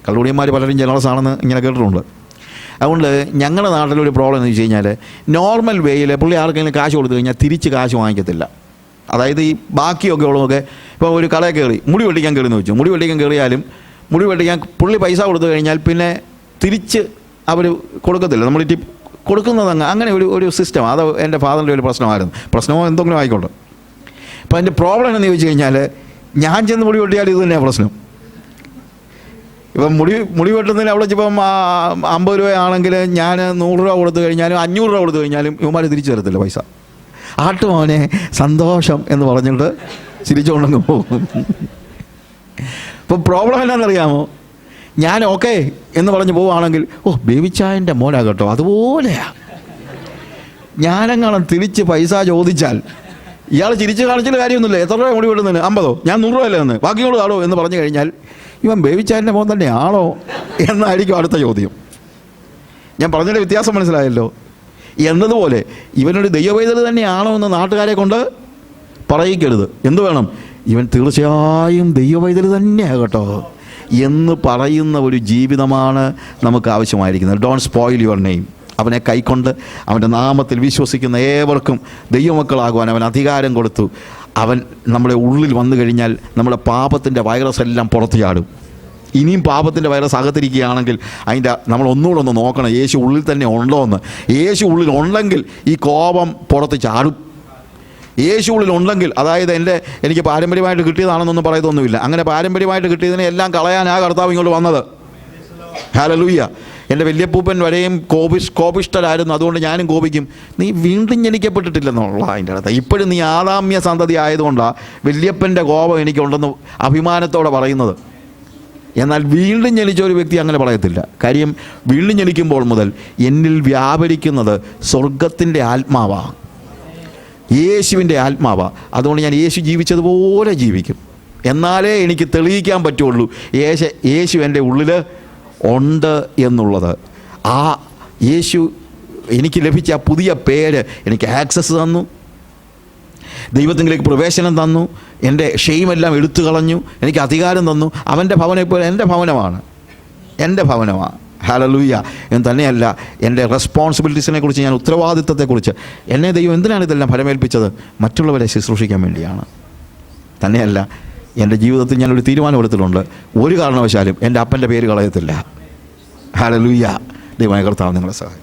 കള്ളുകുടിയന്മാർ പലരും ജനറസ് ആണെന്ന് ഇങ്ങനെ കേട്ടിട്ടുണ്ട്. അതുകൊണ്ട് ഞങ്ങളുടെ നാട്ടിലൊരു പ്രോബ്ലം എന്ന് വെച്ച് കഴിഞ്ഞാൽ, നോർമൽ വേയിൽ പുള്ളി ആർക്കെങ്കിലും കാശ് കൊടുത്തു കഴിഞ്ഞാൽ തിരിച്ച് കാശ് വാങ്ങിക്കത്തില്ല. അതായത് ഈ ബാക്കിയൊക്കെ ഉള്ളതൊക്കെ, ഇപ്പോൾ ഒരു കടയിൽ കയറി മുടി വെട്ടിക്കാൻ കയറിയെന്ന് വെച്ചു, മുടി വെട്ടിക്കാൻ കയറിയാലും മുടി വെട്ടിക്കാൻ പുള്ളി പൈസ കൊടുത്തു കഴിഞ്ഞാൽ പിന്നെ തിരിച്ച് അവർ കൊടുക്കത്തില്ല. നമ്മൾ ടിപ്പ് കൊടുക്കുന്നത് അങ്ങനെ ഒരു സിസ്റ്റം. അത് എൻ്റെ ഫാദറിൻ്റെ ഒരു പ്രശ്നമായിരുന്നു. പ്രശ്നമോ എന്തെങ്കിലും ആയിക്കോട്ടെ. അപ്പോൾ അതിൻ്റെ പ്രോബ്ലം എന്ന് ചോദിച്ചു കഴിഞ്ഞാൽ, ഞാൻ ചെന്ന് മുടി വെട്ടിയാൽ ഇത് തന്നെയാണ് പ്രശ്നം. ഇപ്പം മുടി വെട്ടുന്നതിന് അവിടെ ഇപ്പം 50 രൂപയാണെങ്കിൽ ഞാൻ 100 രൂപ കൊടുത്തു കഴിഞ്ഞാലും 500 രൂപ കൊടുത്തു കഴിഞ്ഞാലും ഇവന്മാർ തിരിച്ചു തരത്തില്ല പൈസ. ആട്ടുമോനെ സന്തോഷം എന്ന് പറഞ്ഞിട്ട് ചിരിച്ചുകൊണ്ടങ്ങ് പോകും. ഇപ്പം പ്രോബ്ലം എന്നാണെന്നറിയാമോ? ഞാൻ ഓക്കെ എന്ന് പറഞ്ഞ് പോവുകയാണെങ്കിൽ, ബേബിച്ചായൻ്റെ മോനാ കേട്ടോ, അതുപോലെയാ. ഞാനെങ്ങാനും തിരിച്ച് പൈസ ചോദിച്ചാൽ ഇയാൾ ചിരിച്ച് കാണിച്ചിട്ട് കാര്യമൊന്നുമില്ല. എത്ര രൂപ മുടി വെട്ടുന്നതിന്? 50. ഞാൻ 100 രൂപയല്ലേ എന്ന്, ബാക്കിയോട് താടോ എന്ന് പറഞ്ഞു കഴിഞ്ഞാൽ ഇവൻ ബേബിച്ചായൻ്റെ മോൻ തന്നെയാണോ എന്നായിരിക്കും അടുത്ത ചോദ്യം. ഞാൻ പറഞ്ഞതിൻ്റെ വ്യത്യാസം മനസ്സിലായല്ലോ. എന്നതുപോലെ ഇവനൊരു ദൈവപൈതൽ തന്നെയാണോ എന്ന് നാട്ടുകാരെ കൊണ്ട് പറയിക്കരുത്. എന്ത് വേണം? ഇവൻ തീർച്ചയായും ദൈവപൈതൽ തന്നെയാണ് കേട്ടോ എന്ന് പറയുന്ന ഒരു ജീവിതമാണ് നമുക്ക് ആവശ്യമായിരിക്കുന്നത്. Don't spoil your name. അവനെ കൈക്കൊണ്ട് അവൻ്റെ നാമത്തിൽ വിശ്വസിക്കുന്ന ഏവർക്കും ദൈവമക്കളാകുവാൻ അവൻ അധികാരം കൊടുത്തു. അവൻ നമ്മുടെ ഉള്ളിൽ വന്നു കഴിഞ്ഞാൽ നമ്മുടെ പാപത്തിൻ്റെ വൈറസ് എല്ലാം പുറത്തു ചാടും. ഇനിയും പാപത്തിൻ്റെ വൈറസ് അകത്തിരിക്കുകയാണെങ്കിൽ അതിൻ്റെ നമ്മൾ ഒന്നുകൂടെ ഒന്ന് നോക്കണം, യേശു ഉള്ളിൽ തന്നെ ഉണ്ടോ എന്ന്. യേശു ഉള്ളിൽ ഉണ്ടെങ്കിൽ ഈ കോപം പുറത്ത് ചാടും. യേശു ഉള്ളിൽ ഉണ്ടെങ്കിൽ, അതായത് എനിക്ക് പാരമ്പര്യമായിട്ട് കിട്ടിയതാണെന്നൊന്നും പറയത്തൊന്നുമില്ല. അങ്ങനെ പാരമ്പര്യമായിട്ട് കിട്ടിയതിനെ എല്ലാം കളയാൻ ആ കർത്താവ് ഇങ്ങോട്ട് വന്നത്. ഹല്ലേലൂയ. എൻ്റെ വല്യപ്പൂപ്പൻ വരെയും കോപിഷ്ഠരായിരുന്നു, അതുകൊണ്ട് ഞാനും കോപിക്കും. നീ വീണ്ടും ജനിക്കപ്പെട്ടിട്ടില്ലെന്നുള്ള അതിൻ്റെ അടുത്ത്. ഇപ്പോഴും നീ ആദാമ്യ സന്തതി ആയതുകൊണ്ടാണ് വല്യപ്പൻ്റെ കോപം എനിക്കുണ്ടെന്ന് അഭിമാനത്തോടെ പറയുന്നത്. എന്നാൽ വീണ്ടും ജനിച്ച ഒരു വ്യക്തി അങ്ങനെ പറയത്തില്ല. കാര്യം വീണ്ടും ജനിക്കുമ്പോൾ മുതൽ എന്നിൽ വ്യാപരിക്കുന്നത് സ്വർഗത്തിൻ്റെ ആത്മാവാണ്, യേശുവിൻ്റെ ആത്മാവാണ്. അതുകൊണ്ട് ഞാൻ യേശു ജീവിച്ചതുപോലെ ജീവിക്കും. എന്നാലേ എനിക്ക് തെളിയിക്കാൻ പറ്റുള്ളൂ യേശു എൻ്റെ ഉള്ളിൽ ഉണ്ട് എന്നുള്ളത്. ആ യേശു എനിക്ക് ലഭിച്ച ആ പുതിയ പേര് എനിക്ക് ആക്സസ് തന്നു, ദൈവത്തിലേക്ക് പ്രവേശനം തന്നു, എൻ്റെ ഷെയിമെല്ലാം എടുത്തു കളഞ്ഞു, എനിക്ക് അധികാരം തന്നു. അവൻ്റെ ഭവനം ഇപ്പോൾ എൻ്റെ ഭവനമാണ്. ഹല്ലേലൂയ. എന്ന് തന്നെയല്ല, എൻ്റെ റെസ്പോൺസിബിലിറ്റീസിനെ കുറിച്ച്, ഞാൻ ഉത്തരവാദിത്തത്തെക്കുറിച്ച്, എന്നെ ദൈവം എന്തിനാണ് ഇതെല്ലാം ഫലമേൽപ്പിച്ചത്? മറ്റുള്ളവരെ ശുശ്രൂഷിക്കാൻ വേണ്ടിയാണ്. തന്നെയല്ല, എൻ്റെ ജീവിതത്തിൽ ഞാനൊരു തീരുമാനം എടുത്തിട്ടുണ്ട്, ഒരു കാരണവശാലും എൻ്റെ അപ്പൻ്റെ പേര് കളയത്തില്ല. ഹല്ലേലൂയ. ദൈവമായ കർത്താവ് നിങ്ങളെ സഹായിക്കും.